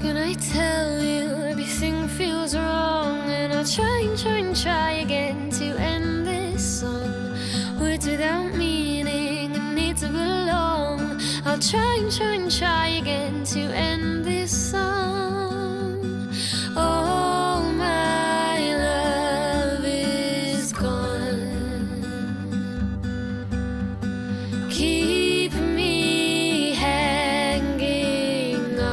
can I tell you? Everything feels wrong, and I'll try again to end this song. Words without meaning and need to belong. I'll try again to end this song. Oh, my love is gone. Keep me hanging on.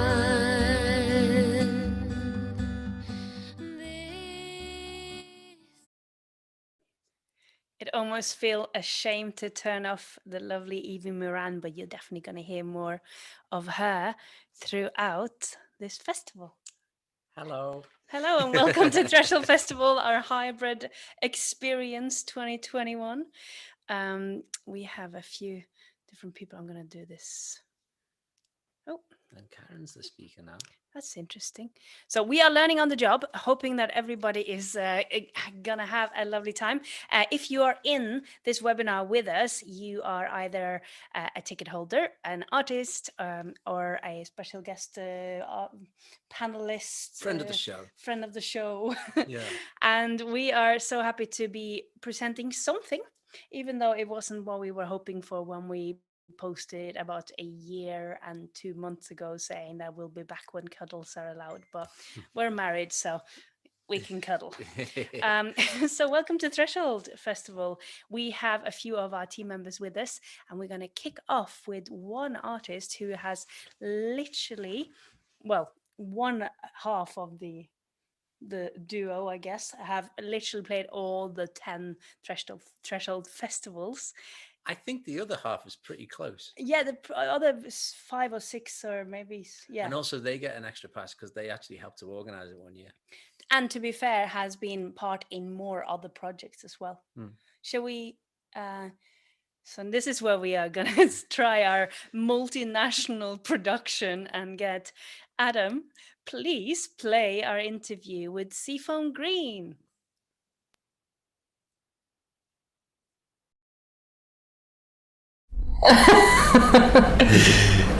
It almost feel ashamed to turn off the lovely Evie Moran, but you're definitely going to hear more of her throughout this festival. Hello. Hello and welcome to Threshold Festival, our hybrid experience 2021. We have a few different people. I'm going to do this. Oh, And Karen's the speaker now. that's interesting. So we are learning on the job, hoping that everybody is going to have a lovely time. If you are in this webinar with us, you are either a ticket holder, an artist, or a special guest panelist. Friend of the show. Friend of the show. Yeah. And we are so happy to be presenting something, even though it wasn't what we were hoping for when we posted about a year and 2 months ago saying that we'll be back when cuddles are allowed, but we're married, so we can cuddle. So welcome to Threshold Festival. We have a few of our team members with us, and we're going to kick off with one artist who has literally, well, one half of the duo, I guess, have literally played all the 10 Threshold festivals. I think the other half is pretty close. Yeah, the other 5 or 6, or maybe, yeah. And also they get an extra pass because they actually helped to organize it one year. And to be fair, has been part in more other projects as well. Shall we? So this is where we are going to try our multinational production and get Adam, please play our interview with Seafoam Green.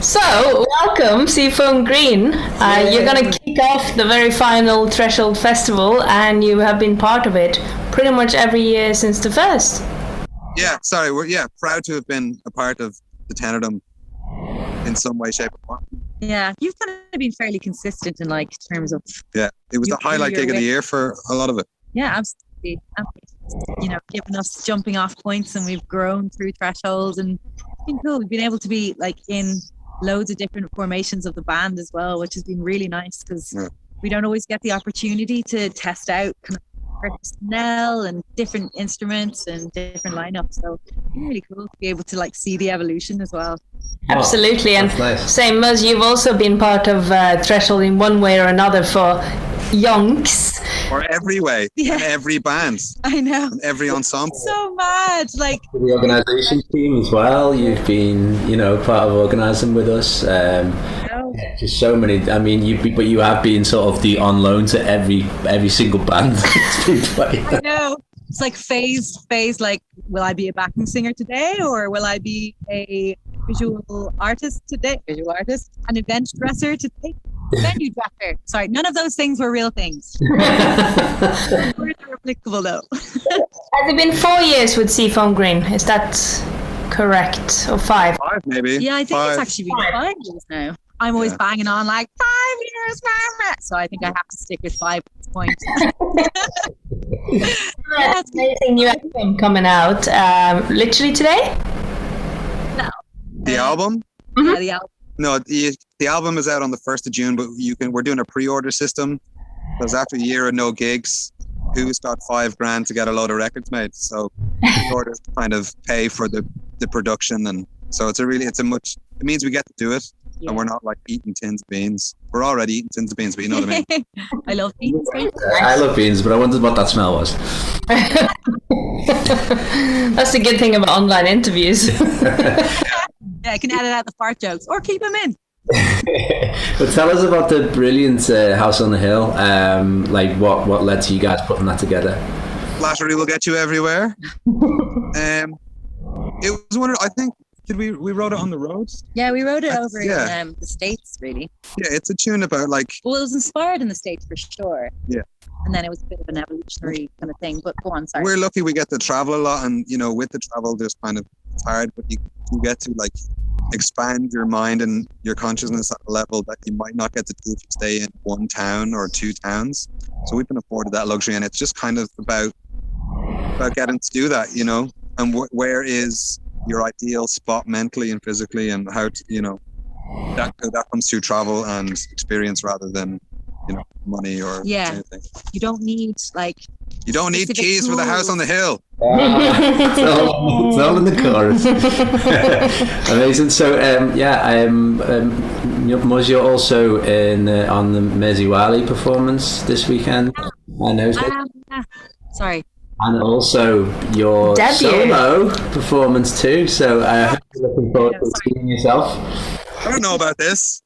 So, welcome, Seafoam Green. You're going to kick off the very final Threshold Festival, and you have been part of it pretty much every year since the first. Yeah, sorry, we're proud to have been a part of the 10 of them in some way, shape, or form. Yeah, you've kind of been fairly consistent in terms of. Yeah, it was the highlight gig of the year for a lot of it. Yeah, absolutely. Giving us jumping off points, and we've grown through thresholds, and it's been cool. We've been able to be in loads of different formations of the band as well, which has been really nice because we don't always get the opportunity to test out kind of personnel and different instruments and different lineups. So it's been really cool to be able to see the evolution as well. Absolutely, and nice. Same as you've also been part of Threshold in one way or another for yonks. Or every way, Yeah. and every band, I know. and every ensemble. So mad. The organisation team as well. You've been, part of organising with us. Just so many. I mean, but you have been sort of the on loan to every single band that's been played. I know. It's phase. Will I be a backing singer today, or will I be a visual artist today? An event dresser today. Venue dresser. Sorry, none of those things were real things. Words are applicable though. Has it been 4 years with Seafoam Green? Is that correct? Or 5? 5 maybe. Yeah, I think 5. it's actually been 5 years now. I'm always banging on 5 years, mama. So I think I have to stick with 5 at this point. That's amazing new album coming out literally today? No. The album? Yeah, the album. No, the album is out on the 1st of June, but we're doing a pre-order system. Because after a year of no gigs, who's got $5,000 to get a load of records made? So pre-orders kind of pay for the production, and so it means we get to do it. Yeah. And we're not eating tins of beans. We're already eating tins of beans, but you know what I mean. I love beans. I love beans, but I wondered what that smell was. That's the good thing about online interviews. Yeah, I can edit out the fart jokes or keep them in. But tell us about the brilliant House on the Hill. What led to you guys putting that together? Flattery will get you everywhere. It was I think Did we wrote it on the road? Yeah, we wrote it That's- over yeah. in the States, really. Yeah, it's a tune about like Well, it was inspired in the States for sure. Yeah. And then it was a bit of an evolutionary kind of thing. But go on, sorry. we're lucky we get to travel a lot, and you know, with the travel, there's kind of it's hard, but you get to like expand your mind and your consciousness at a level that you might not get to do if you stay in one town or two towns. So we've been afforded that luxury, and it's just kind of about getting to do that, you know, and where is your ideal spot mentally and physically, and how to, you know, that comes through travel and experience rather than, you know, money or Yeah. anything. You don't need like You don't need specific keys for the house on the hill. It's all in the chorus. Amazing. So Muzz, you're also in on the Meziwali performance this weekend. I know. sorry. And also your Debut. solo performance too. So I hope you're looking forward to seeing yourself. I don't know about this.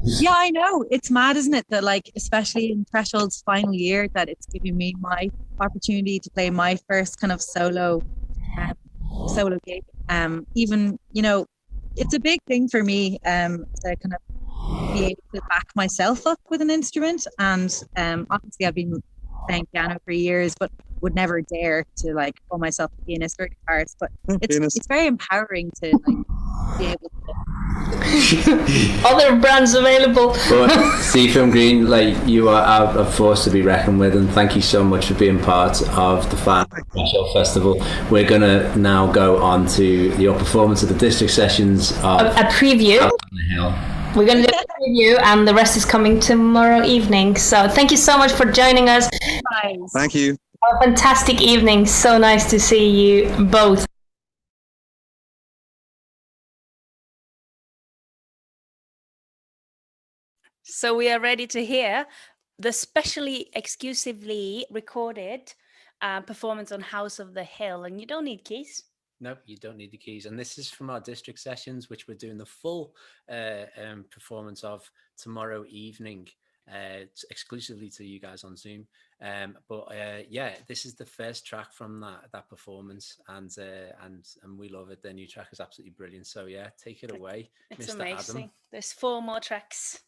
Yeah, I know. It's mad, isn't it? That like, especially in Threshold's final year, that it's giving me my opportunity to play my first kind of solo gig. Even, you know, it's a big thing for me to kind of be able to back myself up with an instrument. And obviously I've been playing piano for years, but would never dare to like call myself a pianist or a guitarist. But it's very empowering to like be able to. Other brands available. But Seafoam Green, like, you are a force to be reckoned with, and thank you so much for being part of the Fan Special Festival. We're gonna now go on to your performance at the district sessions of A preview. Out on the Hill. We're going to do a preview, and the rest is coming tomorrow evening. So thank you so much for joining us. Thank you. Have a fantastic evening. So nice to see you both. So we are ready to hear the specially exclusively recorded performance on House of the Hill, and you don't need keys. Nope, you don't need the keys. And this is from our district sessions, which we're doing the full performance of tomorrow evening, exclusively to you guys on Zoom. Yeah, this is the first track from that performance, and we love it. The new track is absolutely brilliant. So yeah, take it away, It's Mr. amazing. Adam. There's 4 more tracks.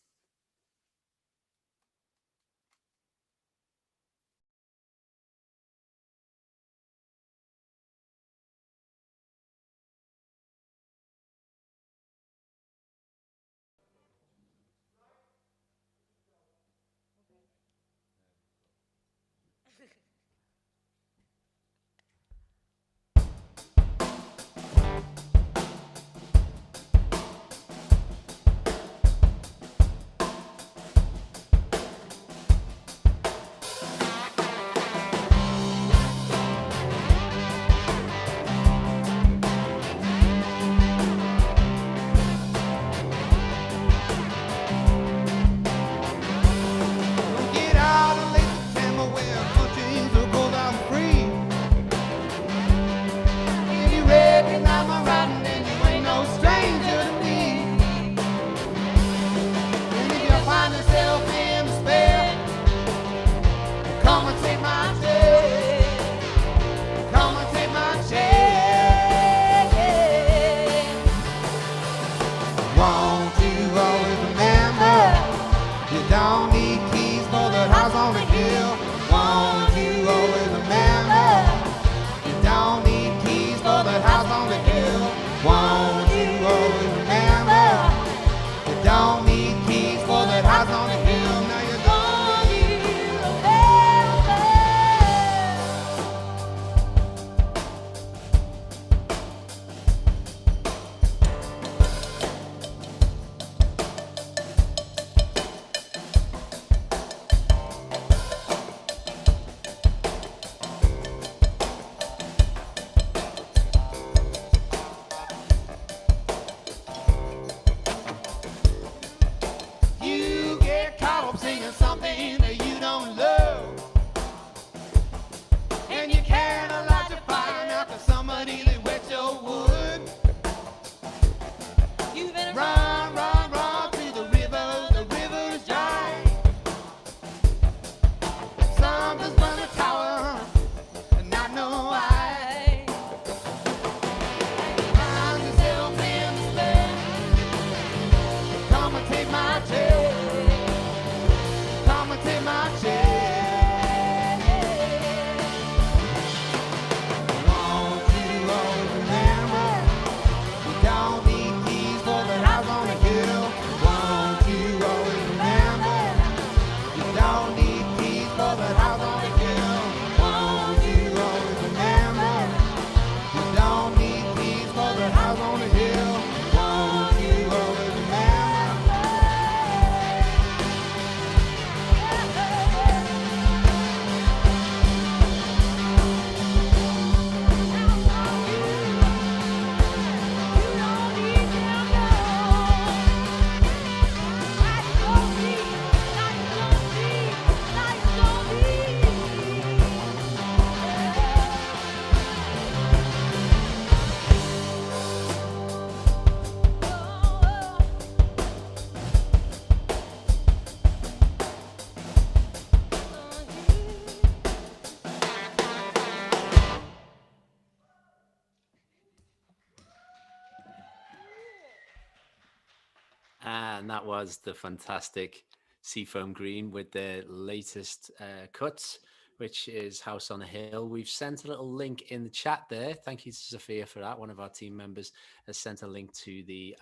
and that was the fantastic Seafoam Green with the latest cuts, which is House on a Hill. We've sent a little link in the chat there. Thank you to Sophia for that. One of our team members has sent a link to the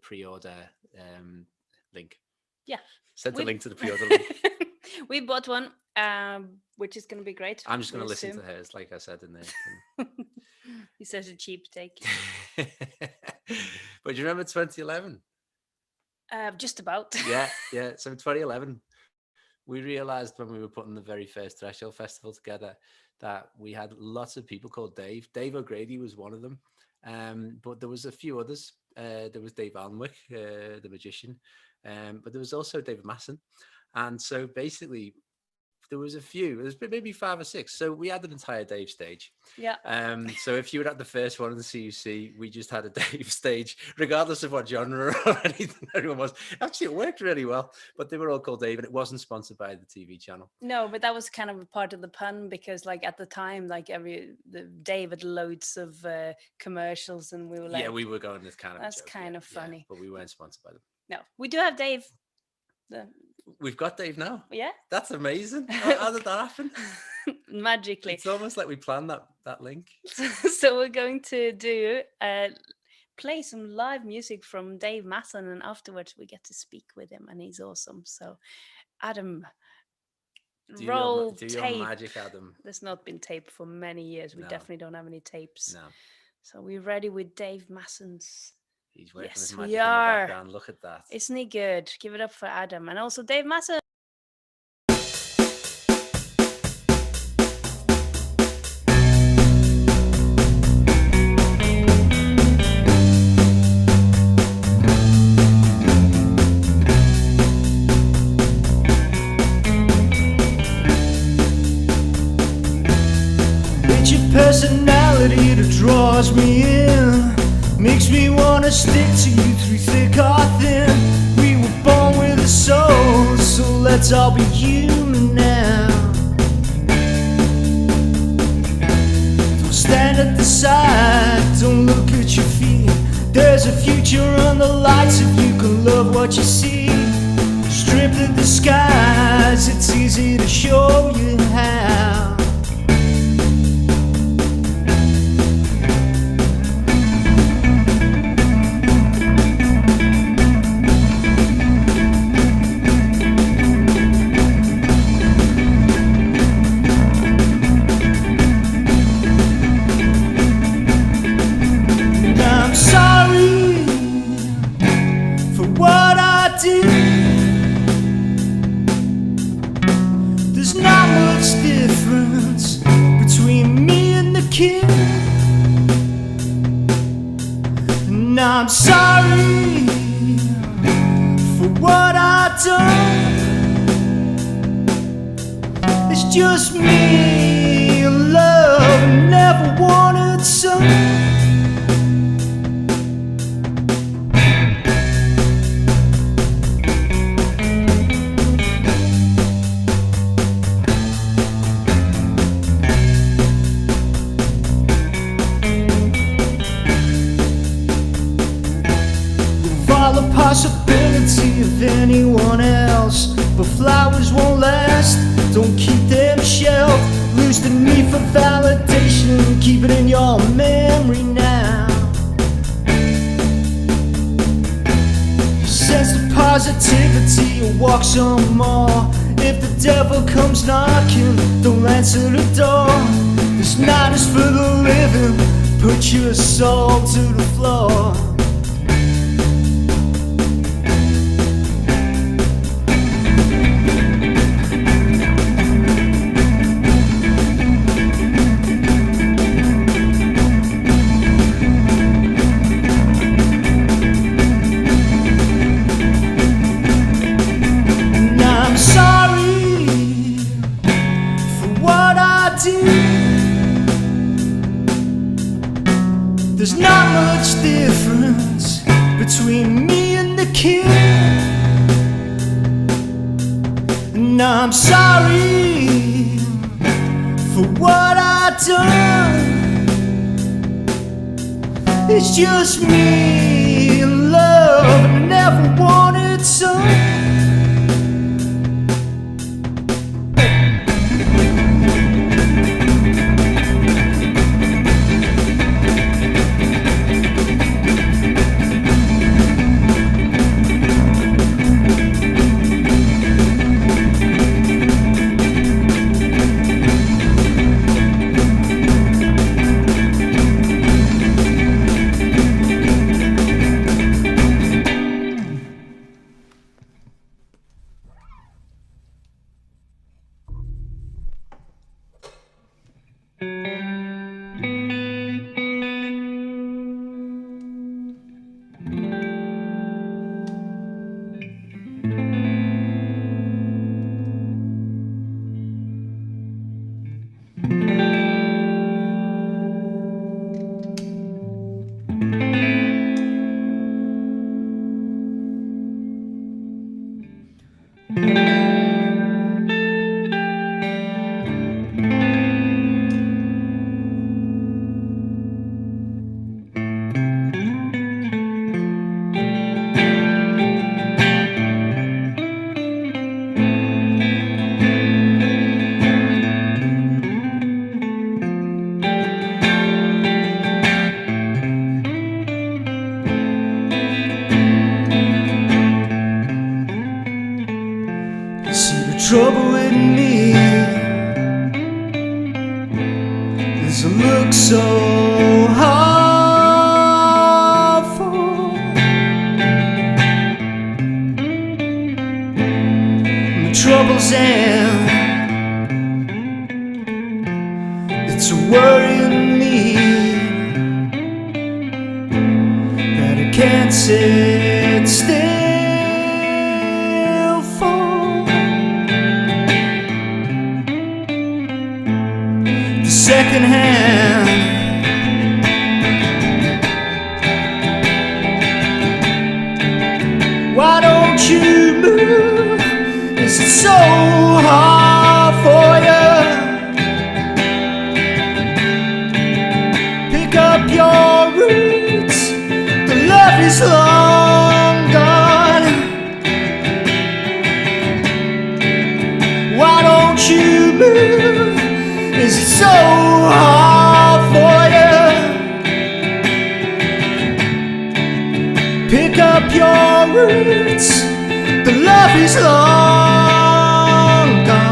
pre-order link. Yeah. Sent a link to the pre-order link. We bought one, which is going to be great. I'm just going to listen to hers, like I said in there. He's such a cheap take. But do you remember 2011? Just about. Yeah. So 2011, we realized when we were putting the very first Threshold Festival together that we had lots of people called Dave. Dave O'Grady was one of them. But there was a few others. There was Dave Alnwick, the magician. But there was also David Matson. And so basically, there was a few. There's maybe 5 or 6. So we had an entire Dave stage. Yeah. So if you were at the first one in the CUC, we just had a Dave stage, regardless of what genre or anything everyone was. Actually, it worked really well. But they were all called Dave, and it wasn't sponsored by the TV channel. No, but that was kind of a part of the pun, because like at the time, like Dave had loads of commercials, and we were like, yeah, we were going this kind of. That's joke, kind of funny. But we weren't sponsored by them. No, we do have Dave. We've got Dave now. Yeah. That's amazing. How did that happen? Magically. It's almost like we planned that link. So we're going to do play some live music from Dave Matson, and afterwards we get to speak with him, and he's awesome. So Adam, roll do tape. your magic, Adam. There's not been tape for many years. We definitely don't have any tapes. No. So we're ready with Dave Masson's. He's working Yes, his we magic in the are. background. Look at that. Isn't he good? Give it up for Adam, and also Dave Masson. It's your personality that draws me in. Makes me wanna stick to you through thick or thin. We were born with a soul, so let's all be human now. Don't stand at the side, don't look at your feet. There's a future on the lights if you can love what you see. Strip the disguise, it's easy to show you how. I'm sorry for what I've done. It's just me, love, never wanted some. Possibility of anyone else, but flowers won't last. Don't keep them shelved. Lose the need for validation. Keep it in your memory now. Sense the positivity and walk some more. If the devil comes knocking, don't answer the door. This night is for the living. Put your soul to the floor. There's not much difference between me and the kid. And I'm sorry for what I've done. It's just me and love, and I never wanted beloved son. Trouble with me is a look so awful. My trouble's end, it's a worrying me that I can't sit still. Second hand, why don't you move? Is it so hard for you? Pick up your roots, the love is long gone. Why don't you move? Is it so hard for you? Pick up your roots, the love is long gone.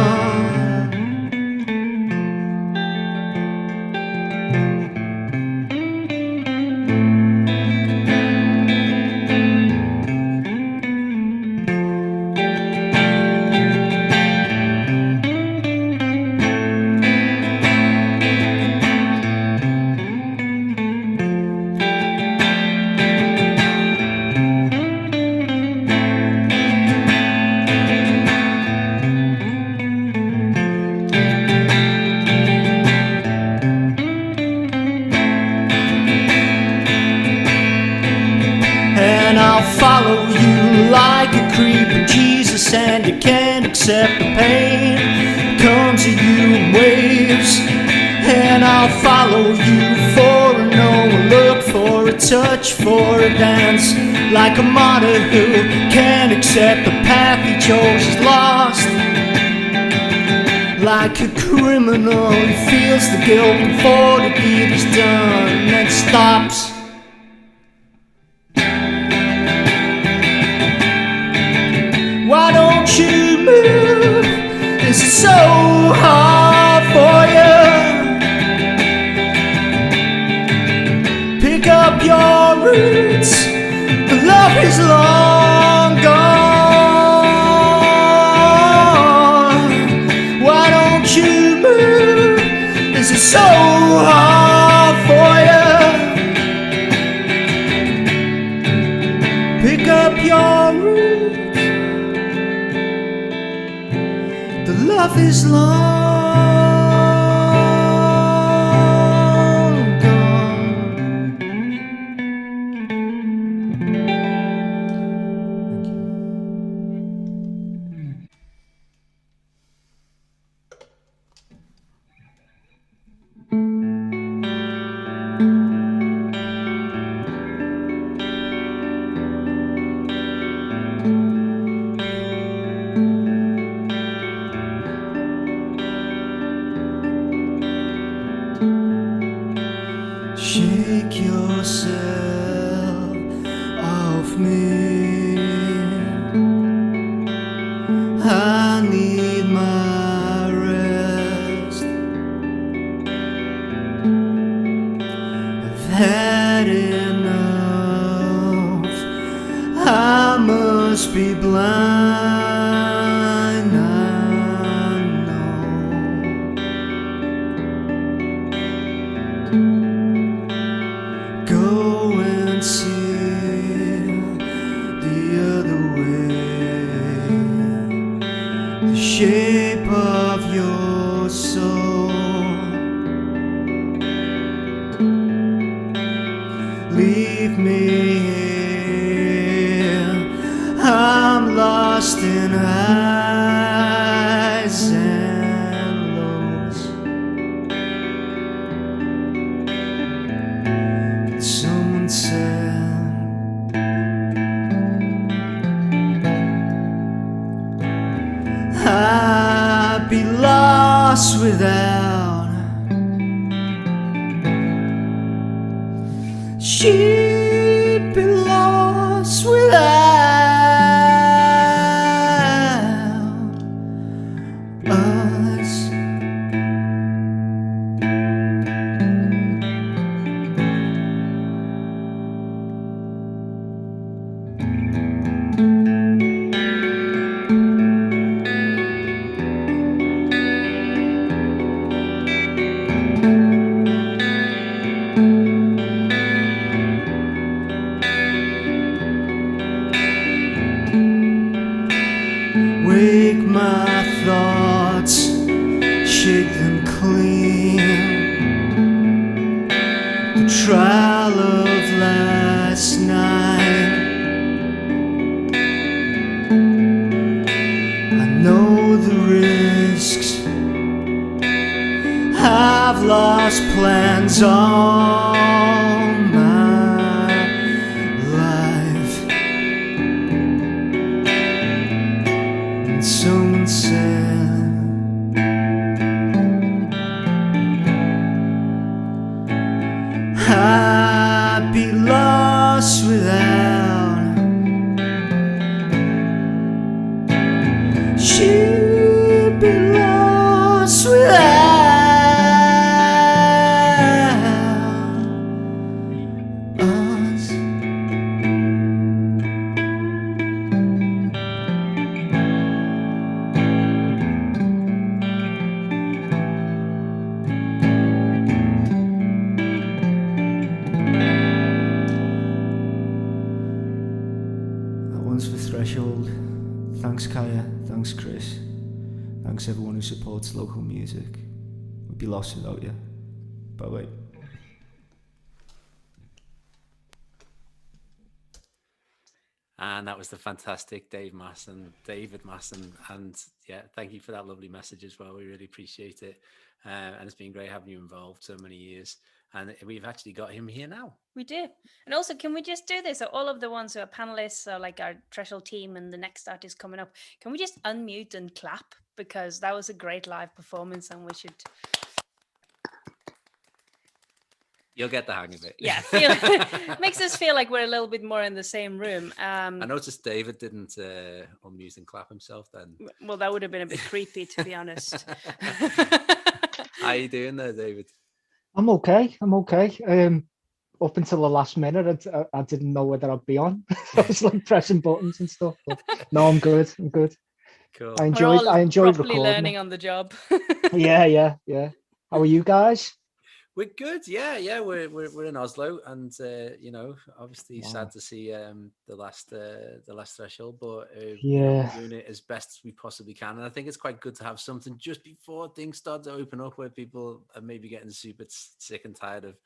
Follow you like a creeping Jesus, and you can't accept the pain. It comes to you in waves, and I'll follow you for a no, a look, for a touch, for a dance. Like a martyr who can't accept the path he chose is lost. Like a criminal who feels the guilt before the deed is done and then stops. Why don't you move? Is it so hard for you? Pick up your roots, the love is long gone. Why don't you move? Is it so hard for you? Pick up your roots. The love is long gone. Thank you. take yourself off me. I need my rest. I've had enough. I must be blind, I know. Go and see the other way, the shape of your soul. Leave me here, I'm lost in highs and lows. But someone said I'd be lost without. She'd be lost without us. Wake my thoughts, shake them clean. The trial of last night, I know the risks. I've lost plans all my life. And someone said I'd be lost without. She'd be lost without us. That one's for Threshold. Thanks Kaya, thanks Chris, thanks everyone who supports local music. We'd be lost without you. Bye bye. And that was the fantastic David Matson. And yeah, thank you for that lovely message as well. We really appreciate it. And it's been great having you involved so many years. And we've actually got him here now. We do. And also, can we just do this? So all of the ones who are panelists, or like our Threshold team and the next artist coming up, can we just unmute and clap? Because that was a great live performance and we should... You'll get the hang of it. Yeah, makes us feel like we're a little bit more in the same room. I noticed David didn't unmute and clap himself then. Well, that would have been a bit creepy, to be honest. How you doing there, David? I'm okay. Up until the last minute, I didn't know whether I'd be on. I was like pressing buttons and stuff. But no, I'm good. Cool. I enjoyed properly recording. learning on the job. Yeah. How are you guys? We're good. Yeah. We're in Oslo, and obviously sad to see the last Threshold, but we're doing it as best as we possibly can. And I think it's quite good to have something just before things start to open up, where people are maybe getting super sick and tired of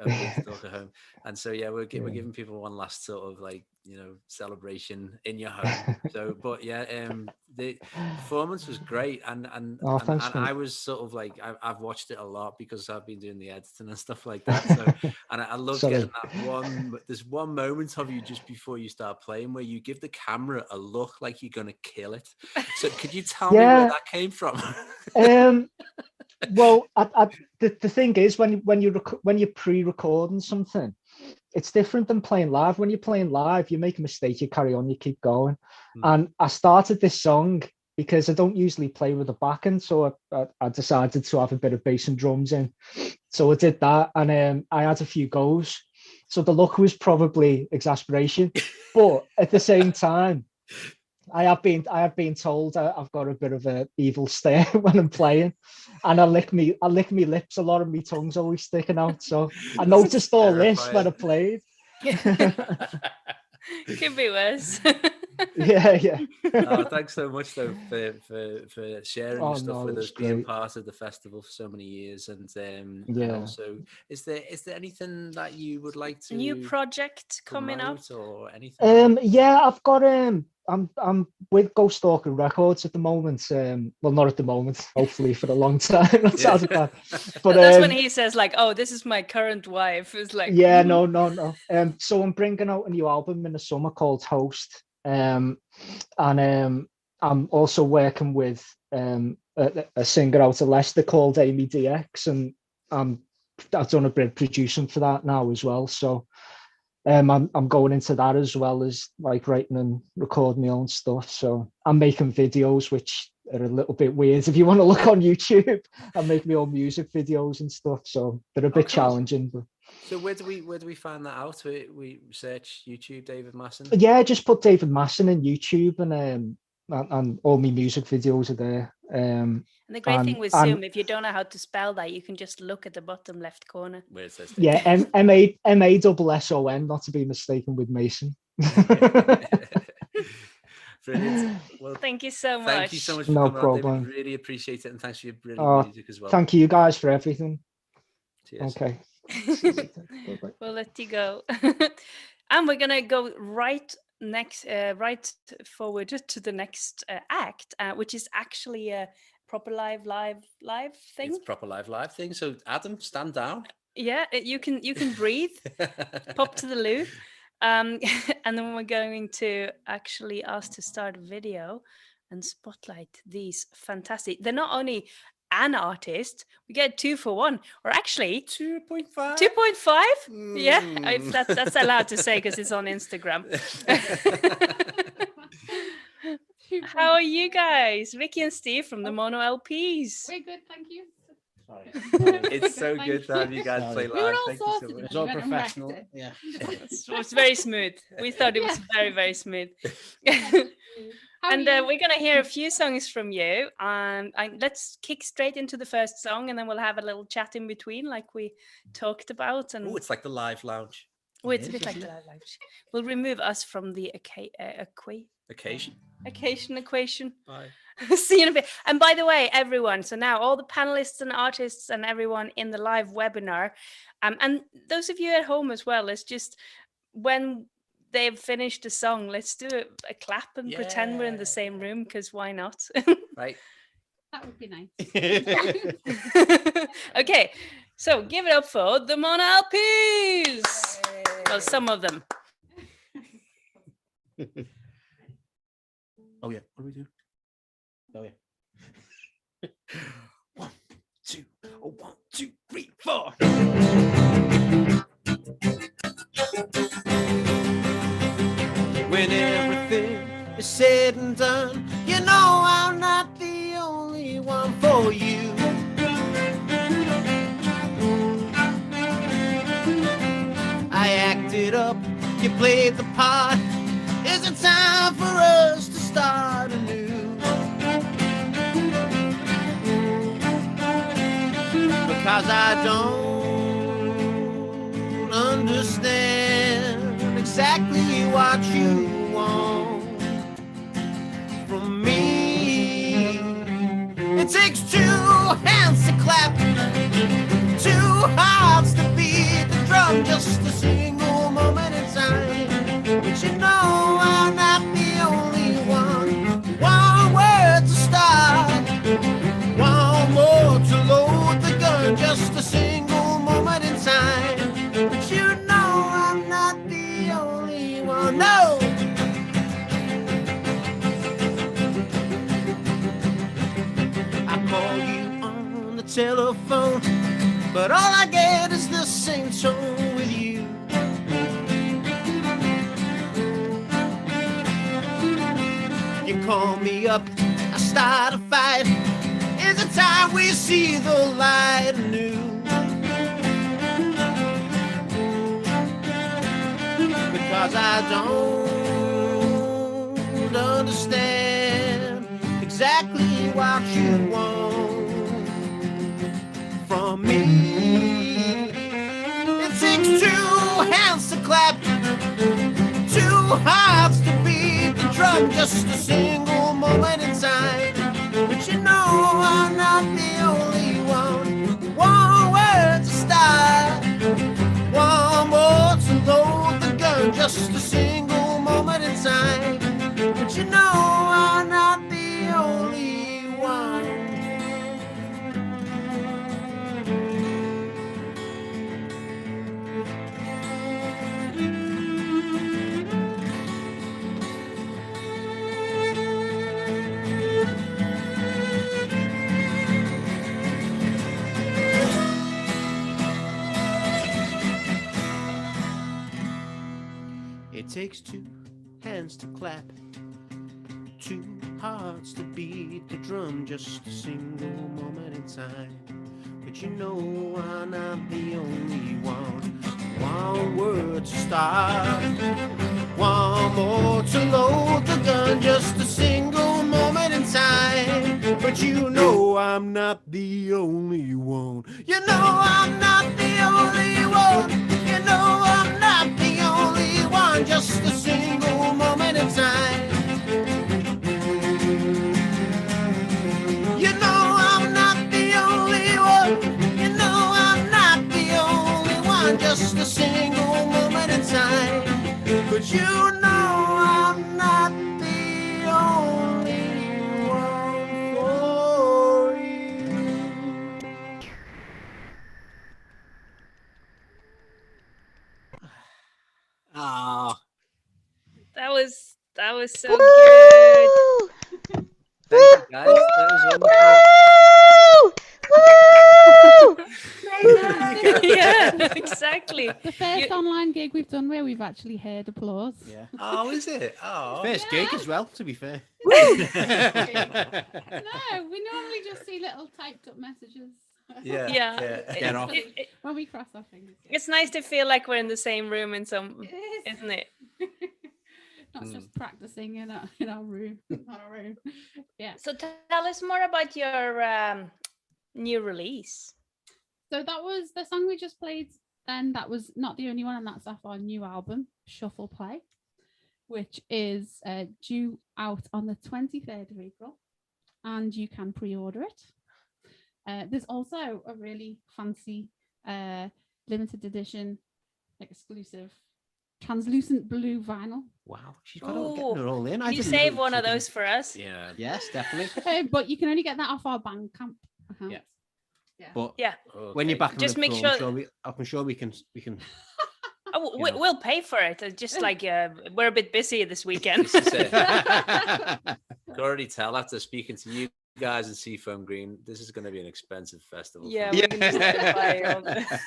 being stuck at home. And so we're giving people one last sort of celebration in your home. So, but the performance was great, and I was sort of like I've watched it a lot because I've been doing the editing and stuff like that. So, and I love getting that one. There's one moment of you just before you start playing where you give the camera a look like you're gonna kill it. So, could you tell me where that came from? Well, the thing is, when you're pre-recording something, it's different than playing live. When you're playing live, you make a mistake, you carry on, you keep going. And I started this song because I don't usually play with the backing, so I decided to have a bit of bass and drums in. So I did that, and I had a few goes. So the look was probably exasperation, but at the same time, I have been told I've got a bit of an evil stare when I'm playing, and I lick me lips a lot, and my tongue's always sticking out. So I noticed all this when I played. Could be worse. Yeah. Oh, thanks so much though for sharing your stuff with us, being great. part of the festival for so many years, and Yeah. also, is there anything that you would like to New project coming up or anything? Yeah, I've got I'm with Ghost Stalker Records at the moment. Well, not at the moment, hopefully for a long time. That sounds bad. But that's when he says like, "Oh, this is my current wife." It's like, yeah, no. So I'm bringing out a new album in the summer called Host. And I'm also working with a singer out of Leicester called Amy DX, and I've done a bit of producing for that now as well. So I'm going into that as well as like writing and recording my own stuff. So I'm making videos which are a little bit weird. If you want to look on YouTube, I make my own music videos and stuff. So they're a bit challenging. But so where do we find that out? We search YouTube David Matson. Yeah, just put David Matson in YouTube, and all my music videos are there. And the great thing with Zoom, if you don't know how to spell that, you can just look at the bottom left corner. Where it says yeah, MASSON, not to be mistaken with Mason. Brilliant. Well, thank you so much. Thank you so much for No coming problem. on, David. Really appreciate it, and thanks for your brilliant music as well. Thank you guys for everything. Cheers. Okay. We'll let you go. And we're gonna go right forward to the next act, which is actually a proper live thing. It's proper live thing. So Adam, stand down. Yeah, you can breathe. Pop to the loo. And then we're going to actually ask to start a video and spotlight these fantastic. They're not only an artist, we get 2 for 1, or actually 2.5. 2.5. Yeah, if that's allowed to say because it's on Instagram. How are you guys? Vicky and Steve from the Mono LPs. We're good, thank you. Sorry. It's so good to have you guys play live. We were all Thank you so sorted. much. It's all professional. Yeah. It was very smooth. We thought it was very, very smooth. And we're going to hear a few songs from you. And let's kick straight into the first song, and then we'll have a little chat in between, like we talked about. And it's like the live lounge. Oh, it's a bit like the live lounge. We'll remove us from the occasion equation. Bye. See you in a bit. And by the way, everyone, so now all the panelists and artists and everyone in the live webinar, and those of you at home as well, let's just, when they've finished the song, let's do a clap and pretend we're in the same room, because why not? Right. That would be nice. Okay, so give it up for the Mono LPs. Well, some of them. Oh yeah, what do we do? Oh yeah. 1, 2, 1, 2, 3, 4. When everything is said and done, you know I'm not the only one for you. I acted up, you played the part. Is it time for us to start anew? Because I don't understand exactly what you want from me. It takes 2 hands to clap, 2 hearts to beat the drum, just a single moment in time. But you know I'm not the only one. 1 word to start, 1 more to load the gun, just a single moment in time. But you know I'm not the only one. No. I call you on the telephone, but all I get is the same tone with you. You call me up, I start a fight. Is it time we see the light anew? Because I don't understand exactly what you want from me. It takes two hands to clap, two hearts to beat the drum, just a single moment in time. But you know I'm not the only one. One word to start, one more to load the gun, just a single moment in time. But you know I'm not the only one. It takes two hands to clap, two hearts to beat the drum, just a single moment in time. But you know I'm not the only one. One word to start, one more to load the gun, just a single moment in time. But you know I'm not the only one. You know I'm not the only one. You know I'm not the only one, just a single moment in time. You know I'm not the only one. You know I'm not the only one, just a single moment in time. But you know I'm not the only one for you. Oh, That was so good. thank you guys. That was wonderful. Yeah, exactly. The first online gig we've done where we've actually heard applause. Yeah. Oh, is it? Oh, First gig as well, to be fair. No, we normally just see little typed up messages. yeah. Yeah. Get off. When we cross our fingers. It's nice to feel like we're in the same room in some, It is. isn't it? Not just practicing in our room. Not our room. Yeah. So tell us more about your new release. So that was the song we just played, and that was not the only one, and that's off our new album, Shuffle Play, which is due out on the 23rd of April, and you can pre-order it. There's also a really fancy limited edition exclusive translucent blue vinyl. Wow, she's got all getting her all in. Can you save one of those for us? Yeah. Yes, definitely. But you can only get that off our Bandcamp account. Yeah. Yeah. But Yeah. when you're back on Just the make tour, sure- I'm sure we can. Oh, You know. we'll pay for it. Just like we're a bit busy this weekend. This is it. I can already tell after speaking to you guys in Seafoam Green, this is going to be an expensive festival. Yeah, for we're me. gonna stand by all the-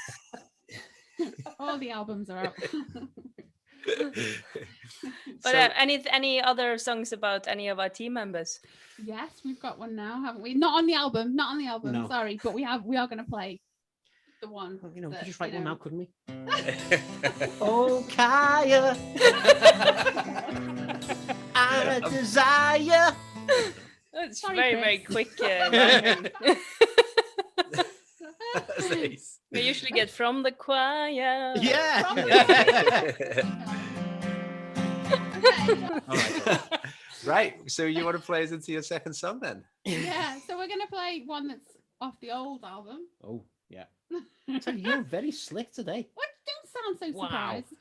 All the albums are out. But So- any other songs about any of our team members? Yes, we've got one now, haven't we? Not on the album. No. Sorry, but we are going to play the one. Well, we that, could just write you one know. now, couldn't we? Oh, Kaya, I desire. It's Sorry, very Chris. quick. Rhyming. That's nice. We usually get from the choir. Yeah. All right. Right. So you want to play us into your second song then? Yeah, so we're going to play one that's off the old album. Oh, yeah. So you're very slick today. What? Don't sound so Wow. surprised.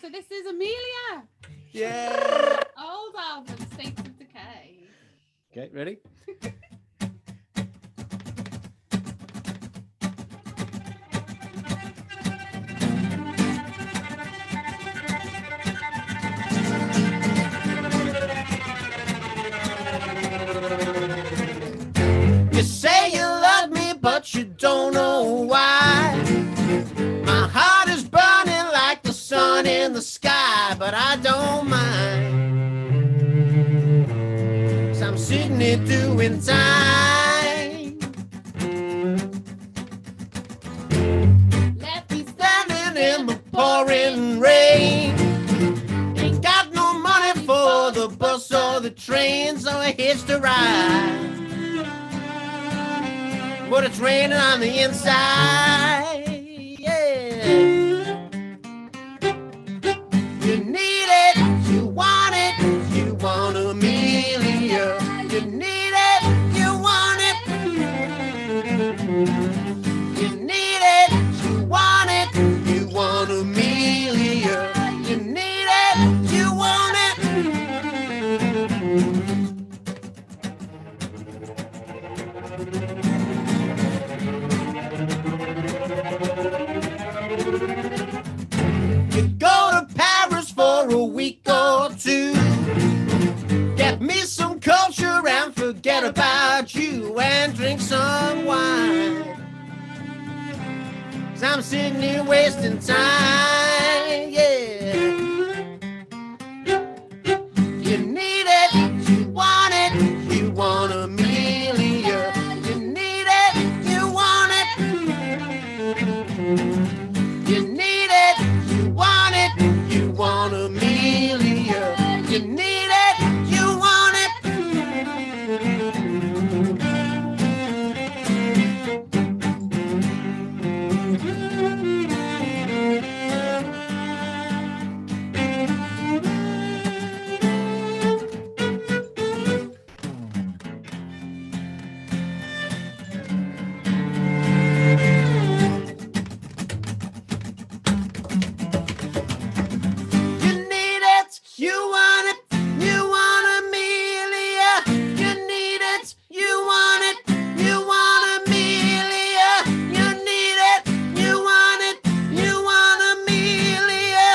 So this is Amelia. Yeah. Old album, States of Decay. Okay, ready? You say you love but you don't know why. My heart is burning like the sun in the sky, but I don't mind. 'Cause I'm sitting here doing time. Left me standing in the pouring rain. Ain't got no money for the bus or the train, so I hitched a ride. But it's raining on the inside, yeah. You need it, you want Amelia. You need it, you want it. You need it, you want Amelia. You need it, you want it. You go to Paris for a week or two. Get me some culture and forget about you, and drink some wine. 'Cause I'm sitting here wasting time, yeah. You need it, you want Amelia. You need it, you want it. You need it, you want Amelia. You need it, you want it. You need it, you want it, you want Amelia. You need it, you want Amelia. You need it, you want Amelia.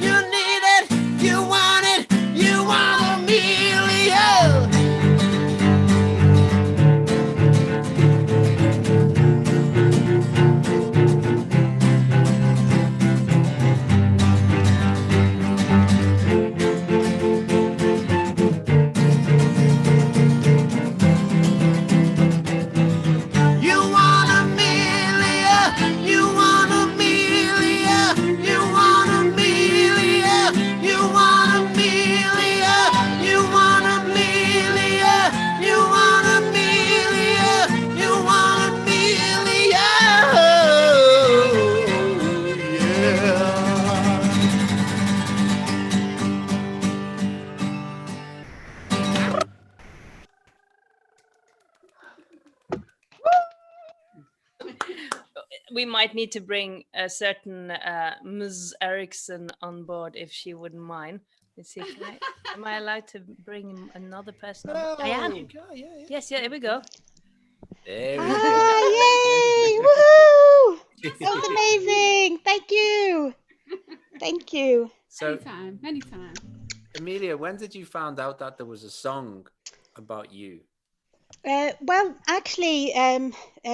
You need it, you want Amelia. You want Amelia, you want Amelia, you want Amelia, you want Amelia, you want Amelia, you want Amelia, you want Amelia. Yeah. We might need to bring a certain Ms. Erickson on board if she wouldn't mind. Let's see, am I allowed to bring another person on board? I am. Yes, yeah, here we go. There we Ah, go. yay! Woohoo! That was amazing. Thank you. Thank you. So, Anytime. Amelia, when did you find out that there was a song about you? Well, actually,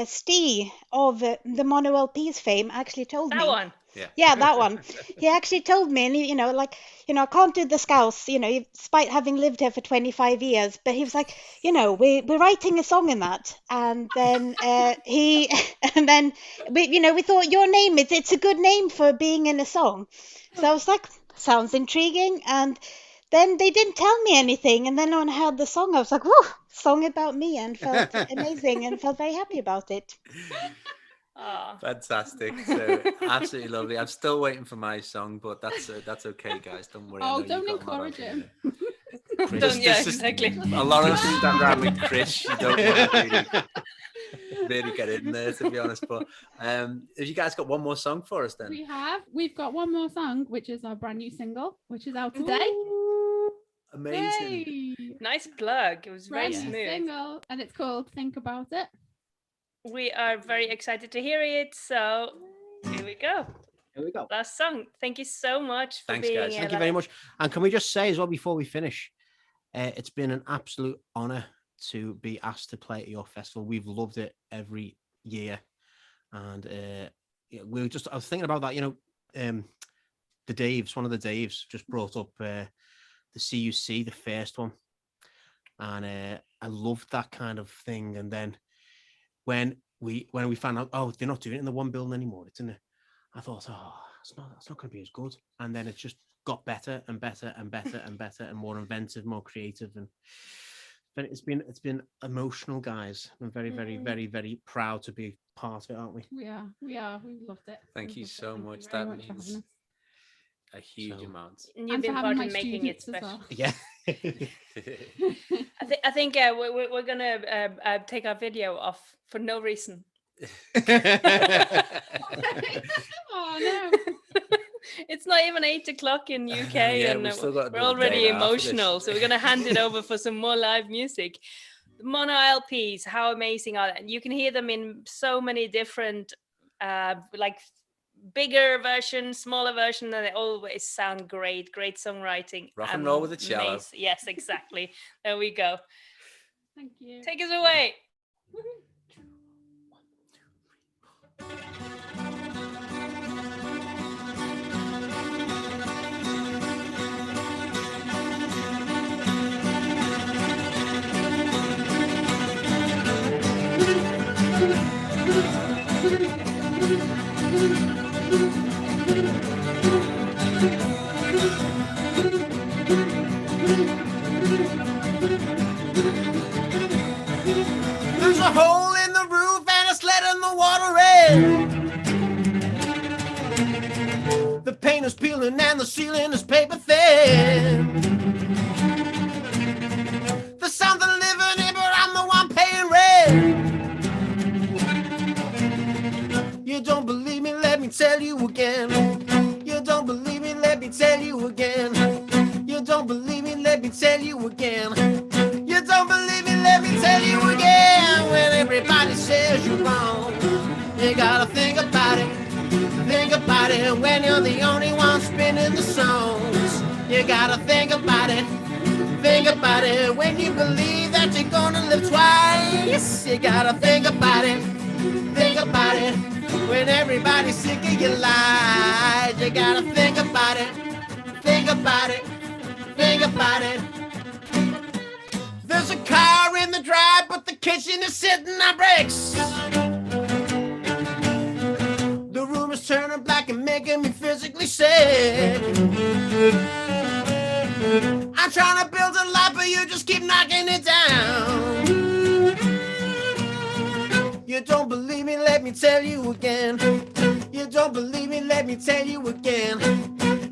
Steve of the Mono LPs fame actually told me. That one. Yeah, that one. He actually told me, and I can't do the Scouse, despite having lived here for 25 years. But he was like, we're writing a song in that, and then we thought your name it's a good name for being in a song. So I was like, sounds intriguing, and then they didn't tell me anything, and then when I heard the song, I was like, whoa, song about me, and felt amazing and felt very happy about it. Fantastic. So absolutely lovely. I'm still waiting for my song, but that's okay, guys. Don't worry. Oh, don't encourage him. Chris, exactly. A lot of things stand around with Chris. You don't want to really get in there, to be honest. But have you guys got one more song for us then? We've got one more song, which is our brand new single, which is out today. Amazing. Yay! Nice plug. It was very Brand new smooth. single, and it's called Think About It. We are very excited to hear it. So here we go. Here we go. Last song. Thank you so much for Thanks, being guys. here. Thank you very much. And can we just say as well before we finish, it's been an absolute honor to be asked to play at your festival. We've loved it every year, and yeah, I was thinking about that. The Daves, one of the Daves, just brought up the CUC, the first one, and I loved that kind of thing. And then when we found out, oh, they're not doing it in the one building anymore, it's in the, I thought, oh, it's not going to be as good. And then it just got better and better and better and better and more inventive, more creative, and it's been emotional, guys. I'm very, very, very, very proud to be part of it, aren't we? We are. We loved it. Thank you so much. That means a huge amount. And you've been part of making it special. Yeah. I think we're gonna take our video off for no reason. Oh no. It's not even 8 o'clock in UK, Yeah, and we're already emotional. So we're gonna hand it over for some more live music. The Mono LPs, how amazing are they? And you can hear them in so many different, like bigger version, smaller version, and they always sound great. Great songwriting. Rock and roll with a cello. Yes, exactly. There we go. Thank you. Take us away. There's a hole in the roof and it's letting the water in. The paint is peeling and the ceiling is paper thin. There's something living in, but I'm the one paying rent. You don't believe me? Let me tell you again. You don't believe me? Let me tell you again. You don't believe me? Let me tell you again. You don't believe me? Let me tell you again. When everybody says you're wrong, you gotta think about it. Think about it. When you're the only one spinning the songs, you gotta think about it. Think about it. When you believe that you're gonna live twice, you gotta think about it. Think about it. When everybody's sick of your lies, you gotta think about it. Think about it. Think about it. There's a car in the drive, but the kitchen is sitting on bricks. The room is turning black and making me physically sick. I'm trying to build a life, but you just keep knocking it down. You don't believe me? Let me tell you again. You don't believe me? Let me tell you again.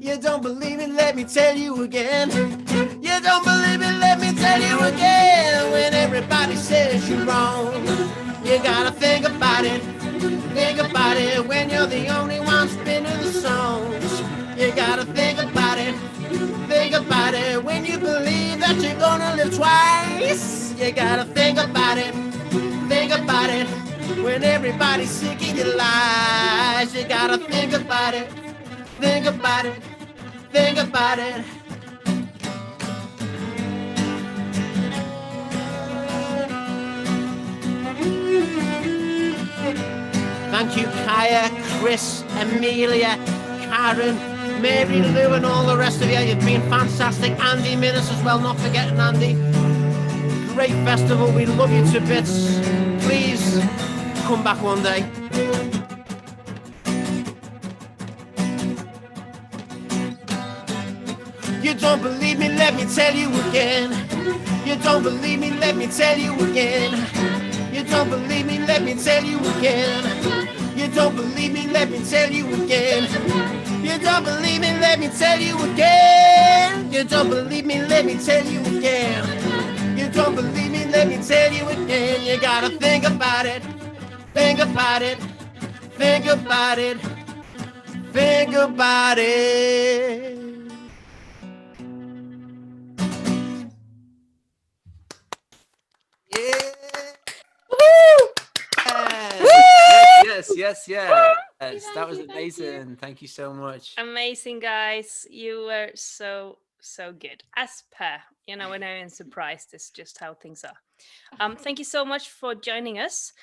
You don't believe me? Let me tell you again. You don't believe me? Let me tell you again. When everybody says you're wrong, you gotta think about it. Think about it. When you're the only one spinning the songs, you gotta think about it. Think about it. When you believe that you're gonna live twice, you gotta think about it. Think about it. When everybody's sick of your lies, you gotta think about it. Think about it. Think about it. Thank you, Kaya, Chris, Amelia, Karen, Mary, Lou, and all the rest of you. You've been fantastic. Andy Minnis as well, not forgetting Andy. Great festival. We love you to bits. Please come back one day. You don't believe me? Let me tell you again. You don't believe me? Let me tell you again. You don't believe me? Let me tell you again. You don't believe me? Let me tell you again. You don't believe me? Let me tell you again. You don't believe me? Let me tell you again. You don't believe me? Let me tell you again. You gotta think about it. Think about it. Think about it. Think about it. Yeah. Yes. That was amazing. Thank you so much. Amazing, guys. You were so good. As per, when I'm surprised, it's just how things are. Thank you so much for joining us.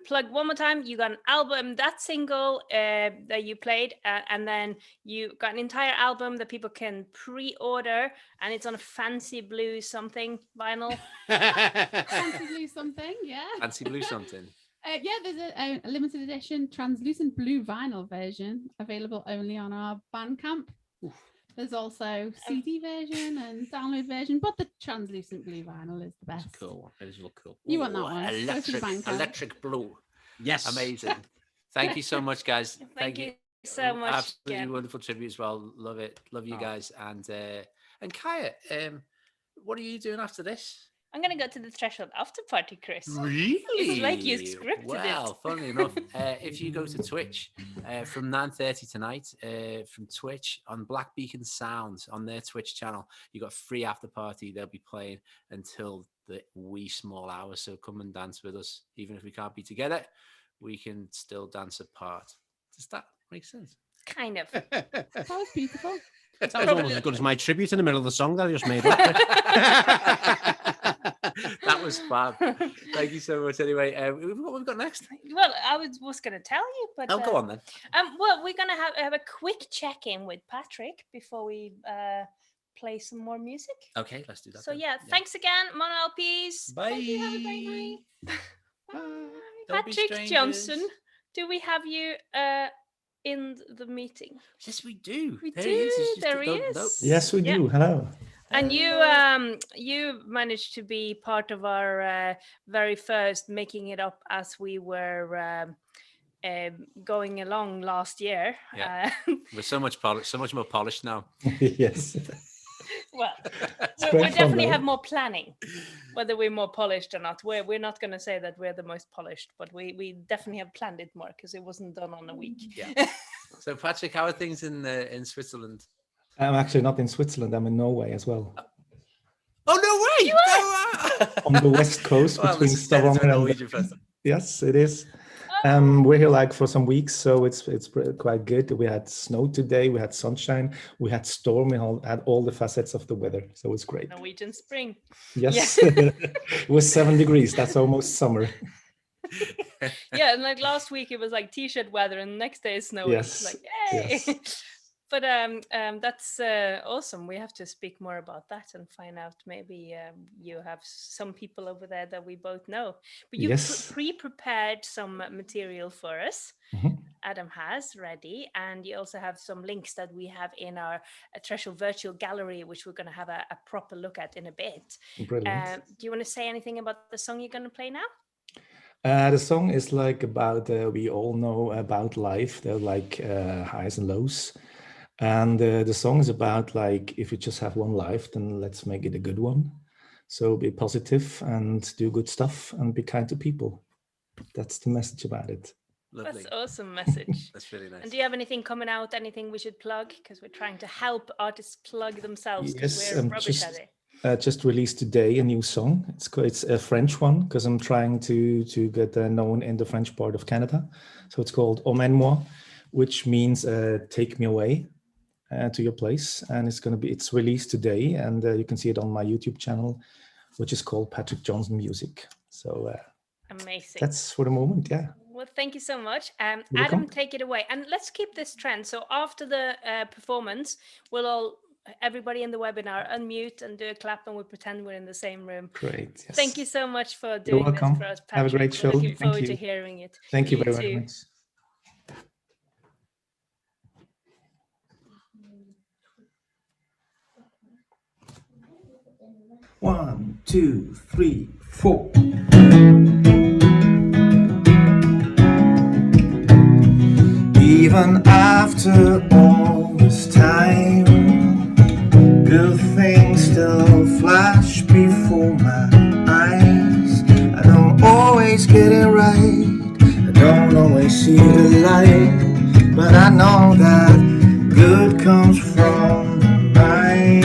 Plug one more time. You got an album, that single that you played, and then you got an entire album that people can pre-order, and it's on a fancy blue something vinyl. Fancy blue something, yeah. Fancy blue something. Yeah, there's a limited edition translucent blue vinyl version available only on our Bandcamp. There's also CD version and download version, but the translucent blue vinyl is the best. It's cool. It does look cool. You want that one? Electric blue. Yes. Amazing. Thank you so much, guys. Thank you so much. Absolutely again. wonderful tribute as well. Love it. Love you guys. And Kaya, what are you doing after this? I'm going to go to the Threshold after party, Chris. Really? It's like you scripted it. Well, funnily enough, if you go to Twitch from 9:30 tonight, from Twitch on Black Beacon Sounds on their Twitch channel, you got a free after party. They'll be playing until the wee small hours. So come and dance with us. Even if we can't be together, we can still dance apart. Does that make sense? Kind of. That was beautiful. That was almost as good as my tribute in the middle of the song that I just made up. That was fab. Thank you so much. Anyway, what we've got next? Well, I was going to tell you, but go on then. Well, we're going to have a quick check-in with Patrick before we play some more music. Okay, let's do that. So then. yeah, thanks again, Mono LPs. Bye. Thank you. Have a great night. Bye. Patrick Johnson, do we have you in the meeting? Yes, we do. We There do. he is. There he is. Yes, we do. Hello. And you managed to be part of our very first Making It Up as we were going along last year. Yeah. We're so much more polished now. Yes. Well, we fun, definitely though. have more planning. Whether we're more polished or not, we're not going to say that we're the most polished, but we definitely have planned it more because it wasn't done on a week. Yeah. So Patrick, how are things in Switzerland? I'm actually not in Switzerland. I'm in Norway as well. Oh no way! On the west coast Well, between this is better than Stavanger and Norwegian festival. yes, it is. We're here like for some weeks, so it's quite good. We had snow today, we had sunshine, we had storm, we had all the facets of the weather, so it's great. Norwegian spring. Yes, Yeah. it was 7 degrees. That's almost summer. Yeah, and like last week it was like t-shirt weather, and the next day it's snowing. Yes, Like yay! yes. But that's awesome. We have to speak more about that and find out. Maybe you have some people over there that we both know. But you Yes. pre-prepared some material for us. Mhm. Adam has ready, and you also have some links that we have in our Threshold virtual gallery, which we're going to have a proper look at in a bit. Brilliant. Do you want to say anything about the song you're going to play now? The song is like about, we all know about life. There are like highs and lows. And the song is about like, if you just have one life, then let's make it a good one. So be positive and do good stuff and be kind to people. That's the message about it. Lovely. That's awesome message. That's really nice. And do you have anything coming out? Anything we should plug? Because we're trying to help artists plug themselves. Because Yes, we're rubbish at it. just released today a new song. It's a French one because I'm trying to get known in the French part of Canada. So it's called Emmène-moi, which means take me away to your place. And it's released today, and you can see it on my YouTube channel, which is called Patrick Johnson Music. So Amazing. that's for the moment. Yeah. Well, thank you so much. You're Adam, welcome. take it away. And let's keep this trend. So after the performance, everybody in the webinar unmute and do a clap, and we pretend we're in the same room. Great. Yes. Thank you so much for You're doing this welcome. for us, Have a Patrick. great We're show. looking Thank forward to you. hearing it. Thank you very too. much. One, two, three, four. Even after all this time, good things still flash before my eyes. I don't always get it right, I don't always see the light, but I know that good comes from the mind.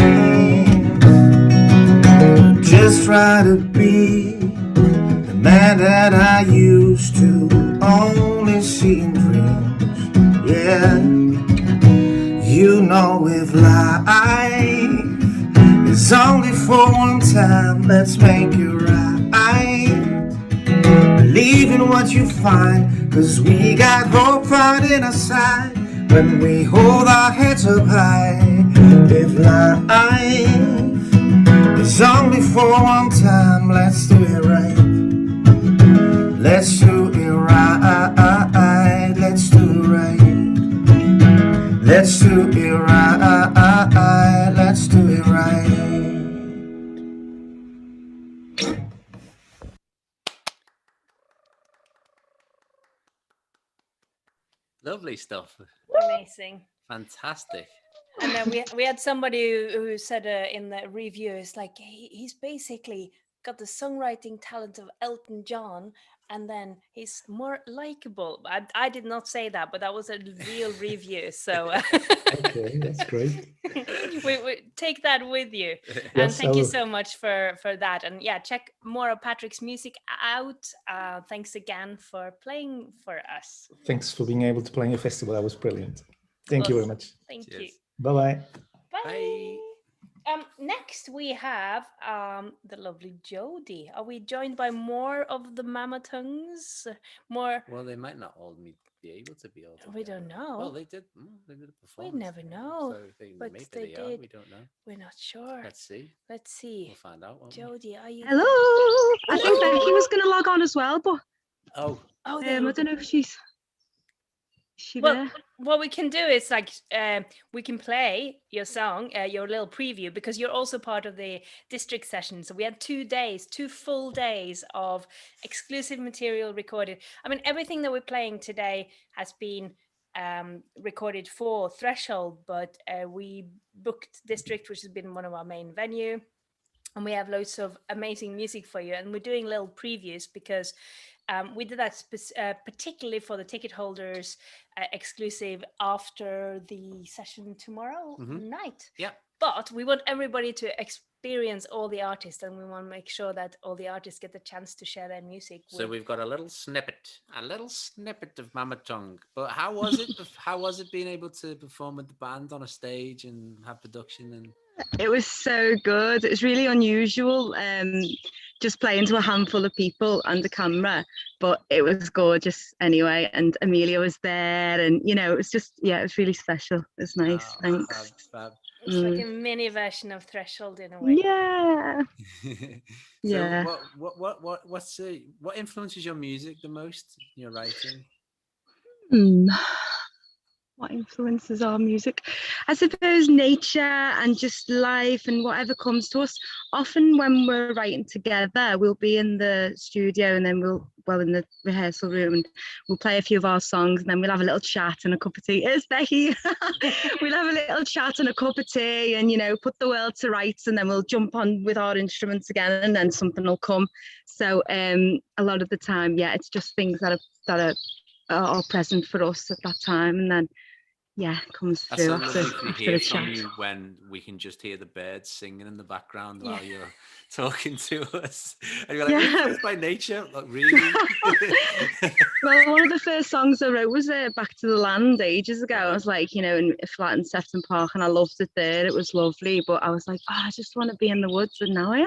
Just try to be the man that I used to only see in dreams. Yeah, you know if life is only for one time, let's make it right. believe in what you find, 'cause we got hope right in our side when we hold our heads up high. If life is only for one time, let's do it right. Let's do it right. Let's do it right. Let's do it right. Let's do it right. Lovely stuff. Amazing. Fantastic. And then we had somebody who said in the review, it's like he's basically got the songwriting talent of Elton John, and then he's more likable. I did not say that, but that was a real review. So Okay, that's great. we take that with you. And Yes, thank I you will. so much for that. And yeah, check more of Patrick's music out. Thanks again for playing for us. Thanks for being able to play in your festival. That was brilliant. Thank you very Awesome. much. Thank you. Bye-bye. Bye. Next we have the lovely Jody. Are we joined by more of the Mama Tongues? More? Well, they might not all be able to be all together. We don't know. Well, they did a performance. We never know. So but maybe they they are. did. We don't know. We're not sure. Let's see. Let's see. We'll find out. Won't we? Jody, are you? Hello. I think Becky was going to log on as well, but Oh. Oh, I don't know if she's. Is she Well, there? what we can do is like we can play your song, your little preview, because you're also part of the district session. So we had 2 days, 2 full days of exclusive material recorded. I mean, everything that we're playing today has been recorded for Threshold, but we booked District, which has been one of our main venue. And we have loads of amazing music for you. And we're doing little previews because we did that particularly for the ticket holders, exclusive after the session tomorrow night. Yeah. But we want everybody to experience all the artists, and we want to make sure that all the artists get the chance to share their music. So we've got a little snippet of Mama Tongue. But how was it? How was it being able to perform with the band on a stage and have production and? It was so good. It was really unusual, just playing to a handful of people and a camera, but it was gorgeous anyway. And Amelia was there, and it was just, it was really special. It was nice. Thanks. Fab. It's like a mini version of Threshold in a way. Yeah. So what influences your music the most? Your writing? What influences our music? I suppose nature and just life and whatever comes to us. Often when we're writing together, we'll be in the studio and then in the rehearsal room, and we'll play a few of our songs, and then we'll have a little chat and a cup of tea. It's Becky. We'll have a little chat and a cup of tea and, put the world to rights, and then we'll jump on with our instruments again, and then something will come. So a lot of the time, it's just things that are present for us at that time, and then comes That's through so after lovely to the hear chat. from you when we can just hear the birds singing in the background while you're talking to us. And you're like, influenced by nature? Like, really? Well, one of the first songs I wrote was Back to the Land ages ago. I was like, in a flat in Sefton Park, and I loved it there. It was lovely, but I was like, I just want to be in the woods, and now I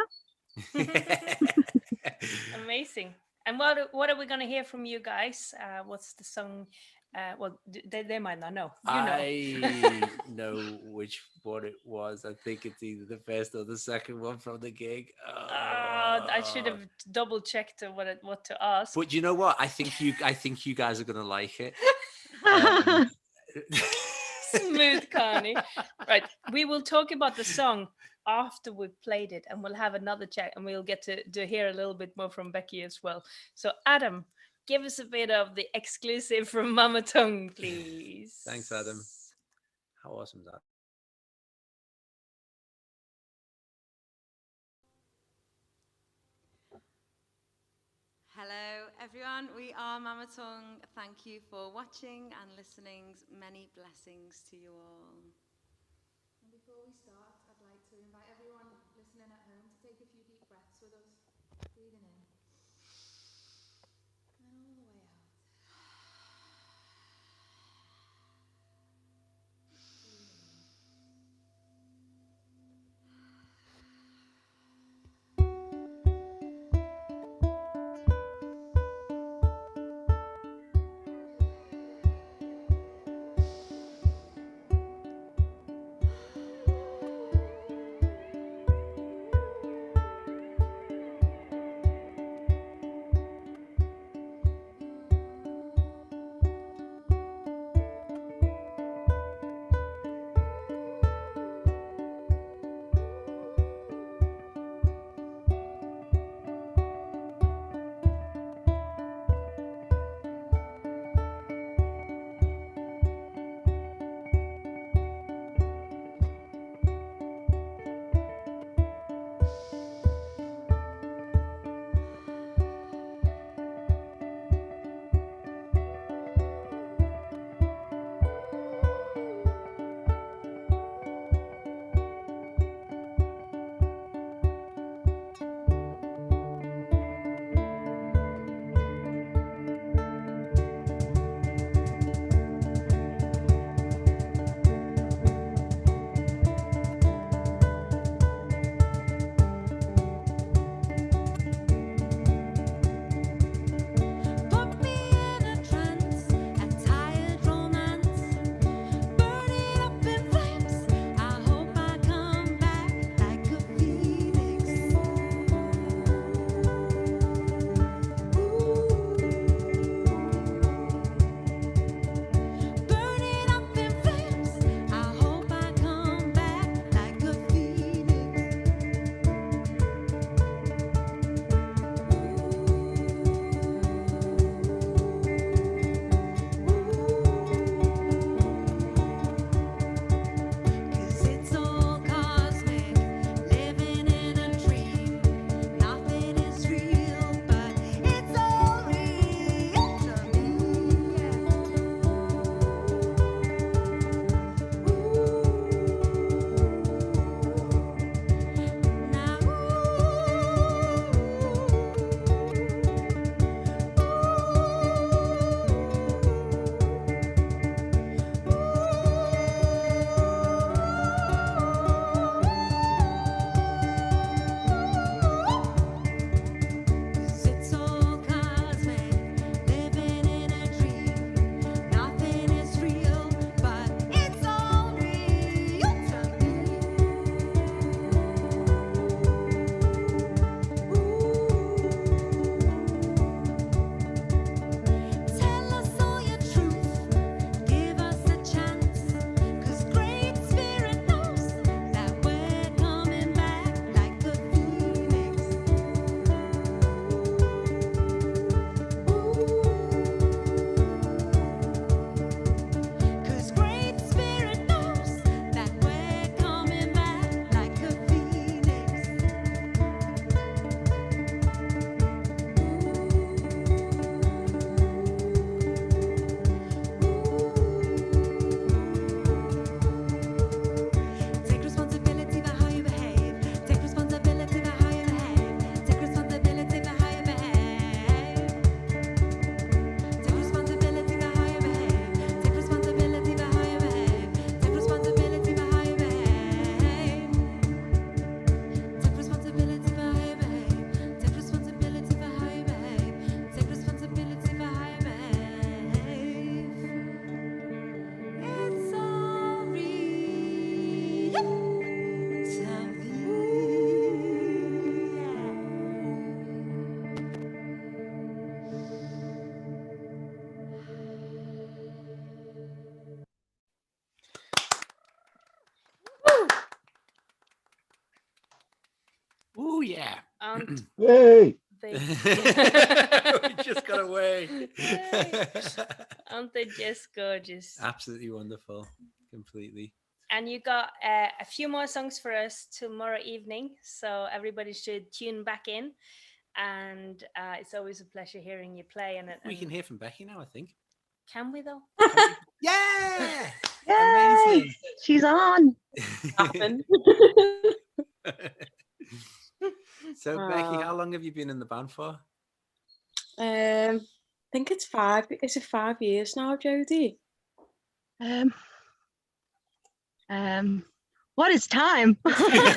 am. Amazing. And what are we going to hear from you guys? What's the song? Well, they might not know. I know which one it was. I think it's either the first or the second one from the gig. I should have double checked what to ask. But you know what? I think you guys are gonna like it. Smooth, Carney. Right, we will talk about the song after we've played it, and we'll have another chat, and we'll get to hear a little bit more from Becky as well. So, Adam, give us a bit of the exclusive from Mama Tongue, please. Thanks, Adam. How awesome is that? Hello, everyone. We are Mama Tongue. Thank you for watching and listening. Many blessings to you all. And before we start, I'd like to invite everyone listening at home to take a few deep breaths with us, breathing in. And all the way out. yeah. Hey. They we just got away. Aren't they just gorgeous? Absolutely wonderful. Completely. And you got a few more songs for us tomorrow evening, so everybody should tune back in. And it's always a pleasure hearing you play. And we can hear from Becky now, I think. Can we though? Yeah! Yay! Amazing. She's on. So, Becky, how long have you been in the band for? I think it's 5. Is it 5 years now, Jodie? What is time? Jodie's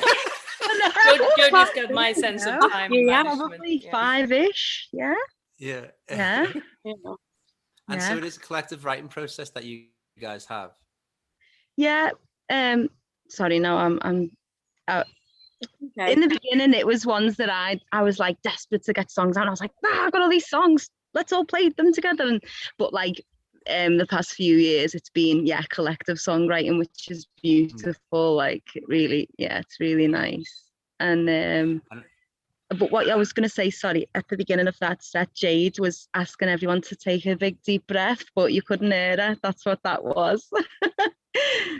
got my sense of time management. Probably 5-ish. Yeah. Yeah. Yeah. And so it is a collective writing process that you guys have. Yeah. Sorry, no, I'm in the beginning it was ones that I was like desperate to get songs out. I was like, I've got all these songs, let's all play them together. But like the past few years it's been collective songwriting, which is beautiful. Like really, it's really nice. And but what I was going to say, sorry, at the beginning of that set, Jade was asking everyone to take a big deep breath, but you couldn't hear her. That's what that was.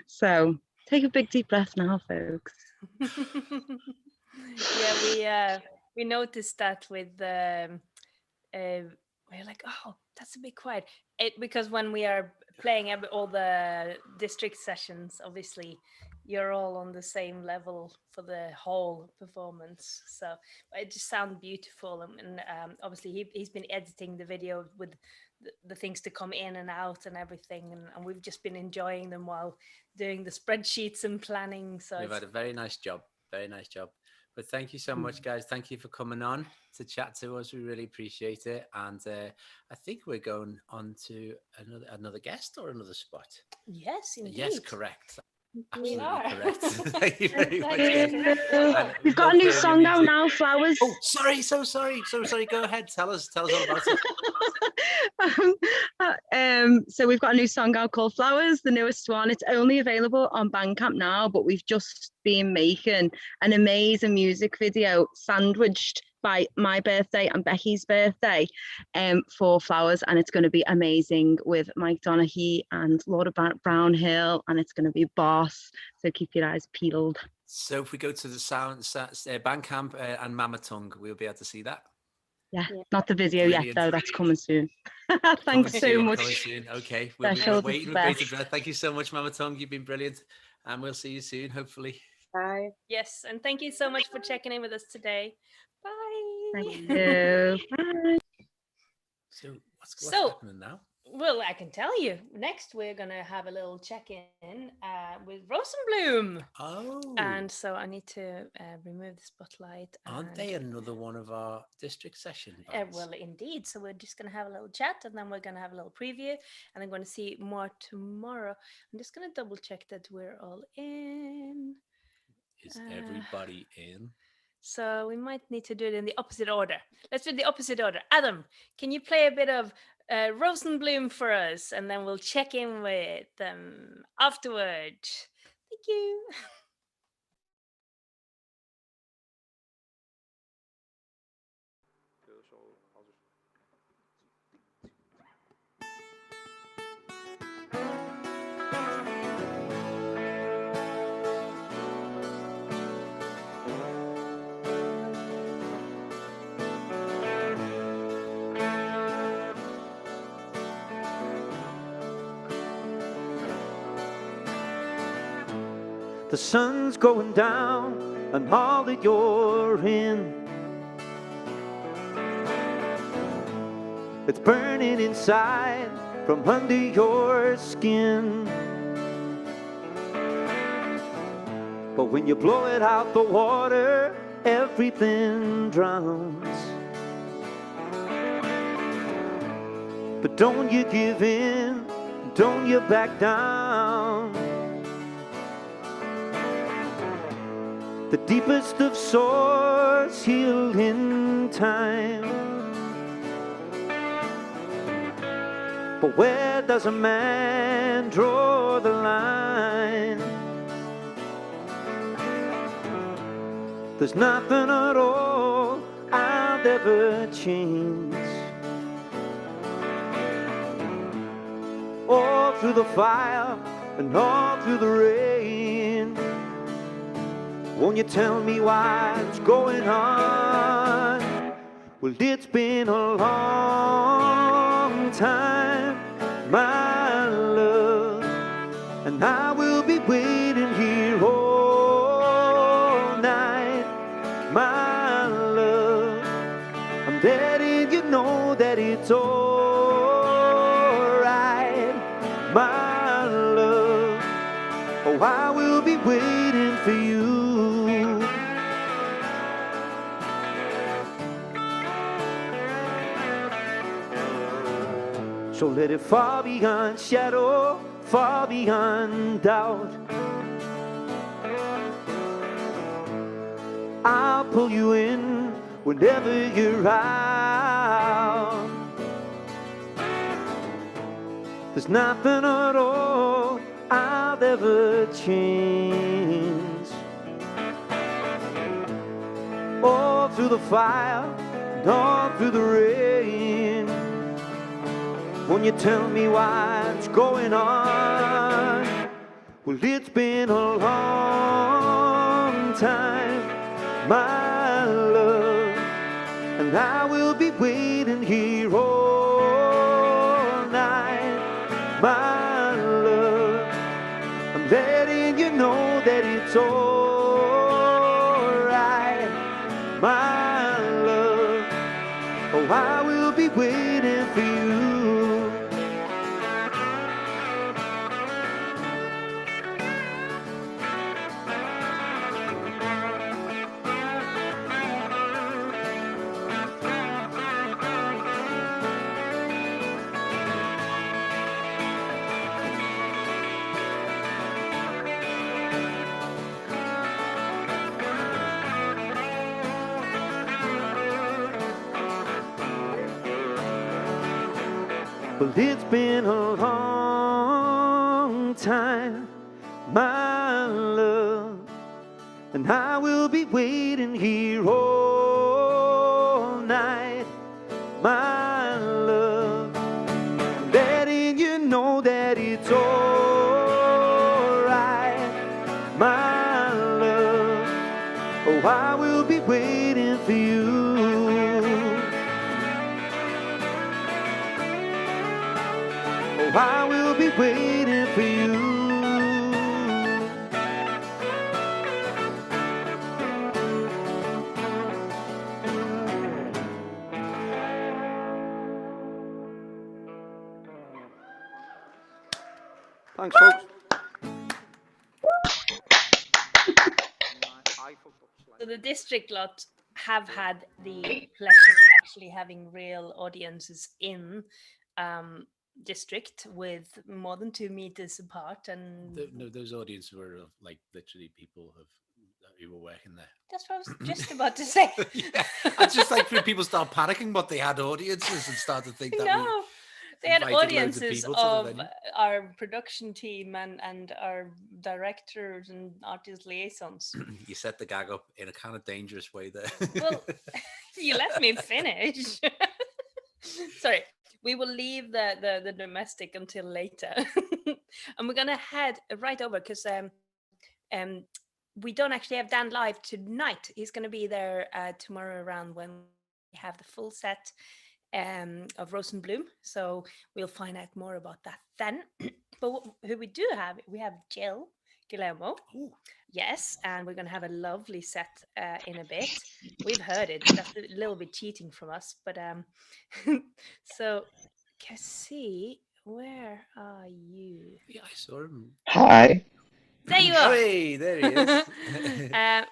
So take a big deep breath now, folks. We noticed that with we're like, oh, that's a bit quiet. Because when we are playing all the district sessions, obviously you're all on the same level for the whole performance, so it just sounds beautiful. And obviously he's been editing the video with the things to come in and out and everything, and we've just been enjoying them while doing the spreadsheets and planning. So we've had a very nice job. But thank you so much, guys. Thank you for coming on to chat to us. We really appreciate it. And I think we're going on to another guest or another spot. Yes, indeed. Yes, correct. We Absolutely are. correct. Thank you very much. We've got a new song out now, Flowers. Oh, sorry. So sorry. Go ahead. Tell us all about it. So we've got a new song out called Flowers, the newest one. It's only available on Bandcamp now, but we've just been making an amazing music video sandwiched by my birthday and Becky's birthday for Flowers, and it's going to be amazing with Mike Donaghy and Laura Brownhill, and it's going to be boss, so keep your eyes peeled. So if we go to the Bandcamp and Mama Tongue, we'll be able to see that. Yeah, not the video yet though, that's coming soon. Thanks so much. Okay, we'll be waiting with bated breath. Thank you so much, Mama Tongue. You've been brilliant, and we'll see you soon, hopefully. Bye. Yes, and thank you so much for checking in with us today. Bye. Thank you. Bye. So what's happening now? Well, I can tell you. Next, we're going to have a little check-in with Rosenbloom. Oh. And so I need to remove the spotlight. Aren't they another one of our district sessions? Well, indeed. So we're just going to have a little chat, and then we're going to have a little preview, and I'm going to see more tomorrow. I'm just going to double-check that we're all in. Is everybody in? So we might need to do it in the opposite order. Let's do the opposite order. Adam, can you play a bit of Rosenbloom for us, and then we'll check in with them afterward. Thank you. The sun's going down and all that you're in, it's burning inside from under your skin. But when you blow it out the water, everything drowns. But don't you give in, don't you back down. The deepest of sores heal in time. But where does a man draw the line? There's nothing at all I'll ever change. All through the fire and all through the rain, won't you tell me what's going on? Well, it's been a long time, my love, and I will be waiting here all night, my love. I'm letting you know that it's alright, my love. Oh, I will be waiting for you. So let it fall beyond shadow, far beyond doubt. I'll pull you in whenever you're out. There's nothing at all I'll ever change. All through the fire, and all through the rain, won't you tell me what's going on? Well, it's been a long time, my love, and I will be waiting here all night, my love. I'm letting you know that it's alright, my love. Oh, I will be waiting for you. Well, it's been a long time, my love, and I will be waiting here all night, my love, letting you know that it's alright, my love. Oh, I will be waiting for you. I will be waiting for you. Thanks, folks. So the district lot have had the pleasure of actually having real audiences in district with more than 2 meters apart, and No, those audiences were like literally people who were working there. that's what I was just about to say. Yeah, I just like when people start panicking, but they had audiences and start to think that No, they had invited loads of audiences people to the of venue. our production team and our directors and artist liaisons. You set the gag up in a kind of dangerous way there. Well, you let me finish. Sorry, we will leave the domestic until later, and we're gonna head right over because we don't actually have Dan live tonight. He's gonna be there tomorrow around when we have the full set of Rose and Bloom. So we'll find out more about that then. But who we do have, we have Gill Guillermo. Ooh. Yes, and we're going to have a lovely set in a bit. We've heard it. That's a little bit cheating from us, but so Cassie, where are you? Yeah, I saw him. Hi. There you are. Hey, there he is.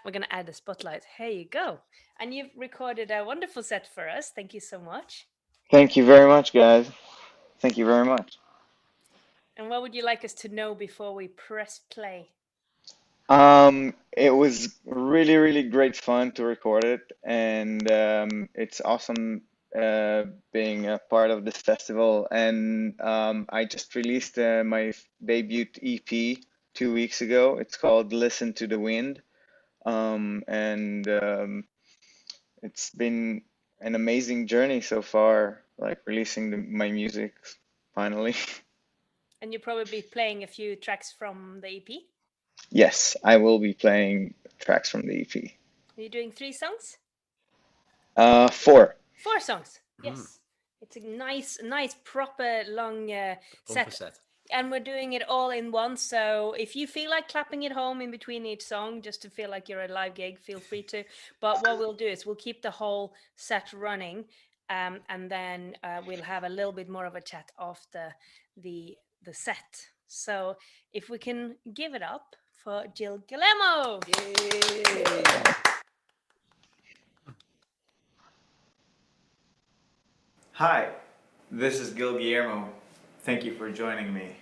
We're going to add a spotlight. Here you go. And you've recorded a wonderful set for us. Thank you so much. Thank you very much, guys. Thank you very much. And what would you like us to know before we press play? It was really, really great fun to record it, and it's awesome being a part of this festival. And I just released my debut EP 2 weeks ago. It's called Listen to the Wind. and it's been an amazing journey so far, like releasing my music finally. And you'll probably be playing a few tracks from the EP. Yes, I will be playing tracks from the EP. Are you doing 3 songs? 4. 4 songs. Yes. It's a nice, proper long set. And we're doing it all in one. So if you feel like clapping at home in between each song, just to feel like you're at a live gig, feel free to. But what we'll do is we'll keep the whole set running, and then we'll have a little bit more of a chat after the set. So if we can give it up for Gill Guillermo. Hi, this is Gill Guillermo. Thank you for joining me.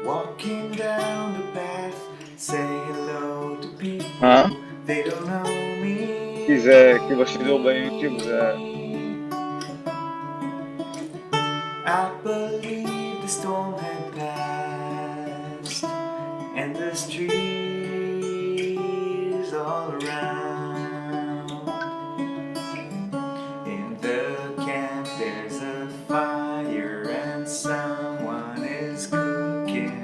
Walking down the path, say hello to people. They don't know me. Que você deu bem YouTube. I believe the storm had passed, and there's trees all around. In the camp there's a fire and someone is cooking.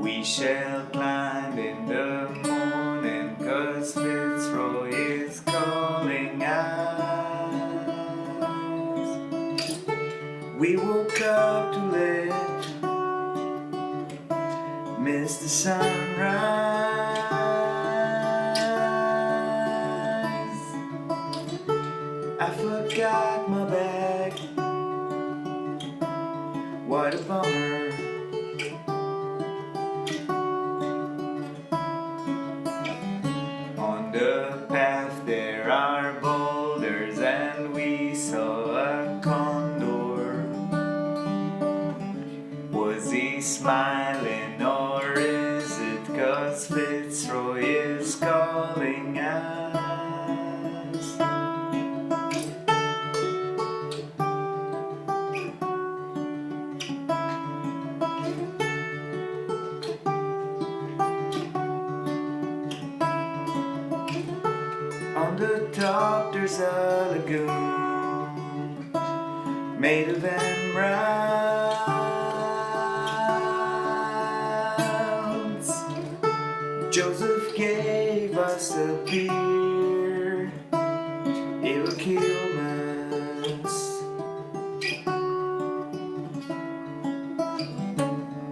We shall climb in the morning, 'cause Fitzroy is calling us. We woke up too late, missed the sunrise. I forgot my bag, what a bummer. On the path there are boulders and we saw a condor. Was he smiling or is it 'cause Fitzroy is calling us? On the top there's a lagoon made of emeralds. Joseph gave us a beer, it will kill us.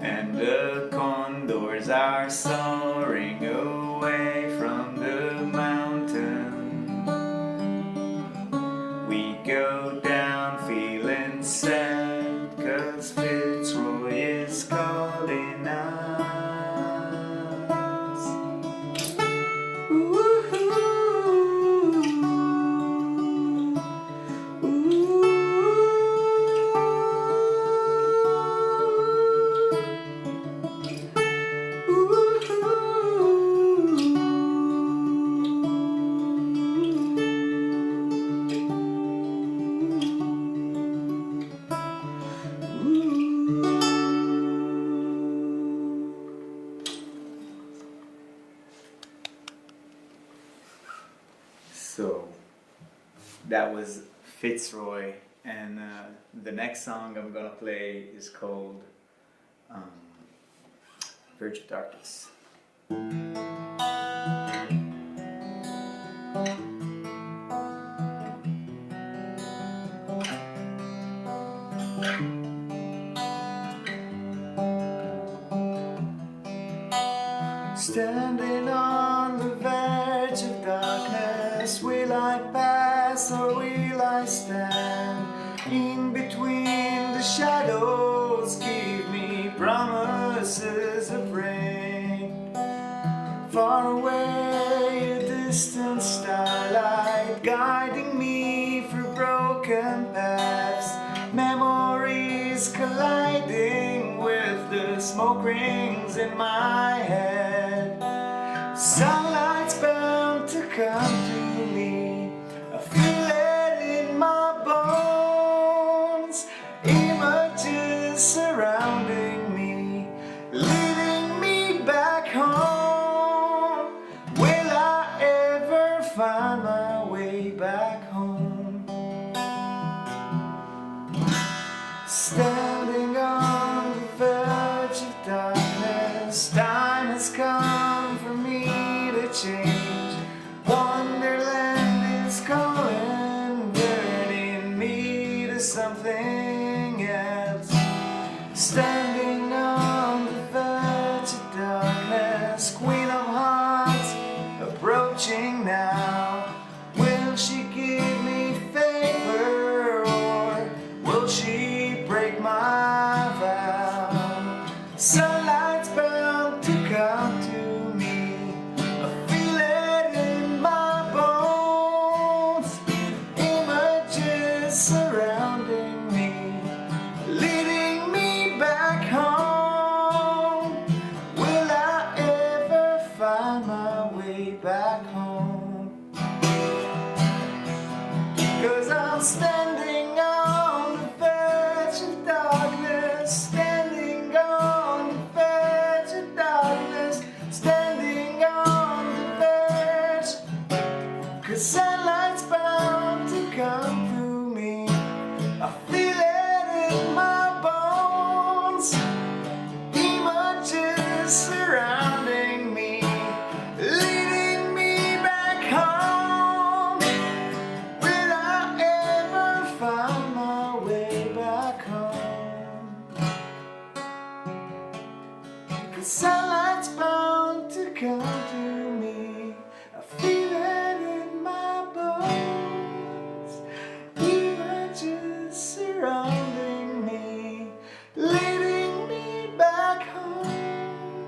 And the condors are soaring away from the mountain. We go down feeling sad, 'cause Fitzroy is calling us. So that was Fitzroy, and the next song I'm gonna play is called Verge of Darkness. Standing on the verge of darkness, will I pass or will I stand? In between the shadows, give me promises of rain. Far away, a distant starlight guiding me through broken paths. Memories colliding with the smoke rings in my head. Sunlight's bound to come to darkness, time has come for me to change. Wonderland is calling, turning me to something else. Standing on the verge of darkness, Queen of Hearts approaching now. Will she give me favor or will she break my vow? Sunlight's bound to come to me, I feel it in my bones. Images surrounding me, leading me back home. Will I ever find my way back home? 'Cause I'm standing on the verge of darkness, standing on the verge of darkness, standing on the verge. 'Cause sunlight's bound to come through me, I feel it in my bones. Images surrounding me, leading me back home. Will I ever find my way back home? 'Cause sunlight's bound to come to me, I feel it in my bones. Images surrounding me, leading me back home.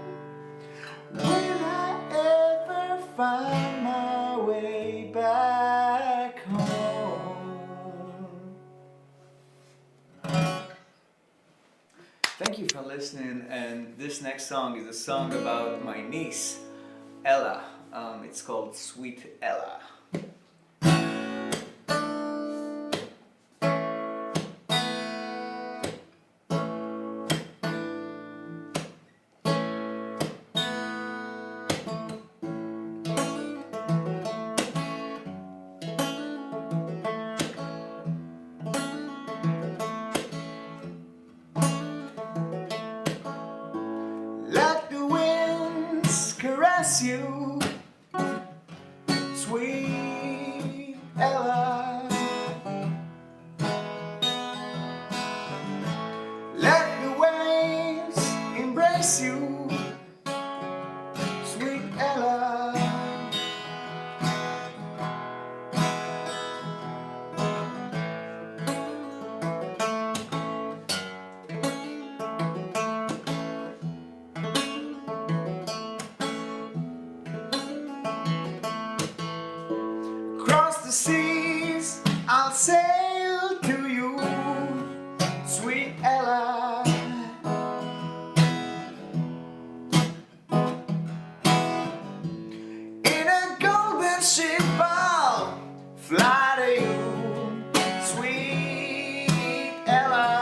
Will I ever find my way back home? Thank you for listening, and this next song is a song about my niece, Ella. It's called Sweet Ella. Let the winds caress you, sweet Ella. Let the waves embrace you, sweet Ella. Across the seas, I'll sail to you, sweet Ella. In a golden ship, I'll fly to you, sweet Ella.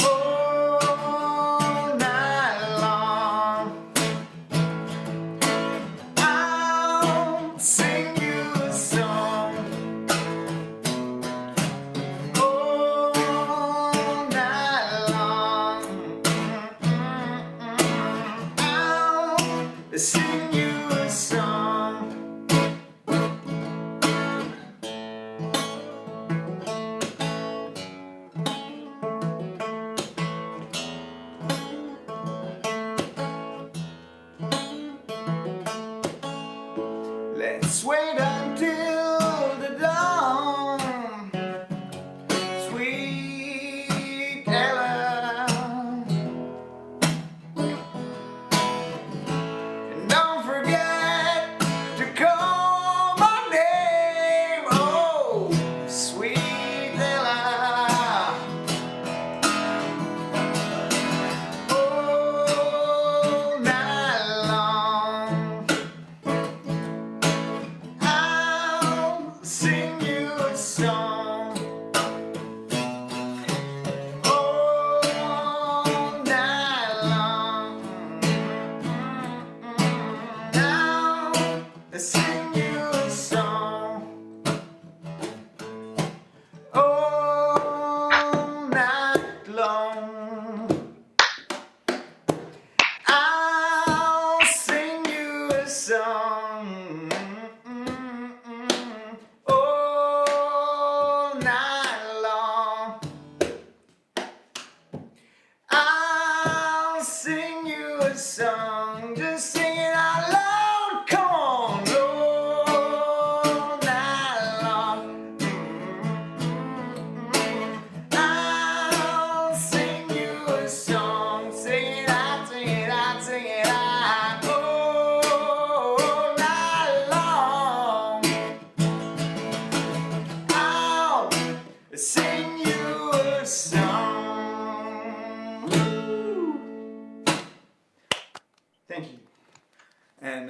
All night long, I'll sing you a song. All night long, I'll sing you a song. Let's wait until the dawn, sweet Ella. And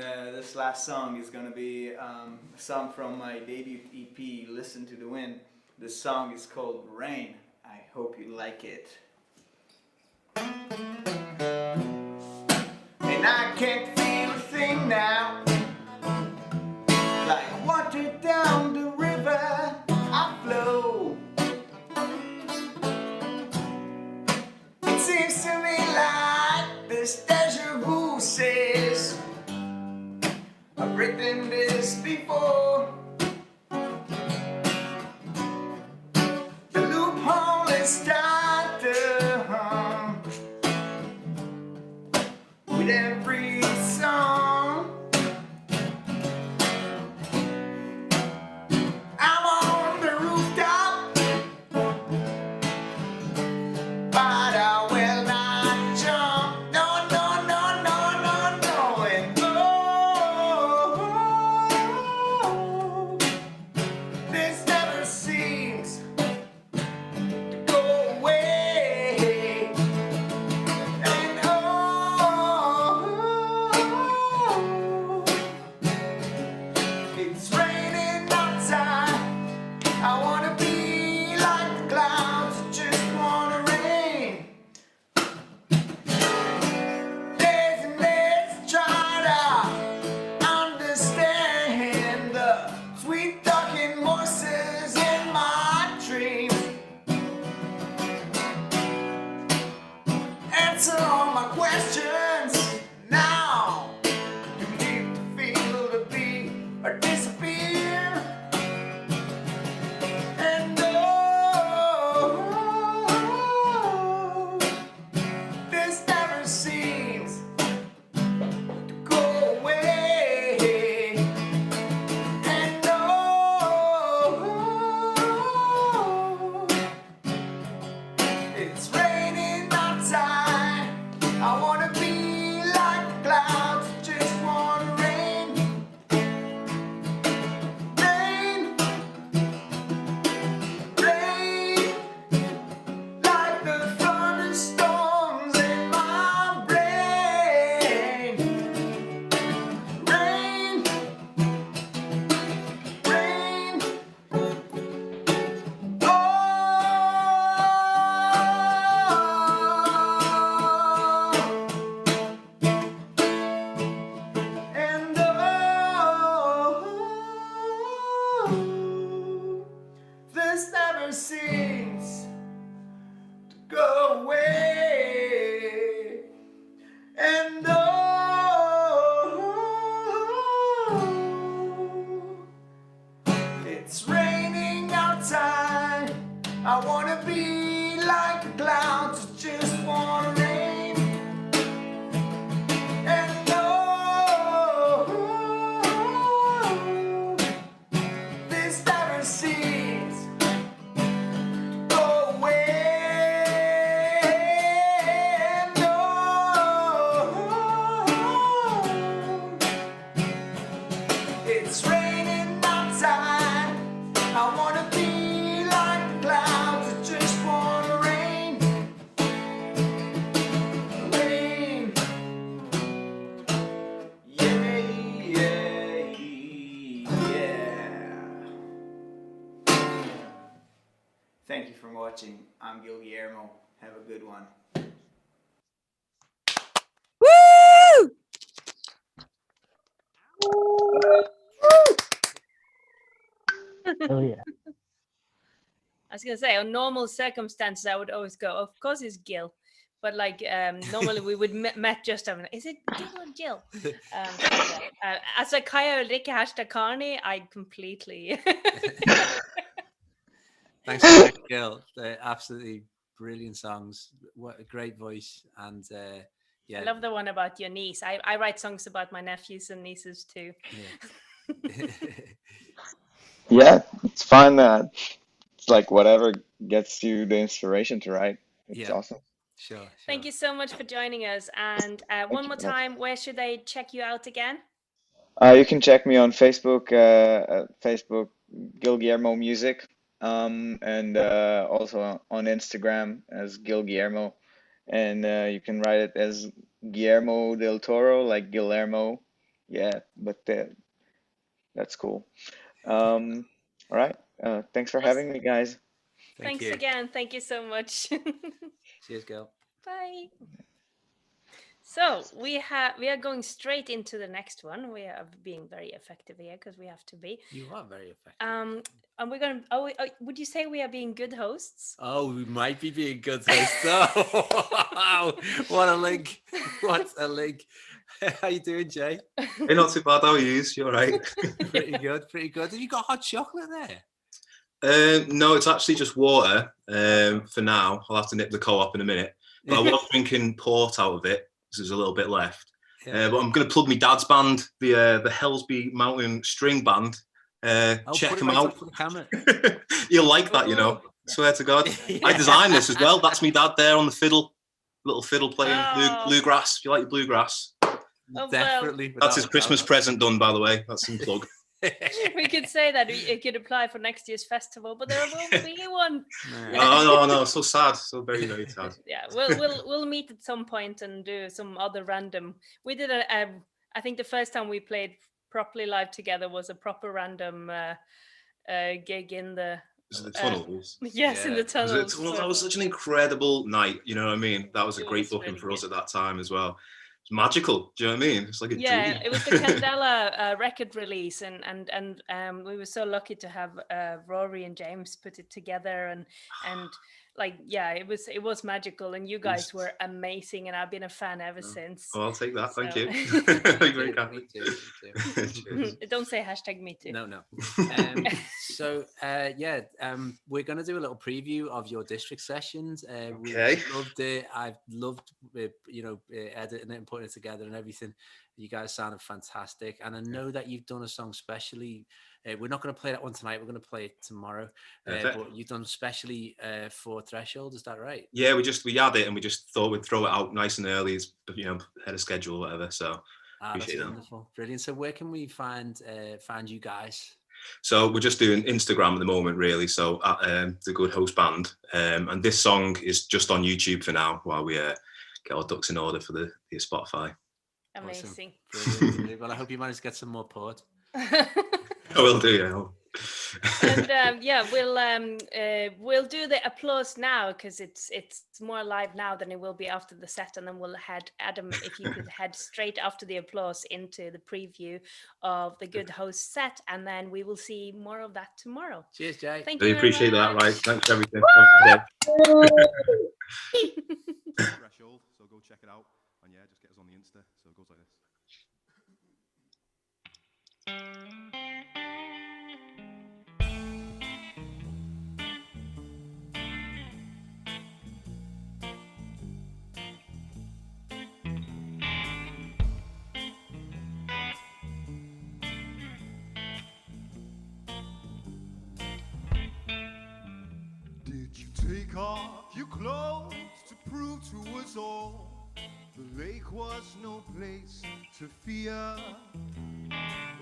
this last song is gonna be a song from my debut EP, Listen to the Wind. This song is called Rain. I hope you like it. And I can't feel a thing now, like water down the river I flow. It seems to me like this deja vu says I've written this before. The loophole is started with every song. I'm on the rooftop, but I will not jump. No, no, no, no, no, no. And this never seems to go away. And it's raining outside. I wanna be like the clouds, just wanna rain. Let's try to understand the sweet talking voices in my dreams. Answer all my questions now. You need to feel the beat or disappear. And this never seems to go away. And it's raining outside. I wanna be like the clouds, just wanna rain. Rain, rain, like the thunderstorms in my brain. Rain, rain, and this never seems to go away. And it's raining outside. I wanna be like the clouds, just wanna rain. And this never seems to go away. And it's raining outside. I wanna be like the clouds, I just wanna rain. Rain. Yeah, yeah, yeah. Thank you for watching. I'm Gill Guillermo. Have a good one. Woo! Oh yeah. I was gonna say, on normal circumstances, I would always go, of course it's Gill. But like normally we would met just having, is it Gill or Jill? As a Kaya Rika Hashta Carney, I completely Thanks so much, Gill. They're absolutely brilliant songs. What a great voice. And yeah. I love the one about your niece. I write songs about my nephews and nieces too. Yeah. Yeah, it's fun. It's like whatever gets you the inspiration to write. It's awesome. Sure. Thank you so much for joining us. And one more time, where should they check you out again? You can check me on Facebook, Facebook Gill Guillermo Music, and also on Instagram as Gill Guillermo, and you can write it as Guillermo del Toro, like Guillermo, yeah, but that's cool. All right. Thanks for having me, guys. Thanks again. Thank you so much. Cheers, girl. Bye. So we are going straight into the next one. We are being very effective here because we have to be. You are very effective. And we're gonna. Would you say we are being good hosts? Oh, we might be being good hosts. Oh, what a link! What a link! How you doing, Jay? Hey, not too bad. How are you? You all right? Pretty good, pretty good. Have you got hot chocolate there? No, it's actually just water for now. I'll have to nip the co-op in a minute. But I was drinking port out of it because there's a little bit left. But I'm going to plug my dad's band, the Hellsby Mountain String Band. Check them out. You'll like that, you know. Swear to God. I designed this as well. That's me dad there on the fiddle, little fiddle playing bluegrass. If you like your bluegrass. Definitely. That's his Christmas present done, by the way. That's some plug. We could say that it could apply for next year's festival, but there won't be one. No, so sad, so very, very sad. Yeah, we'll meet at some point and do some other random. We did I think the first time we played properly live together was a proper random gig in the. Was it the tunnels? Yes, in the tunnels. That was such an incredible night. You know what I mean? That was a great booking for us at that time as well. It's magical. Do you know what I mean? It's like a dream. It was the Candela record release, and we were so lucky to have Rory and James put it together, and it was magical, and you guys were amazing, and I've been a fan ever since. Oh, I'll take that. Thank you. Very kind. Me too. Don't say #me too. No. So we're going to do a little preview of your district sessions. We loved it. I've loved editing it and putting it together and everything. You guys sounded fantastic, and I know that you've done a song specially. We're not going to play that one tonight. We're going to play it tomorrow. But you've done specially for Threshold. Is that right? Yeah, we had it, and we just thought we'd throw it out nice and early, ahead of schedule or whatever. So appreciate that's that. Wonderful, brilliant. So where can we find you guys? So we're just doing Instagram at the moment, really. So at the Good Host Band, and this song is just on YouTube for now while we get our ducks in order for the Spotify. Amazing. Awesome. Well, I hope you manage to get some more port. I will do, yeah. And we'll do the applause now because it's more live now than it will be after the set, and then we'll head Adam, if you could head straight after the applause into the preview of the Good Host set, and then we will see more of that tomorrow. Cheers, Jay. Thank you. I appreciate that, right? Thanks for everything. Threshold, so go check it out, and just get us on the Insta. So it goes like this. Did you take off your clothes to prove to us all the lake was no place to fear?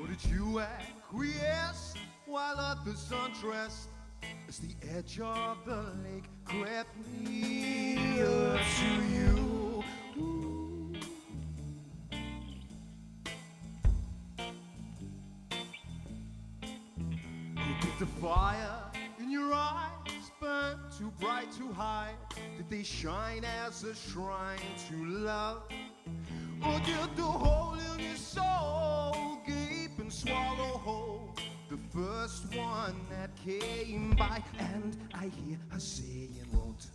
Or did you acquiesce while others undressed as the edge of the lake crept near to you? Ooh. Did the fire in your eyes burn too bright to hide? Did they shine as a shrine to love? Or did the hole in your soul gape and swallow whole the first one that came by? And I hear her saying, won't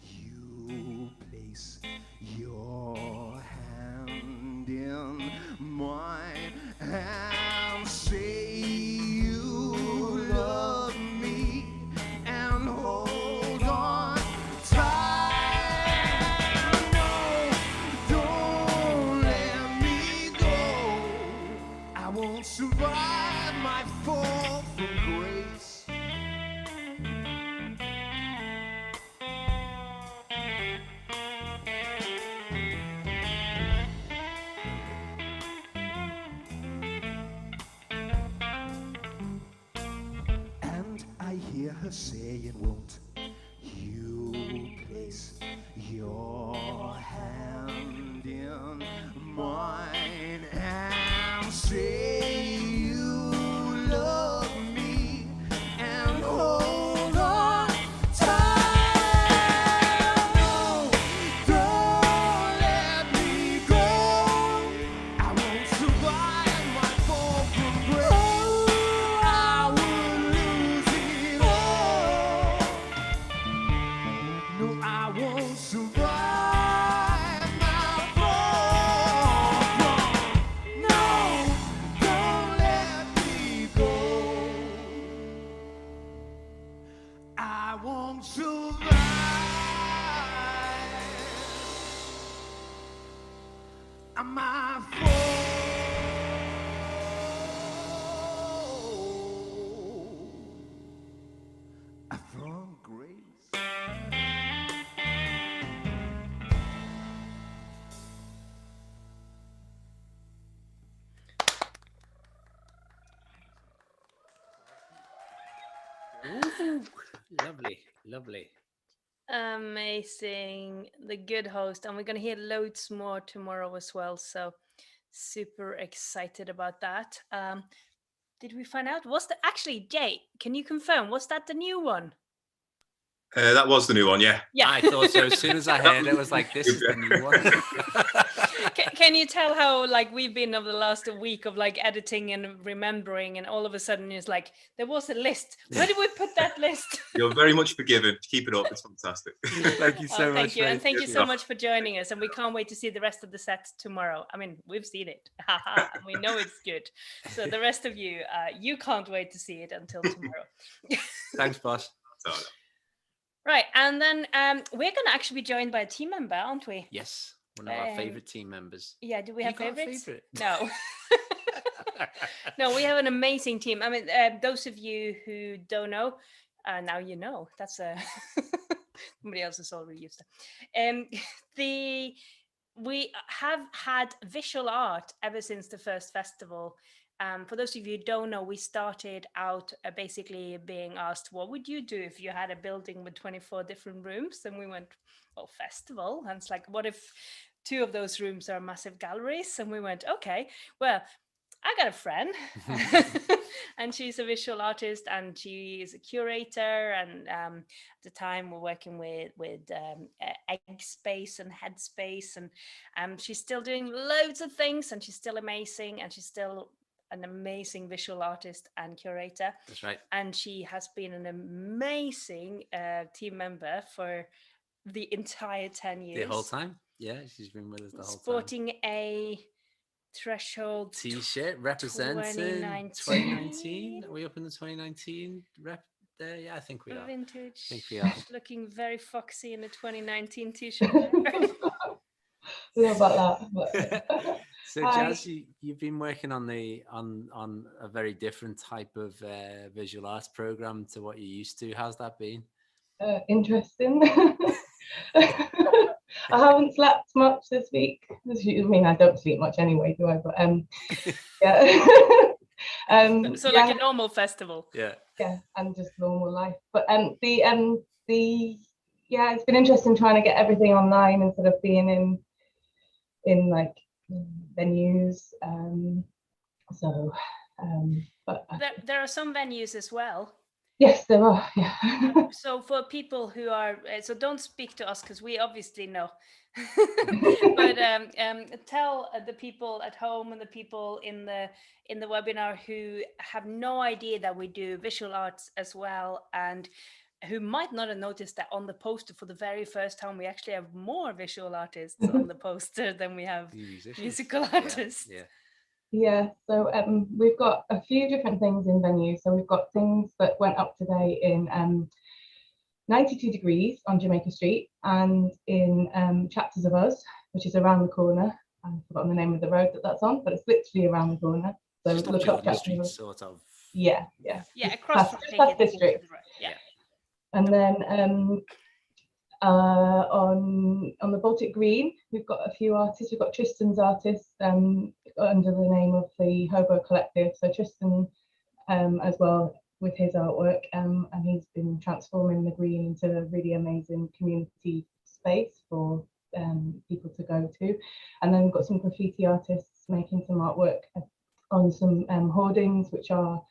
you place your hand in mine and say you love me and hold on tight? Won't survive my fall from grace. And I hear her saying, won't you place your hand in mine and my fall. From grace. Ooh, lovely, lovely. Amazing. The good host. And we're going to hear loads more tomorrow as well. So super excited about that. Did we find out? Actually, Jay, can you confirm? Was that the new one? That was the new one, yeah. Yeah. I thought so. As soon as I heard it, I was like, this is the new one. Can you tell how like we've been over the last week of like editing and remembering, and all of a sudden it's like there was a list. Where did we put that list? You're very much forgiven. Keep it up. It's fantastic. Thank you so much. Thank you, and thank you so Yeah. much for joining us. And we can't wait to see the rest of the set tomorrow. I mean, we've seen it. And we know it's good. So the rest of you, you can't wait to see it until tomorrow. Thanks, boss. Right, and then we're going to actually be joined by a team member, aren't we? Yes, one of our favorite team members. Yeah, do we You have got a favorites? favourite? No. No, we have an amazing team. I mean, those of you who don't know, now you know. That's somebody else has already used it. We have had visual art ever since the first festival. For those of you who don't know, we started out basically being asked, what would you do if you had a building with 24 different rooms? And we went, well, festival. And it's like, what if 2 of those rooms are massive galleries? And we went, okay, well, I got a friend and she's a visual artist and she is a curator. And at the time we're working with Egg Space and Headspace, and she's still doing loads of things, and she's still amazing, and she's still an amazing visual artist and curator. That's right. And she has been an amazing team member for the entire 10 years. The whole time? Yeah, she's been with us the whole time. Sporting a Threshold T-shirt representing 2019. Are we up in the 2019 rep there? Yeah, I think we are. Vintage. I think we are. Looking very foxy in a 2019 t-shirt. Know about that. So Jazz, you've been working on a very different type of visual arts program to what you used to. How's that been? Interesting. I haven't slept much this week. I mean, I don't sleep much anyway, do I? But yeah. So like a normal festival. Yeah. Yeah, and just normal life. But it's been interesting trying to get everything online instead of being in like venues. But there are some venues as well. Yes, there are. Yeah. So for people who are, so don't speak to us because we obviously know. But tell the people at home and the people in the webinar who have no idea that we do visual arts as well, and who might not have noticed that on the poster for the very first time we actually have more visual artists on the poster than we have musical artists. Yeah. Yeah, so we've got a few different things in venues. So we've got things that went up today in 92 Degrees on Jamaica Street, and in Chapters of Us, which is around the corner. I've forgotten the name of the road that's on, but it's literally around the corner. So just look up Chapters of Us. Sort of. Yeah. Across from past District. Yeah. And then on the Baltic Green, we've got a few artists. We've got Tristan's artists under the name of the Hobo Collective. So Tristan as well with his artwork, and he's been transforming the green into a really amazing community space for people to go to. And then we've got some graffiti artists making some artwork on some hoardings which are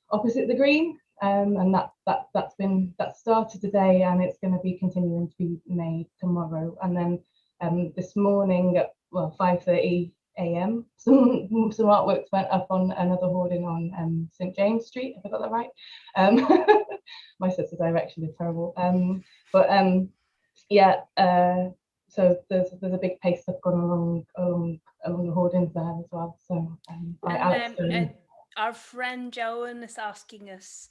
opposite the green. And that started today, and it's going to be continuing to be made tomorrow. And then this morning at 5:30 a.m. some artworks went up on another hoarding on St James Street. Have I got that right? My sense of direction is terrible. So there's a big pace that's gone along the hoardings there as well. So our friend Joan is asking us,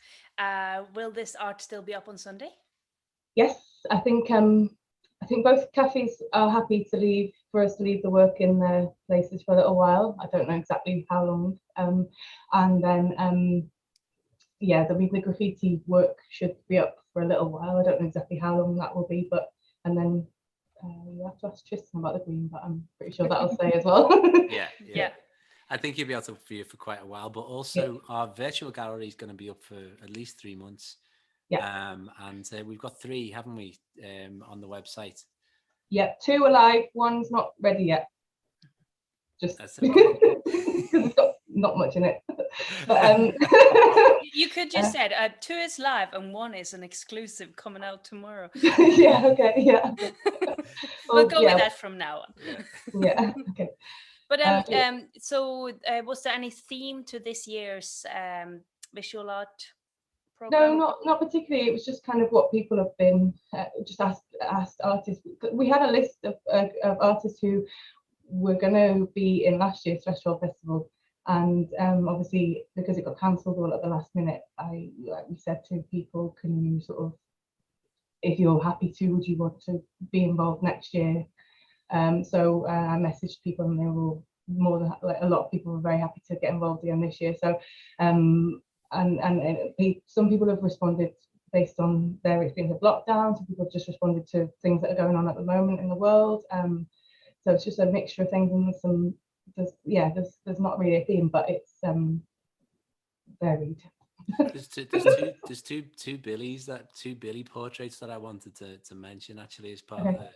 will this art still be up on Sunday? Yes, I think I think both cafes are happy for us to leave the work in their places for a little while. I don't know exactly how long. And then yeah, the graffiti work should be up for a little while. I don't know exactly how long that will be, but and then you have to ask Tristan about the green, but I'm pretty sure that'll stay as well. Yeah. I think you'll be able to be here for quite a while, but also our virtual gallery is going to be up for at least 3 months. And we've got 3, haven't we, on the website? Yeah, 2 are live, 1's not ready yet. Just because it's got not much in it. But, you could just said 2 is live and 1 is an exclusive coming out tomorrow. Yeah, okay, yeah. We'll go with that from now on. Yeah, okay. But so was there any theme to this year's visual art program? No, not particularly. It was just kind of what people have been just asked artists. We had a list of artists who were going to be in last year's Threshold Festival, and obviously because it got cancelled all at the last minute, we said to people, can you sort of, if you're happy to, would you want to be involved next year? So I messaged people, and they were all more than a lot of people were very happy to get involved again this year. So and some people have responded based on their experience of lockdown. Some people have just responded to things that are going on at the moment in the world. So it's just a mixture of things, and there's not really a theme, but it's varied. There's two Billy portraits that I wanted to mention actually as part of the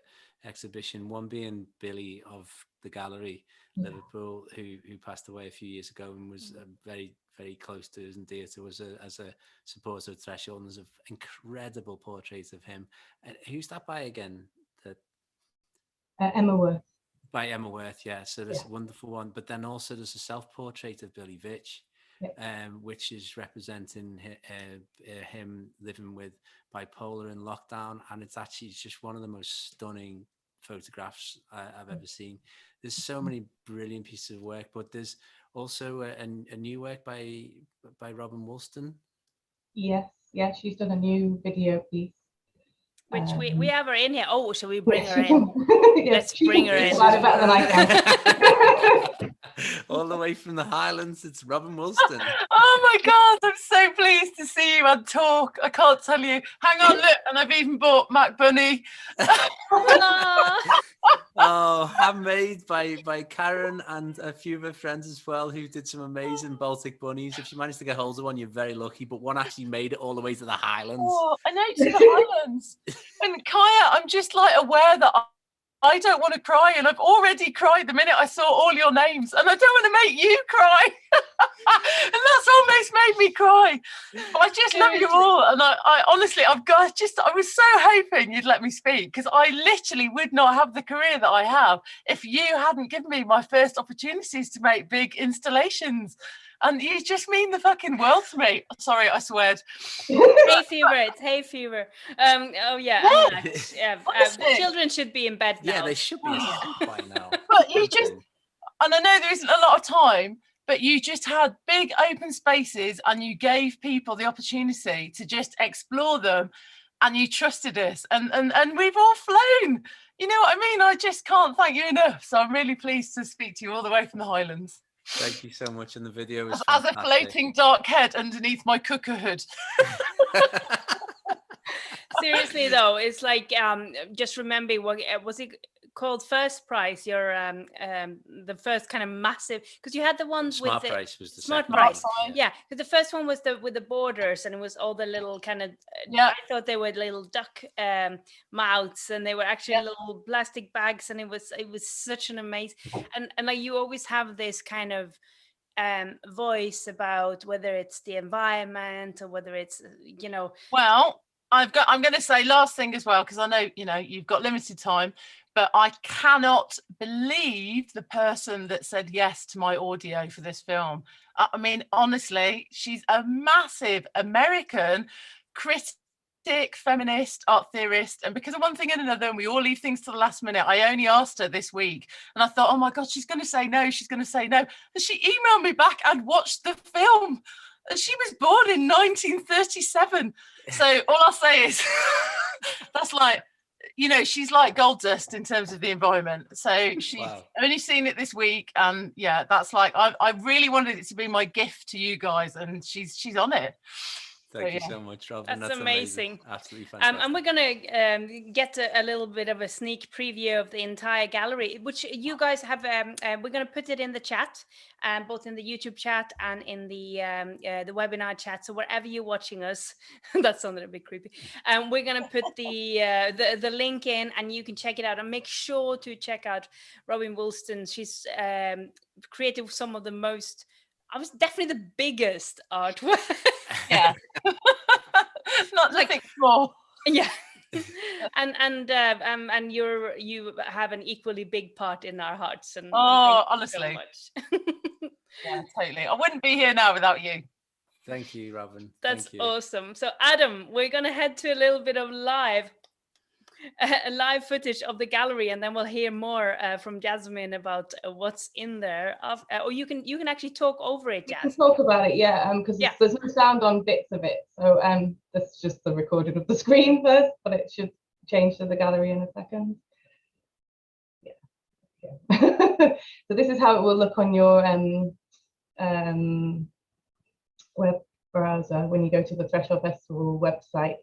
exhibition. One being Billy of the gallery, Liverpool, who passed away a few years ago and was very, very close to us and dear to us as a supporter of Threshold. And there's an incredible portrait of him. And who's that by again? Emma Worth. By Emma Worth, yeah. So there's a wonderful one. But then also there's a self-portrait of Billy Vitch, which is representing him living with bipolar in lockdown. And it's just one of the most stunning photographs I've ever seen. There's so many brilliant pieces of work, but there's also a new work by Robin Woolston. Yes, she's done a new video piece. Which we have her in here. Oh, shall we bring her in? Let's bring her in. Better than I can. All the way from the Highlands, it's Robin Woolston. Oh my God, I'm so pleased to see you and talk. I can't tell you. Hang on, look, and I've even bought Mac Bunny. Oh, handmade by Karen and a few of her friends as well, who did some amazing Baltic bunnies. If you managed to get hold of one, you're very lucky, but one actually made it all the way to the Highlands. Oh, I know, to the Highlands. And Kaya, I'm just like aware that I don't want to cry, and I've already cried the minute I saw all your names, and I don't want to make you cry. And that's almost made me cry. But I just love you all, and I honestly, I was so hoping you'd let me speak, because I literally would not have the career that I have if you hadn't given me my first opportunities to make big installations. And you just mean the fucking world to me. Sorry, I sweared. Hay fever, it's hay fever. Oh yeah, the children should be in bed now. Yeah, they should be by now. But you just, and I know there isn't a lot of time, but you just had big open spaces and you gave people the opportunity to just explore them, and you trusted us, and we've all flown. You know what I mean? I just can't thank you enough. So I'm really pleased to speak to you all the way from the Highlands. Thank you so much. And the video is as a floating dark head underneath my cooker hood. Seriously though, it's like just remembering what was it called? First Prize, your the first kind of massive, because you had the ones Smart with Price was the Smart second Price, one. yeah. Because the first one was with the borders, and it was all the little kind of I thought they were little duck mouths, and they were actually little plastic bags, and it was such an amazing, and like you always have this kind of voice about whether it's the environment or whether it's Well, I'm going to say last thing as well, because I know you've got limited time, but I cannot believe the person that said yes to my audio for this film. I mean, honestly, she's a massive American critic, feminist, art theorist, and because of one thing and another, and we all leave things to the last minute, I only asked her this week, and I thought, oh my God, she's going to say no, and she emailed me back and watched the film. And she was born in 1937. So all I'll say is that's like, you know, she's like gold dust in terms of the environment. So she's Wow. only seen it this week, and yeah, that's like I really wanted it to be my gift to you guys, and she's on it. Thank you so much, Robin. That's amazing. Absolutely fantastic. And we're gonna get a little bit of a sneak preview of the entire gallery, which you guys have. We're gonna put it in the chat, both in the YouTube chat and in the webinar chat. So wherever you're watching us, that sounded a bit creepy. We're gonna put the link in, and you can check it out. And make sure to check out Robin Woolston. She's created some of the most. I was definitely the biggest artwork. Yeah. Not like think small. Yeah. and you have an equally big part in our hearts. And honestly. so much. Yeah, totally. I wouldn't be here now without you. Thank you, Robin. That's Thank you. awesome. So Adam, we're gonna head to a little bit of live footage of the gallery, and then we'll hear more from Jasmine about what's in there. Or you can actually talk over it, Jasmine. We can talk about it, yeah, because there's no sound on bits of it. So that's just the recording of the screen first, but it should change to the gallery in a second. Yeah. So this is how it will look on your web browser when you go to the Threshold Festival website.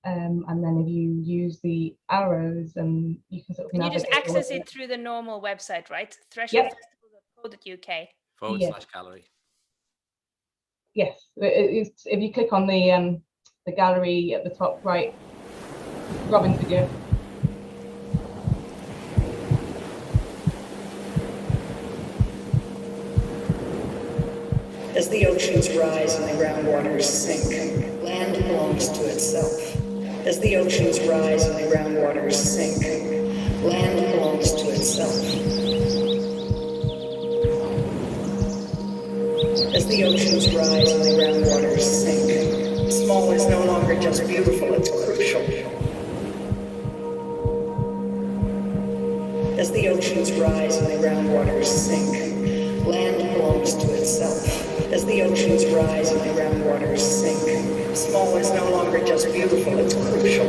And then if you use the arrows, and you can sort of you just access it through the normal website, right? Thresholdfestival.co.uk /gallery. Yes, if you click on the gallery at the top right, Robin's video. As the oceans rise and the groundwaters sink, land belongs to itself. As the oceans rise and the groundwaters sink, land belongs to itself. As the oceans rise and the groundwaters sink, small is no longer just beautiful, it's crucial. As the oceans rise and the groundwaters sink, land belongs to itself. As the oceans rise and the groundwaters sink, small is no longer just beautiful, it's crucial.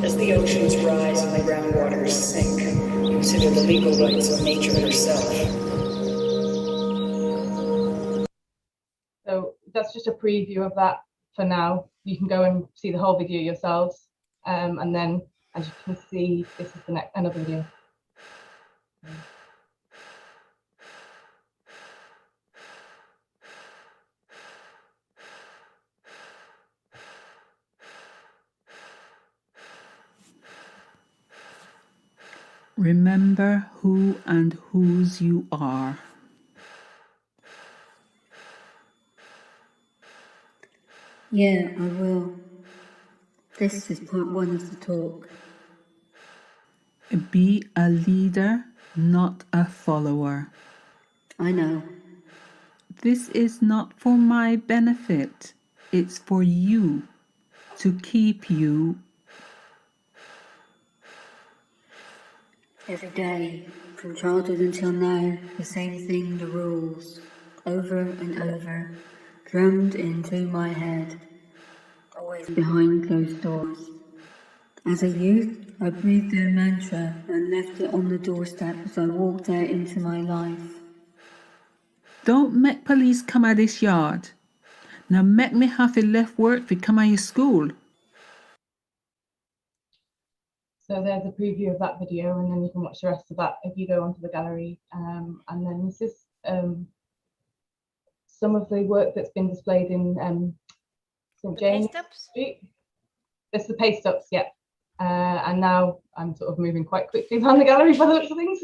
As the oceans rise and the groundwaters sink, consider the legal rights of nature herself. So that's just a preview of that for now. You can go and see the whole video yourselves, and then, as you can see, this is another video. Remember who and whose you are. Yeah, I will. This is part one of the talk. Be a leader, not a follower. I know. This is not for my benefit. It's for you, to keep you. Every day, from childhood until now, the same thing, the rules, over and over, drummed into my head, always behind closed doors. As a youth, I breathed their mantra and left it on the doorstep as I walked out into my life. Don't make police come out this yard. Now make me have to left work to come out of school. So there's a preview of that video, and then you can watch the rest of that if you go onto the gallery. And then this is some of the work that's been displayed in St. James Street. It's the paste ups, yeah. And now I'm sort of moving quite quickly around the gallery by the looks of things.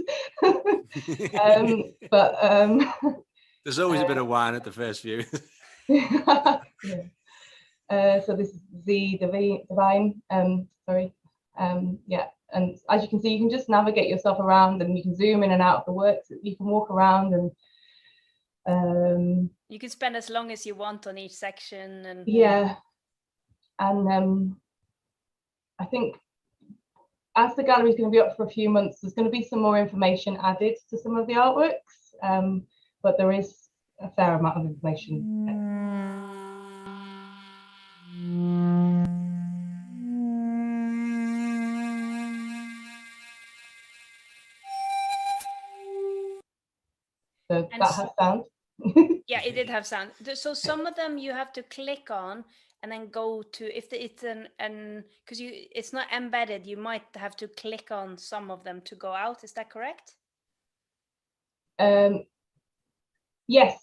There's always a bit of wine at the first view. Yeah. So this is the divine, yeah, and as you can see, you can just navigate yourself around, and you can zoom in and out of the works. You can walk around, and you can spend as long as you want on each section. And yeah, and I think as the gallery is going to be up for a few months, there's going to be some more information added to some of the artworks, but there is a fair amount of information. So And that has sound. Yeah, it did have sound. So some of them you have to click on and then go to, if it's an because it's not embedded, you might have to click on some of them to go out. Is that correct? Yes,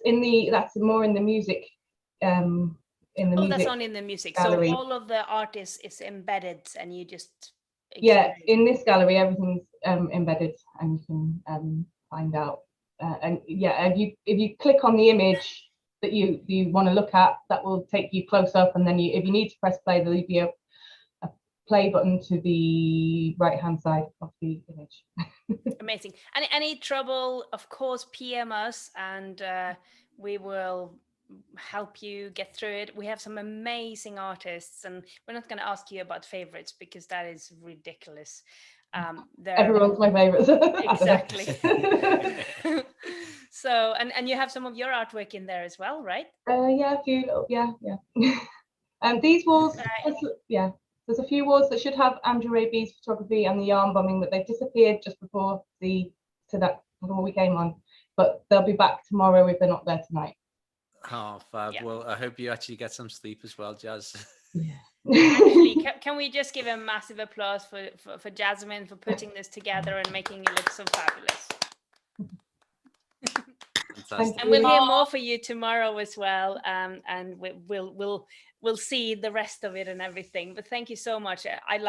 that's more in the music. In the music that's only in the music. gallery. So all of the artists is embedded, and you just in this gallery everything's embedded, and you can find out. And yeah, if you click on the image that you want to look at, that will take you close up, and then if you need to press play, there'll be a play button to the right hand side of the image. Amazing. Any trouble, of course, PM us, and we will help you get through it. We have some amazing artists, and we're not going to ask you about favorites because that is ridiculous. Everyone's my favorites. Exactly. So and you have some of your artwork in there as well, right? Yeah, a few. Yeah. These walls, there's a few walls that should have Andrew A.B.'s photography and the yarn bombing, but they disappeared just before we came on. But they'll be back tomorrow if they're not there tonight. Oh, fab. Yeah. Well, I hope you actually get some sleep as well, Jazz. Yeah. Actually, can we just give a massive applause for Jasmine for putting this together and making it look so fabulous? And we'll hear more for you tomorrow as well, and we'll see the rest of it and everything. But thank you so much. I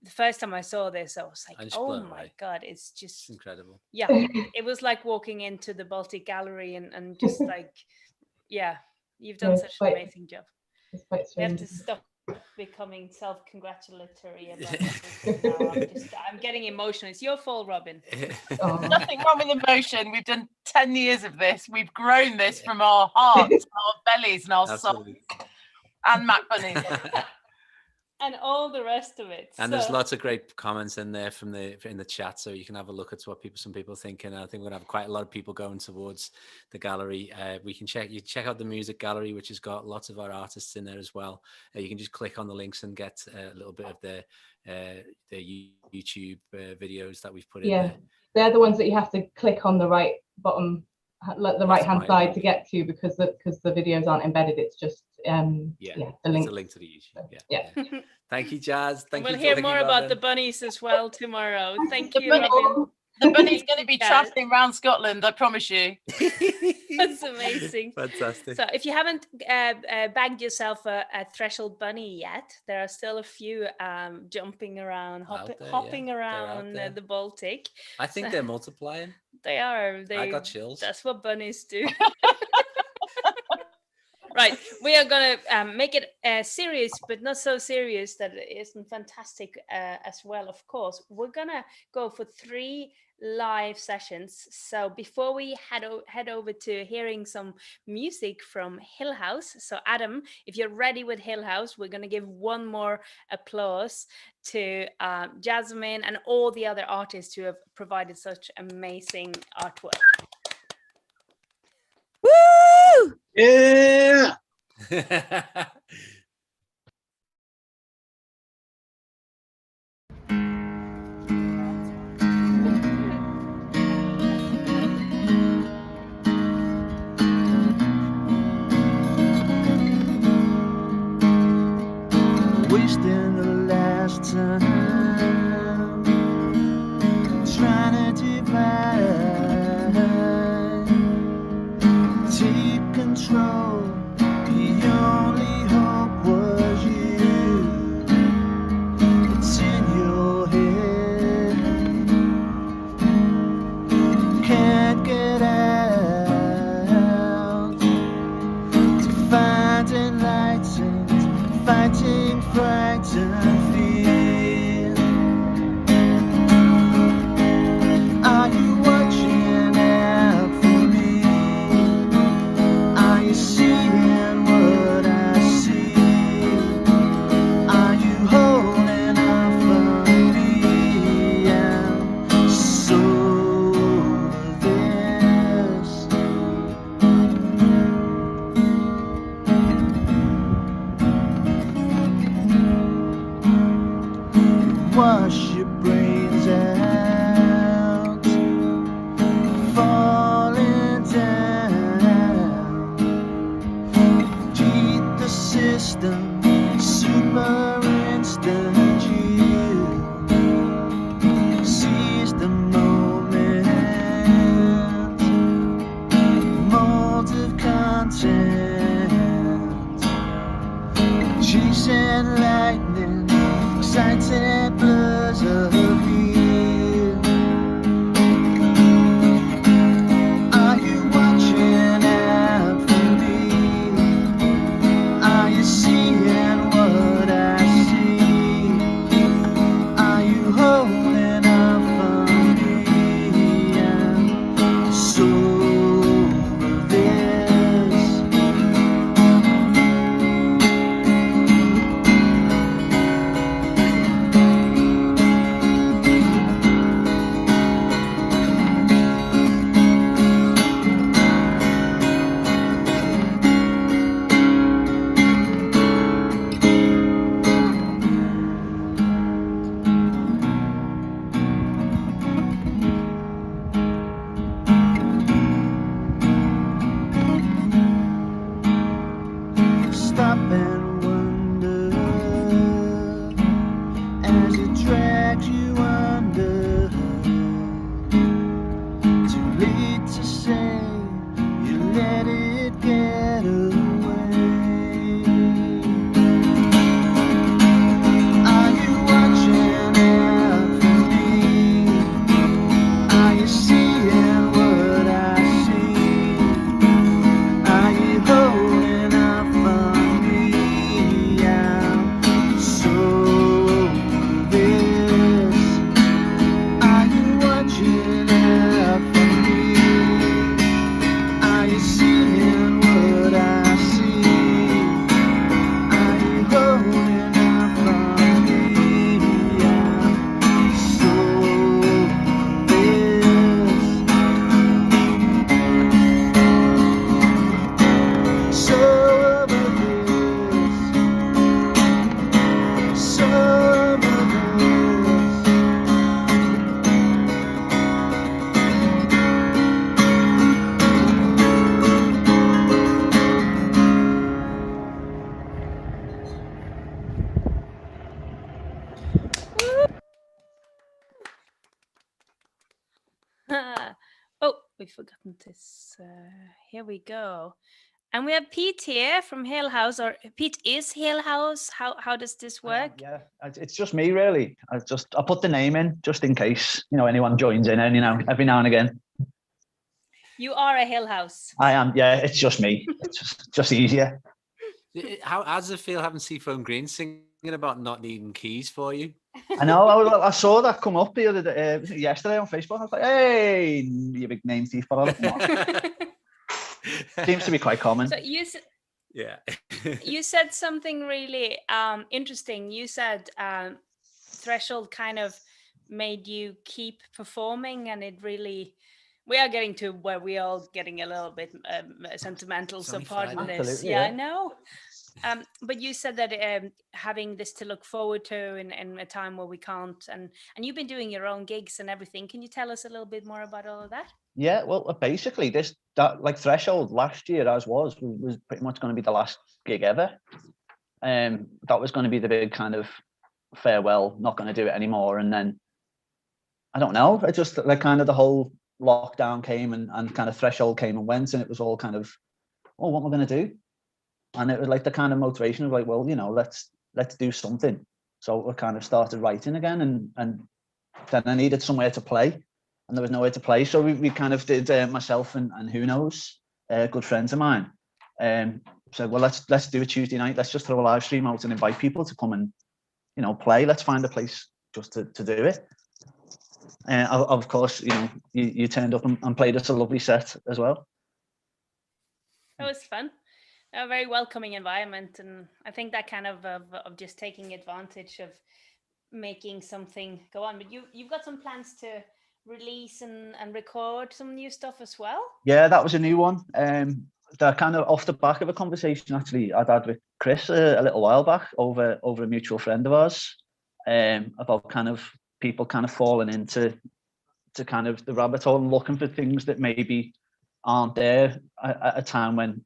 the first time I saw this, I was like, oh my God, it's just incredible. Yeah, it was like walking into the Baltic Gallery and just like, yeah, you've done such an amazing job. It's quite strange. We have to stop becoming self-congratulatory about this now. I'm getting emotional. It's your fault, Robin. Nothing wrong with emotion. We've done 10 years of this. We've grown this from our hearts, our bellies, and our souls, and Mac Bunnies. And all the rest of it. And there's lots of great comments in there in the chat, so you can have a look at what some people think. And I think we're gonna have quite a lot of people going towards the gallery. We can check out the music gallery, which has got lots of our artists in there as well. You can just click on the links and get a little bit of the YouTube videos that we've put in there. They're the ones that you have to click on the right bottom, the right hand side to get to, because the videos aren't embedded. It's just the link. It's a link to the YouTube. Yeah. Thank you, Jazz. We'll hear more about the bunnies as well tomorrow. Thank you, Robin. The bunny's going to be traveling around Scotland, I promise you. That's amazing. Fantastic. So if you haven't bagged yourself a threshold bunny yet, there are still a few jumping around, hopping around the Baltic. I think they're multiplying. They are. I got chills. That's what bunnies do. Right, we are going to make it serious, but not so serious that it isn't fantastic as well, of course. We're going to go for 3 live sessions. So before we head over to hearing some music from Hill House. So Adam, if you're ready with Hill House, we're going to give one more applause to Jasmine and all the other artists who have provided such amazing artwork. Woo! Yeah! Wasting the last time trying to divide, take control. The only hope was you. It's in your head, can't get out. To find enlightened, fighting fright and fear. Are you watching out for me? Are you seeing what I see? Are you holding out for me? And so this wash your brains out, fall settlers of here. Are you watching out for me? Are you seeing what I see? Are you holding up for me? I'm so over this. Stop and wonder as it drags you under. Too late to say you let it get away. Are you watching out for me? Are you seeing what I see? Are you holding up for me? I'm so over this. Are you watching out for me? Are you seeing what I see? Are you holding up for me? I'm so over this. So over this. So over this. Oh, we've forgotten this. Here we go. And we have Pete here from Hill House, or Pete is Hill House. How does this work? Yeah, it's just me really. I put the name in just in case anyone joins in, and every now and again. You are a Hill House. I am. Yeah, it's just me. It's just easier. How does it feel having Seafoam Green singing about not needing keys for you? I know. I saw that come up the other day, was it yesterday on Facebook. I was like, "Hey, you big name thief!" But seems to be quite common. So Yeah. you said something really interesting. You said Threshold kind of made you keep performing, and it really. We are getting to where we are getting a little bit sentimental, so pardon this. Absolutely, Yeah, yeah. I know. But you said that having this to look forward to in a time where we can't, and you've been doing your own gigs and everything. Can you tell us a little bit more about all of that? Yeah, well, basically, that like Threshold last year was pretty much going to be the last gig ever. That was going to be the big kind of farewell, not going to do it anymore. And then I don't know, it just like kind of the whole lockdown came and kind of Threshold came and went, and it was all kind of, oh, what am I going to do? And it was like the kind of motivation of like, well, let's do something. So we kind of started writing again, and then I needed somewhere to play, and there was nowhere to play. So we kind of did myself and Who Knows, good friends of mine, said, well, let's do a Tuesday night. Let's just throw a live stream out and invite people to come and play. Let's find a place just to do it. Of course, you turned up and played us a lovely set as well. It was fun. A very welcoming environment, and I think that kind of just taking advantage of making something go on. But you've got some plans to release and record some new stuff as well. Yeah, that was a new one. They're kind of off the back of a conversation actually I'd had with Chris a little while back over a mutual friend of ours, about kind of people kind of falling into kind of the rabbit hole and looking for things that maybe aren't there at a time when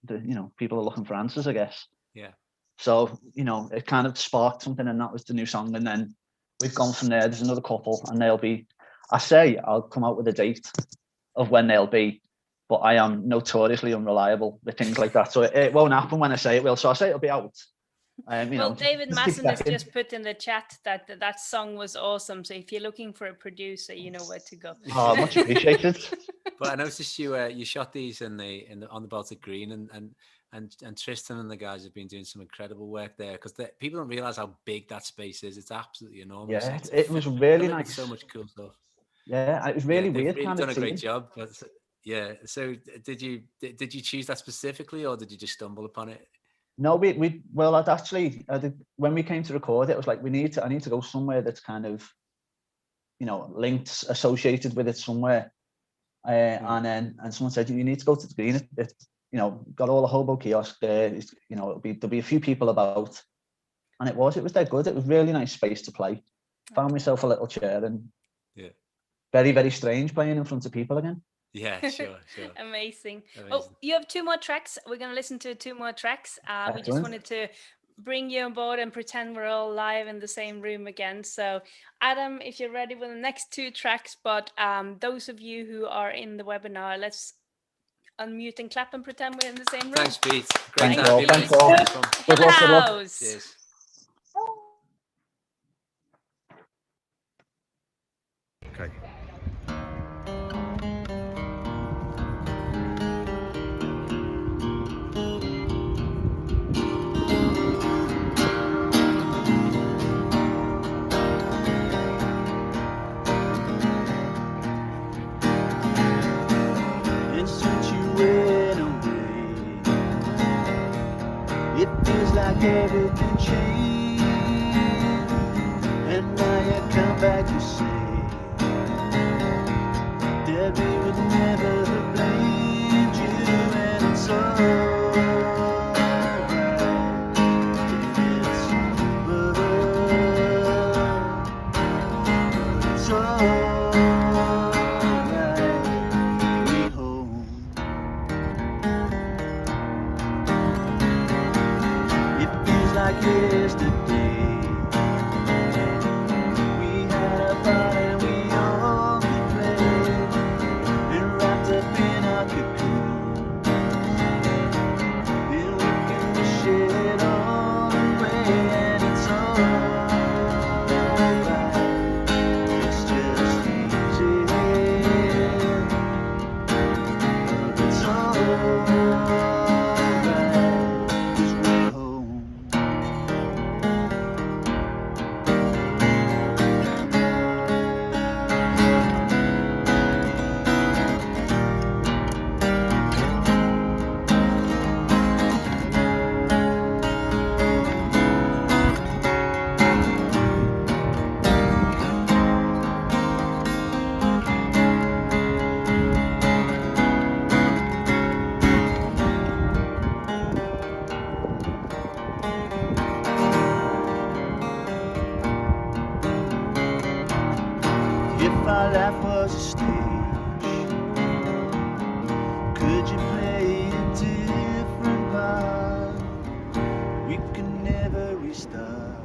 people are looking for answers, I guess. Yeah. So it kind of sparked something, and that was the new song. And then we've gone from there. There's another couple, and I'll come out with a date of when they'll be, but I am notoriously unreliable with things like that. So it won't happen when I say it will. So I say it'll be out Well, David just keep Matson has checking. just put in the chat that that song was awesome. So if you're looking for a producer, you know where to go. Oh, much appreciated. But I noticed you shot these on the Baltic Green, and Tristan and the guys have been doing some incredible work there, because people don't realize how big that space is. It's absolutely enormous. Yeah, it was really nice. So much cool stuff. Yeah, it was really weird. They've really kind done of a great seeing. job. But yeah, so did you choose that specifically, or did you just stumble upon it? No, well, when we came to record it, was like I need to go somewhere that's kind of, linked, associated with it somewhere. And someone said, you need to go to the Green. It's got all the hobo kiosk there. There'll be a few people about, and it was dead good. It was really nice space to play. Found myself a little chair, and very, very strange playing in front of people again. Yeah, sure. Amazing. Oh, you have 2 more tracks. We're going to listen to 2 more tracks. We just wanted to bring you on board and pretend we're all live in the same room again. So, Adam, if you're ready with the next 2 tracks, but those of you who are in the webinar, let's unmute and clap and pretend we're in the same room. Thanks, Pete. Great to have you. Thanks, all. Good luck, good luck. Cheers. Okay. And since you went away, it feels like everything changed. And now you come back to say that we would never have blamed you, and it's alright. It's alright. We home. It feels like yesterday. We had a fun and we only played, and wrapped up in our cocoon. Then we can wish it all away, and it's alright. It's just easy. But it's alright, 'cause we're home. If our life was a stage, could you play a different part? We could never restart.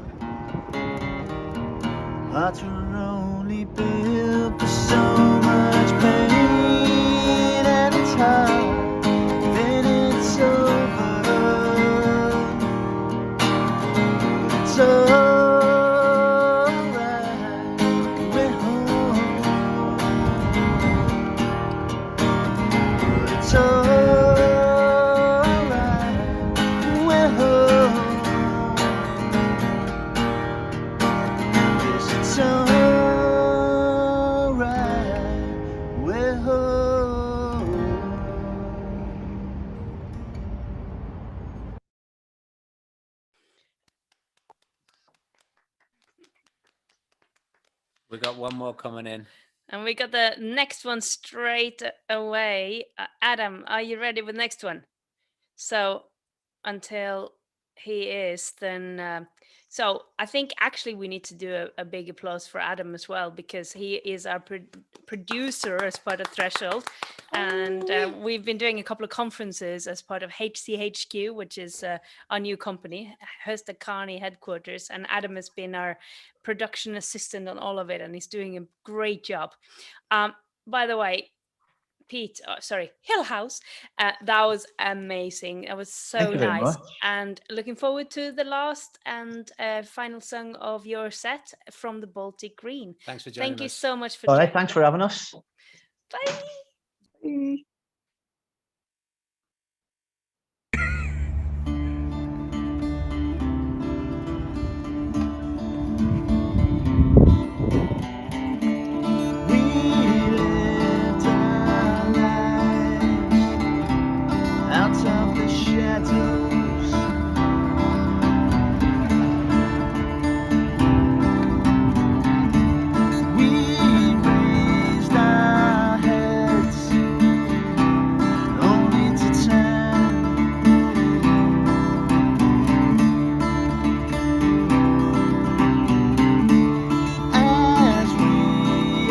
Hearts were only built for so much pain, and it's hard, then it's over. It's alright. We're home. It's alright. We're home. Yes, it's alright. We're home. We got one more coming in. And we got the next one straight away. Adam, are you ready with next one? So until he is, then so I think actually we need to do a big applause for Adam as well, because he is our producer as part of Threshold, and we've been doing a couple of conferences as part of HCHQ, which is our new company, Hösta Carney headquarters, and Adam has been our production assistant on all of it, and he's doing a great job. By the way, Hill House. That was amazing. It was so Thank you very nice. much. And looking forward to the last and final song of your set from the Baltic Green. Thanks for joining Thank you us. so much for All right, joining thanks us. for having us. Bye. We lived our lives out of the shadows. We raised our heads only to turn. As we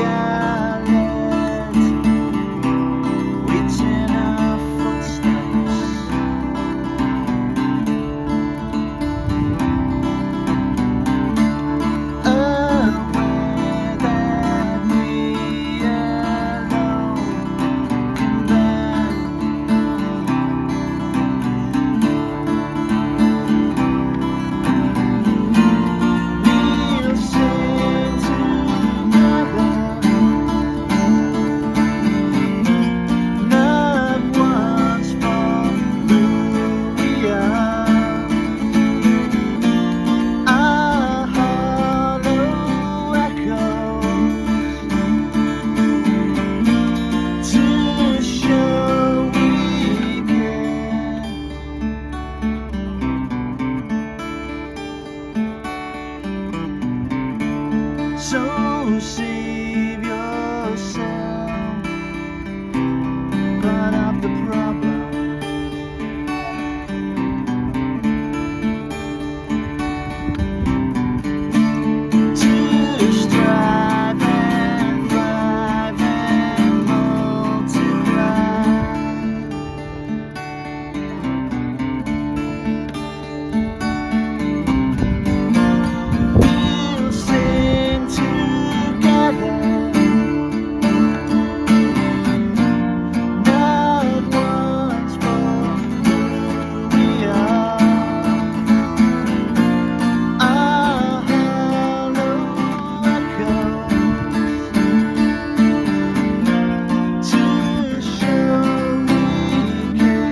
are led, we turn our footsteps. Aware that we alone can bear. We'll sing together, not once for who we are. Our hollow echoes to show we care. So save yourself, part of the problem. To strive and thrive and multiply. We'll sing together, not once for who we are. Our hollow echoes to show we care.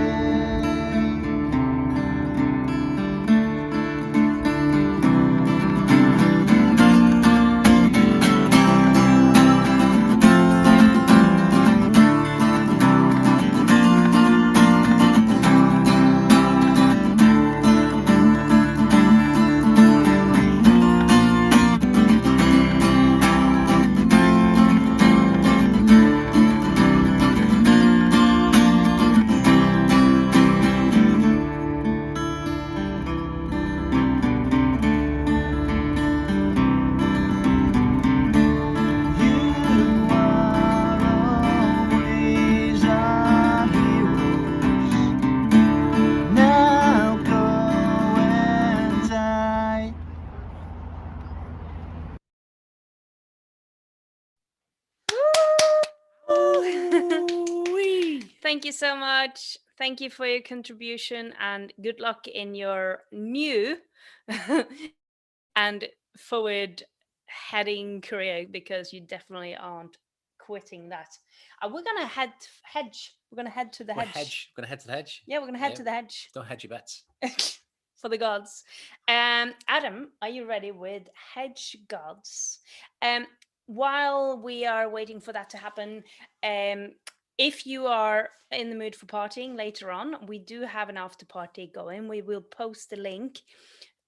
You are always our heroes. Now go and die. Thank you so much. Thank you for your contribution and good luck in your new and forward heading career, because you definitely aren't quitting that. We're gonna head We're gonna head to the hedge. We're gonna head to the hedge. Yeah, we're gonna head to the hedge Don't hedge your bets. for the gods. Adam, are you ready with Hedge Gods? While we are waiting for that to happen, if you are in the mood for partying later on, we do have an after party going. We will post the link.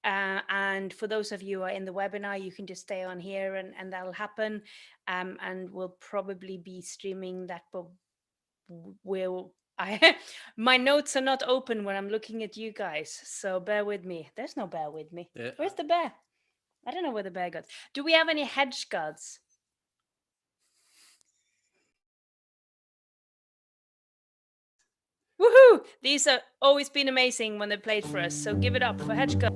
And for those of you who are in the webinar, you can just stay on here and that'll happen. And we'll probably be streaming that, but my notes are not open when I'm looking at you guys, so bear with me. There's no bear with me. Yeah. Where's the bear? I don't know where the bear goes. Do we have any hedge gods? Woohoo! These have always been amazing when they played for us, so give it up for Hedge Gods.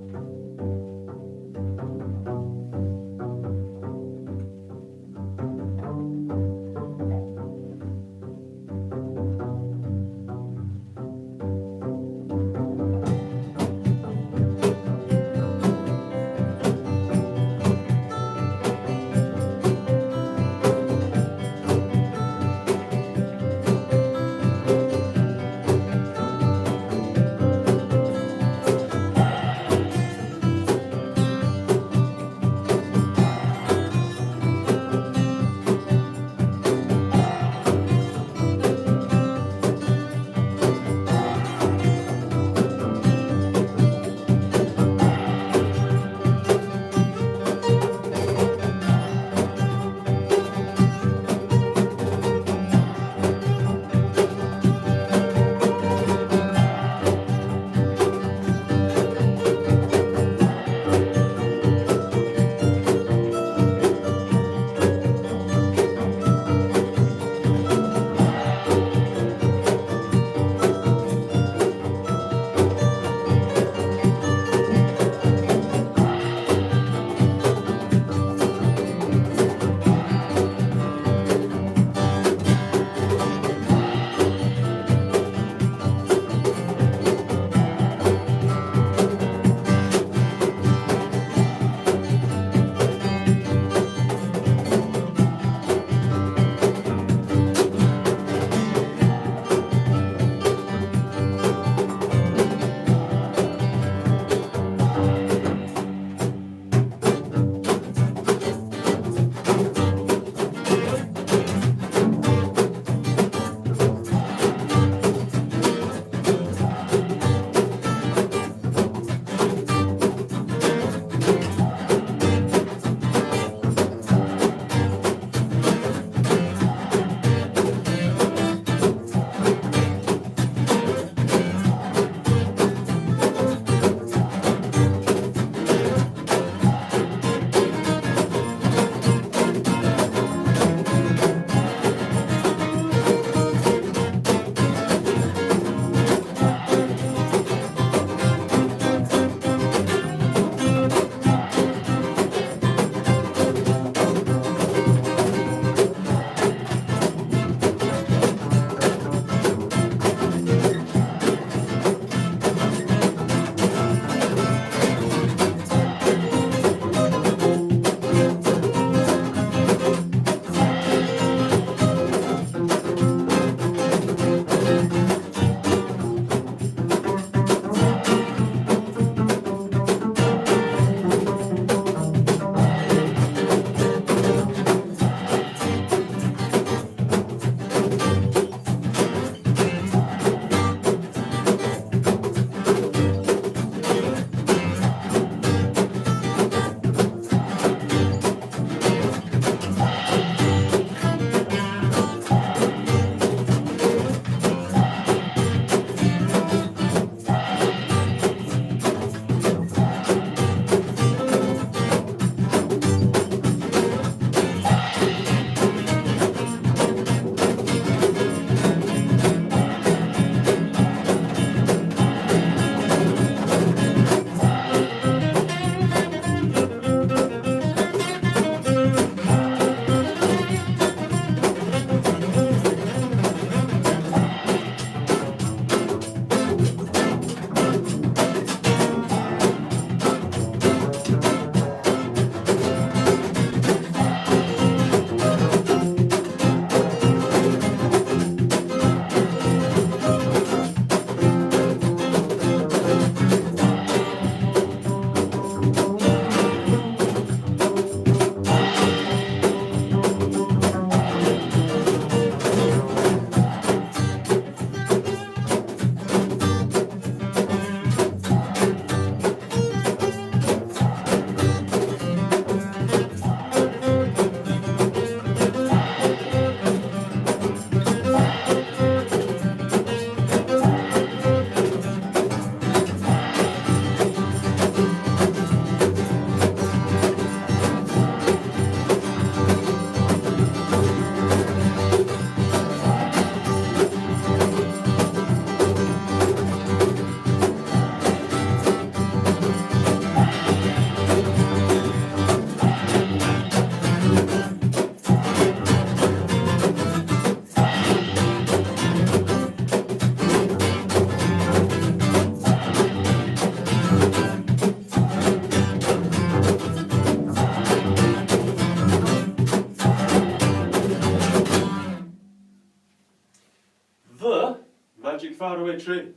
faraway tree.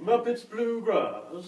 Muppets Bluegrass.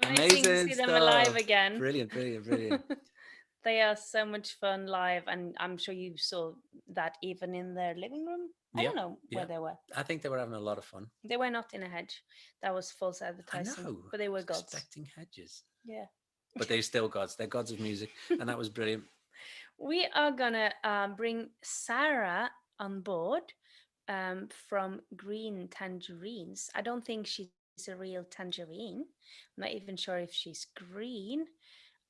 Amazing to see them alive again. Brilliant, brilliant, brilliant. They are so much fun live, and I'm sure you saw that even in their living room. I don't know where they were. I think they were having a lot of fun. They were not in a hedge. That was false advertising. I know, but they were gods. Expecting hedges. Yeah. But they're still gods. They're gods of music, and that was brilliant. We are gonna bring Sarah on board from Green Tangerines. I don't think she's a real tangerine. I'm not even sure if she's green.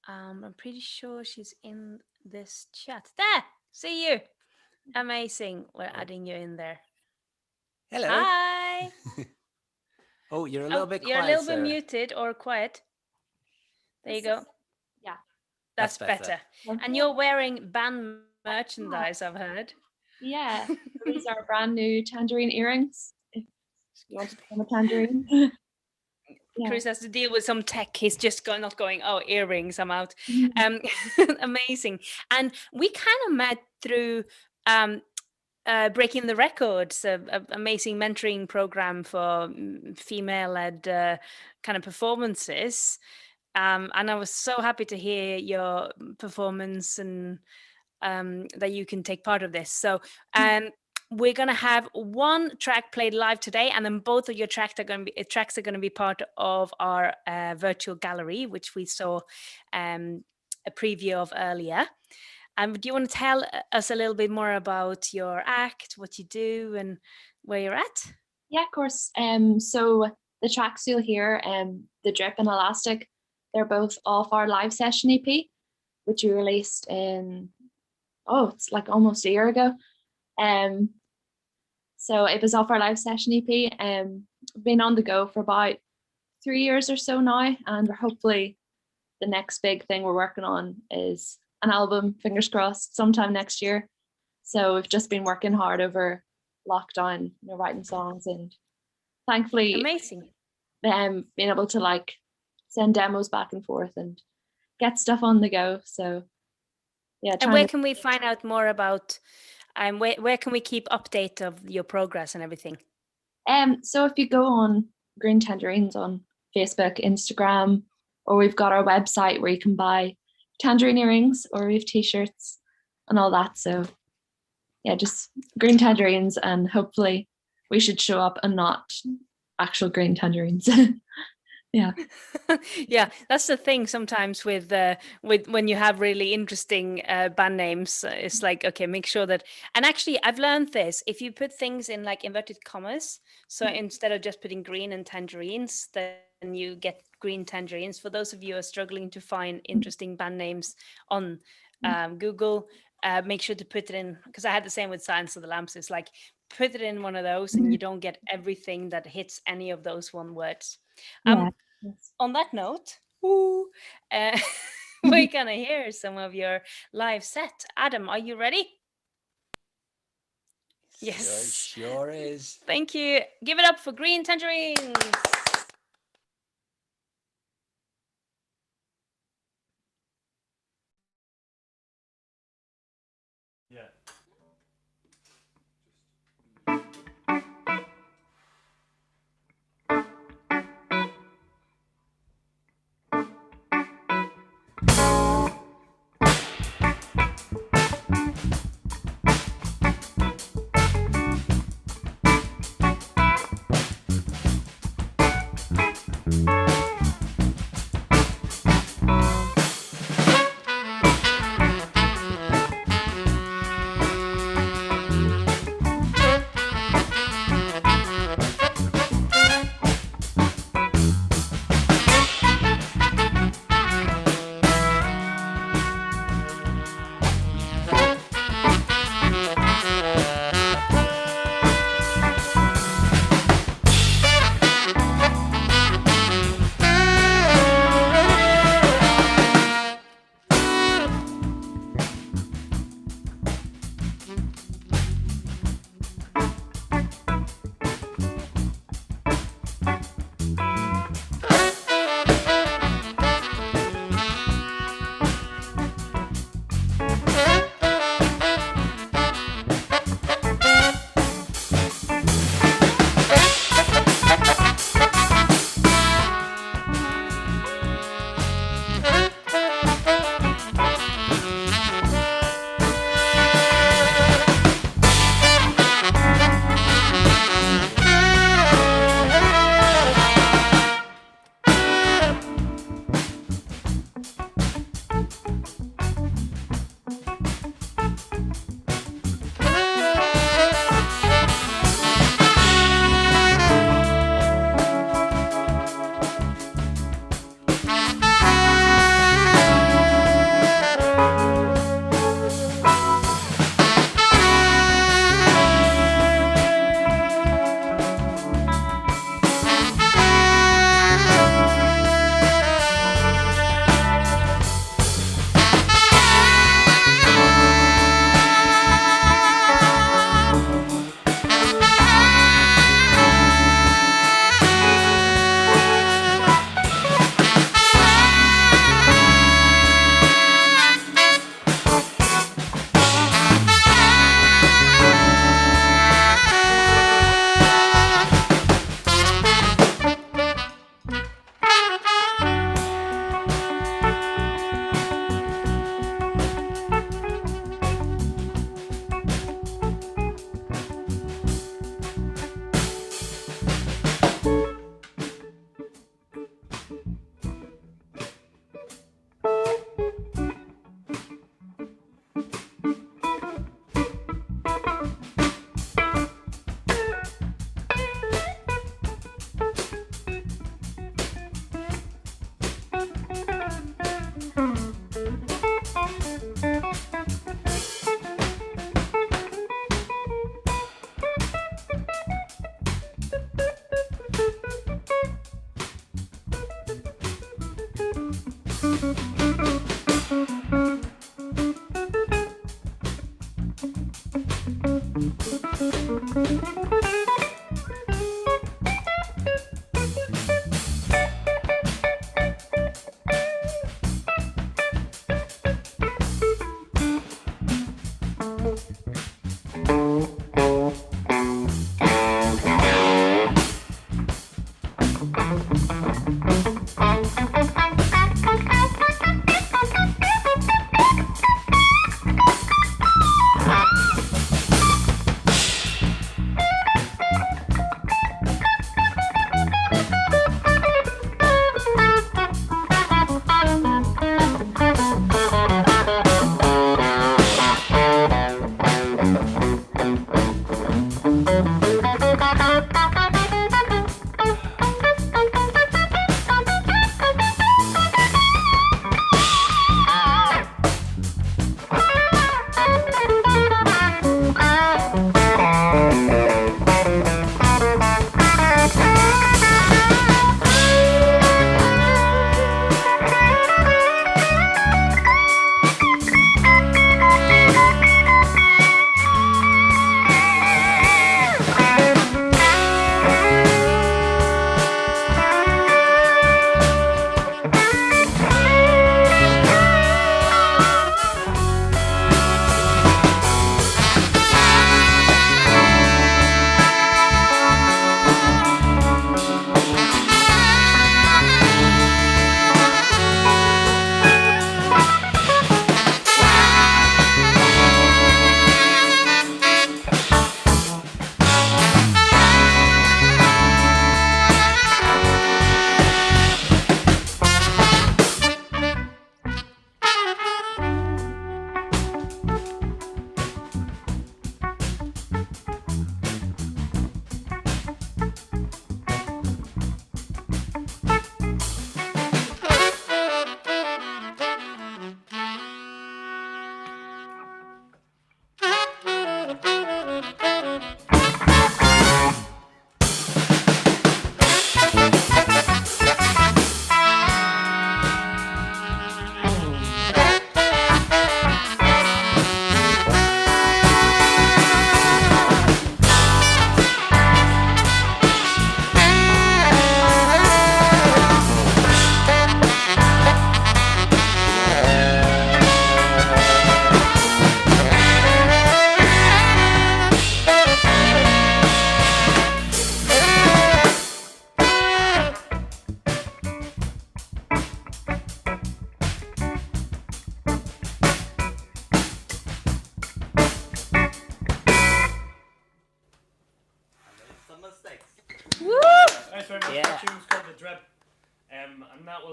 I'm pretty sure she's in this chat. There, see you. Amazing. We're adding you in there. Hello. Hi. Oh, you're a little bit You're quiet, a little bit Sarah. muted or quiet. There you go. Yeah. That's That's better. better. And you're wearing band merchandise, I've heard. Yeah. These are brand new tangerine earrings. If you want to become a tangerine. Yeah. Chris has to deal with some tech. He's just not going, oh, earrings, I'm out. Amazing. And we kind of met through Breaking the Records, an amazing mentoring program for female-led kind of performances. And I was so happy to hear your performance and that you can take part of this. So we're going to have one track played live today, and then both of your tracks are going to be part of our virtual gallery, which we saw a preview of earlier. Do you want to tell us a little bit more about your act, what you do, and where you're at? Yeah, of course. So the tracks you'll hear, The Drip and Elastic, they're both off our live session EP, which we released in, it's like almost a year ago. So it was off our live session EP. Been on the go for about 3 years or so now, and hopefully the next big thing we're working on is an album, fingers crossed, sometime next year. So we've just been working hard over lockdown, writing songs, and thankfully amazing. Being able to like send demos back and forth and get stuff on the go. So yeah. And where can we find out more about where can we keep update of your progress and everything? So if you go on Green Tangerines on Facebook, Instagram, or we've got our website where you can buy tangerine earrings, or we have t-shirts and all that. So yeah, just Green Tangerines, and hopefully we should show up and not actual green tangerines. Yeah. Yeah, that's the thing sometimes with when you have really interesting band names. It's like, okay, make sure that, and actually I've learned this, if you put things in like inverted commas, so instead of just putting green and tangerines, then you get Green Tangerines. For those of you who are struggling to find interesting band names on Google, make sure to put it in, because I had the same with Silence of the Lambs. It's like, put it in one of those and you don't get everything that hits any of those one words. On that note, we're gonna hear some of your live set. Adam, are you ready? Yes. Sure is. Thank you. Give it up for Green Tangerines. Yeah.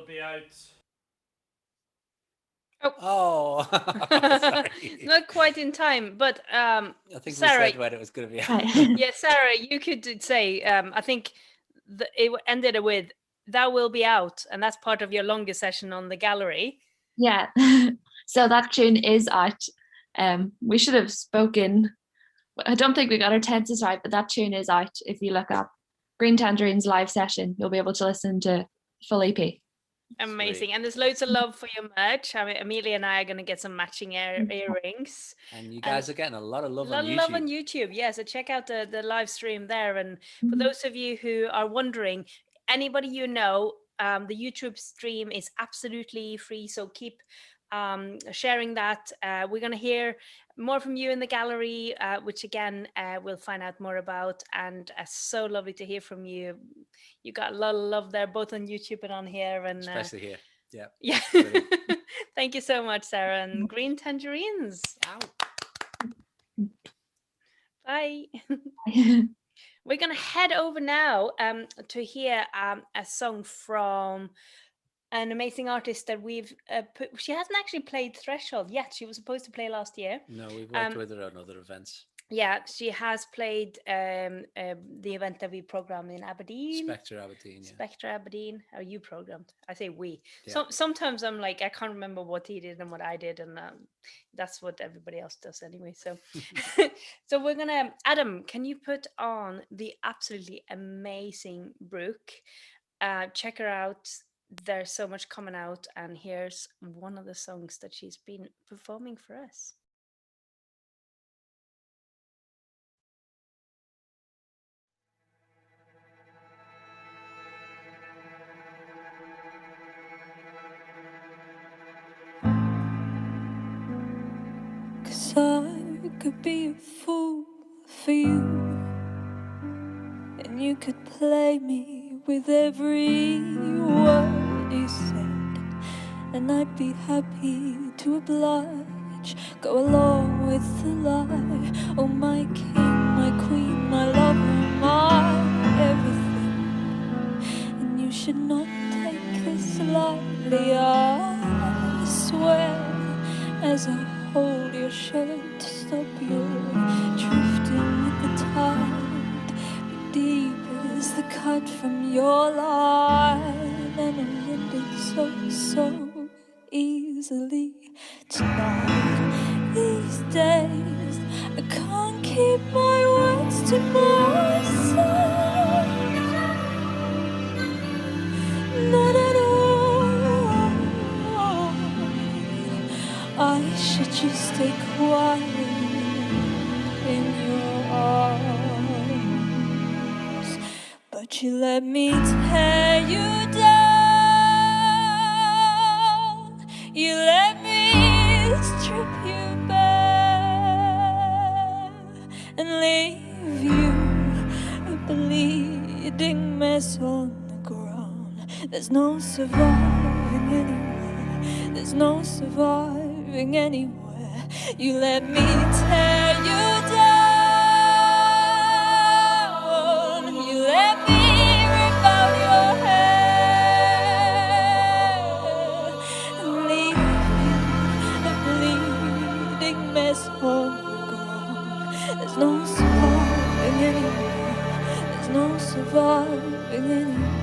will be out. Oh, Not quite in time, but I think Sarah, we said when it was going to be out. yeah, Sarah, you could say. I think it ended with "that will be out," and that's part of your longer session on the gallery. Yeah. So that tune is out. We should have spoken. I don't think we got our tenses right, but that tune is out. If you look up Green Tangerines live session, you'll be able to listen to full EP. Amazing. Sweet. And there's loads of love for your merch. I mean, Amelia and I are going to get some matching earrings. And you guys are getting a lot of love on YouTube. Love on YouTube, yeah. So check out the live stream there. And for those of you who are wondering, anybody you know, the YouTube stream is absolutely free. So keep sharing that. We're going to hear more from you in the gallery, which again, we'll find out more about. And so lovely to hear from you. You got a lot of love there, both on YouTube and on here. And especially here. Yeah. Yeah. Thank you so much, Sarah. And Green Tangerines. Ow. Bye. We're going to head over now to hear a song from an amazing artist that we've put. She hasn't actually played Threshold yet. She was supposed to play last year. No, we've worked with her on other events. Yeah, she has played the event that we programmed in Aberdeen. Spectre Aberdeen. Yeah. Spectre Aberdeen. Or you programmed? I say we. Yeah. Sometimes I'm like, I can't remember what he did and what I did, and that's what everybody else does anyway. So, so we're gonna. Adam, can you put on the absolutely amazing Brooke? Check her out. There's so much coming out, and here's one of the songs that she's been performing for us. Cause I could be a fool for you, and you could play me with every word you said, and I'd be happy to oblige, go along with the lie. Oh, my king, my queen, my lover, my everything, and you should not take this lightly. I swear, as I hold your shirt to stop you drifting with the tide, but deep is the cut from your line, and I'm ended so easily tonight. These days I can't keep my words to myself, not at all. I should just stay quiet in your arms, but you let me tear you down. You let me strip you bare and leave you a bleeding mess on the ground. There's no surviving anywhere. There's no surviving anywhere. You let me tear you down. You let me rip out your hair and leave you a bleeding mess on the ground. There's no surviving anywhere. There's no surviving anywhere.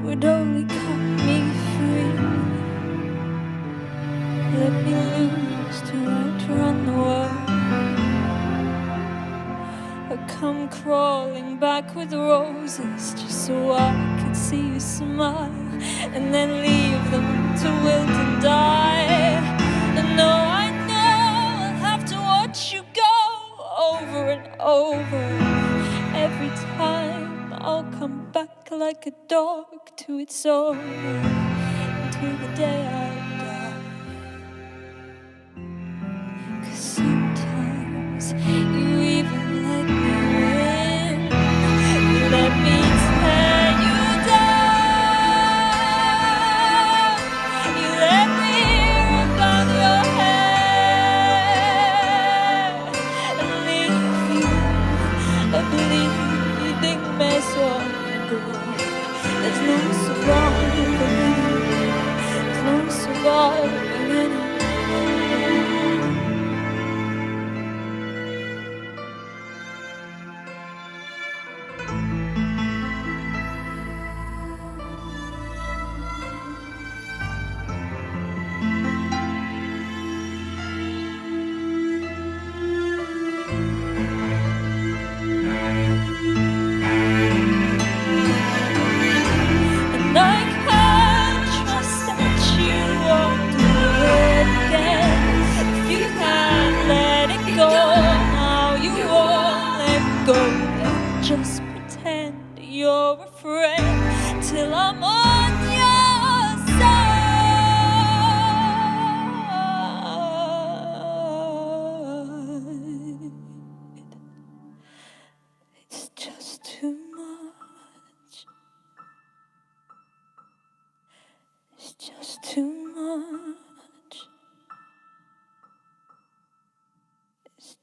Would only cut me free, let me loose to outrun the world. I'd come crawling back with roses just so I could see you smile, and then leave them to wilt and die. And no, I know I'll have to watch you go over and over. Every time I'll come back like a dog to its owner until the day I die. 'Cause sometimes you even let me win. You let me tear you down.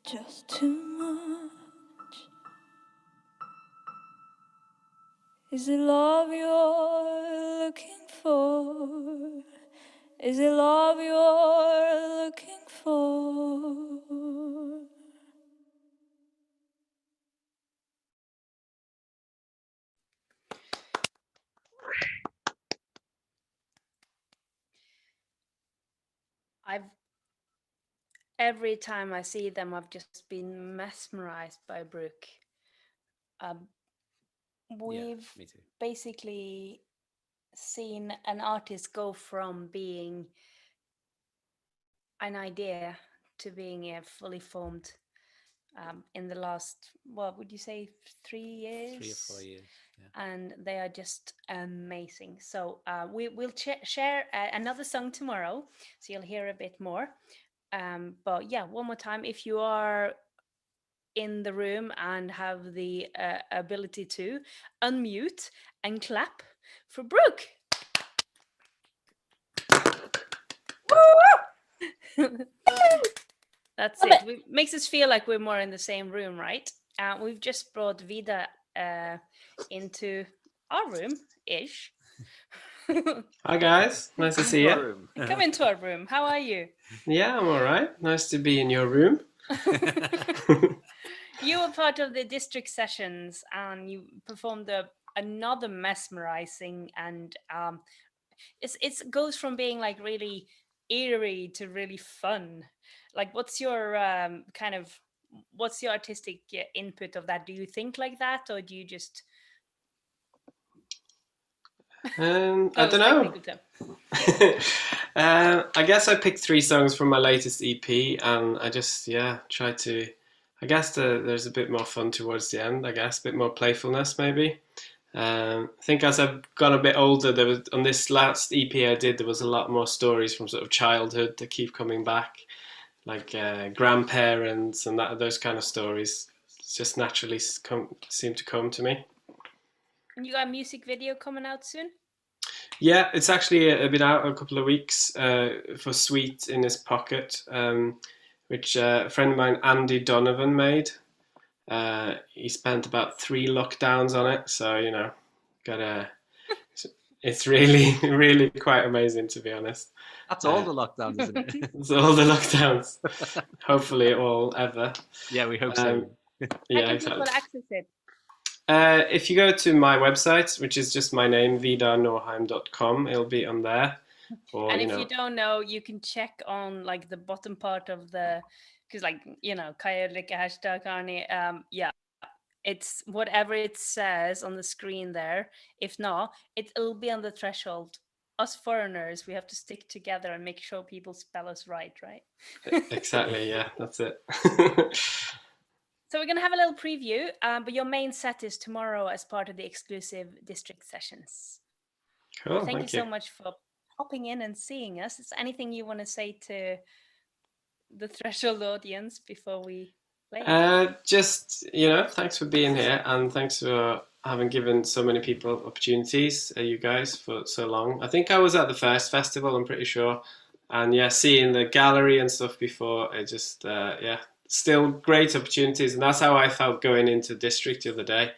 just too much? Is it love you're looking for? Is it love you're looking for? Every time I see them, I've just been mesmerized by Brooke. We've me too. basically seen an artist go from being an idea to being a fully formed in the last, what would you say, 3 years? 3 or 4 years. Yeah. And they are just amazing. So we'll share another song tomorrow, so you'll hear a bit more. But yeah, one more time, if you are in the room and have the ability to unmute and clap for Brooke. That's it. Makes us feel like we're more in the same room, right? We've just brought Vida into our room-ish. Hi guys, nice to see you. Come into our room. How are you? Yeah, I'm all right. Nice to be in your room. You were part of the district sessions and you performed another mesmerizing, and it goes from being like really eerie to really fun. Like, what's your what's your artistic input of that? Do you think like that, or do you just I don't know. I guess I picked 3 songs from my latest EP, and I just try to. I guess there's a bit more fun towards the end. I guess a bit more playfulness, maybe. I think as I've got a bit older, there was on this last EP I did, there was a lot more stories from sort of childhood that keep coming back, like grandparents and those kind of stories. It's just naturally seem to come to me. And you got a music video coming out soon? Yeah, it's actually been out a couple of weeks for Sweet in His Pocket, which a friend of mine, Andy Donovan, made. He spent about 3 lockdowns on it, so it's really, really quite amazing, to be honest. That's all the lockdowns, isn't it? It's all the lockdowns. Hopefully all ever. Yeah, we hope so. Yeah, How can exactly. people access it? If you go to my website, which is just my name, vidanorheim.com, it'll be on there. Or, and if you don't know, you can check on like the bottom part of the, because Kajolika hashtag Arnie, it's whatever it says on the screen there. If not, it'll be on the threshold. Us foreigners, we have to stick together and make sure people spell us right? Exactly, yeah, that's it. So we're going to have a little preview, but your main set is tomorrow as part of the exclusive district sessions. Cool, Thank you so much for popping in and seeing us. Is there anything you want to say to the threshold audience before we play? Just, thanks for being here, and thanks for having given so many people opportunities, you guys, for so long. I think I was at the first festival, I'm pretty sure. And seeing the gallery and stuff before, it just, still great opportunities. And that's how I felt going into district the other day.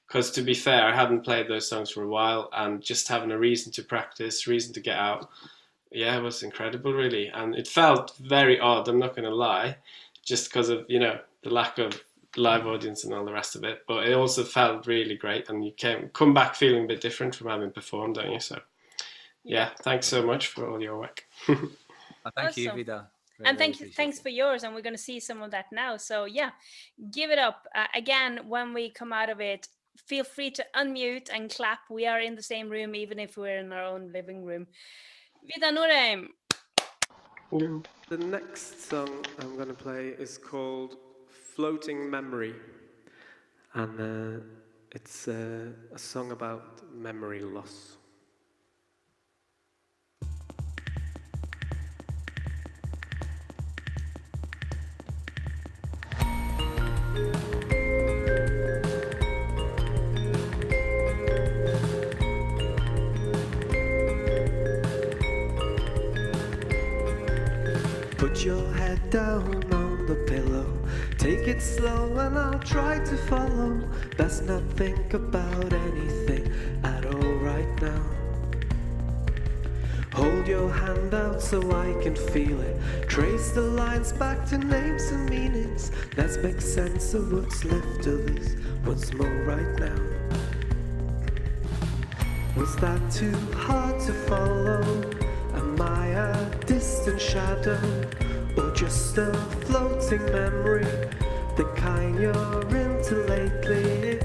Because to be fair, I hadn't played those songs for a while, and just having a reason to practice, reason to get out, it was incredible, really. And it felt very odd, I'm not going to lie, just because of, the lack of live audience and all the rest of it. But it also felt really great, and you come back feeling a bit different from having performed, don't you? So, thanks so much for all your work. Thank you, Vida. And thanks for yours, and we're going to see some of that now. So give it up. Again, when we come out of it, feel free to unmute and clap. We are in the same room, even if we're in our own living room. Vida Norheim. The next song I'm going to play is called Floating Memory. And it's a song about memory loss. Put your head down on on the pillow. Take it slow and I'll try to follow. Best not think about anything at all right now. Hold your hand out so I can feel it. Trace the lines back to names and meanings. Let's make sense of what's left of this once more right now. Was that too hard to follow? Am I a distant shadow? Or just a floating memory? The kind you're into lately?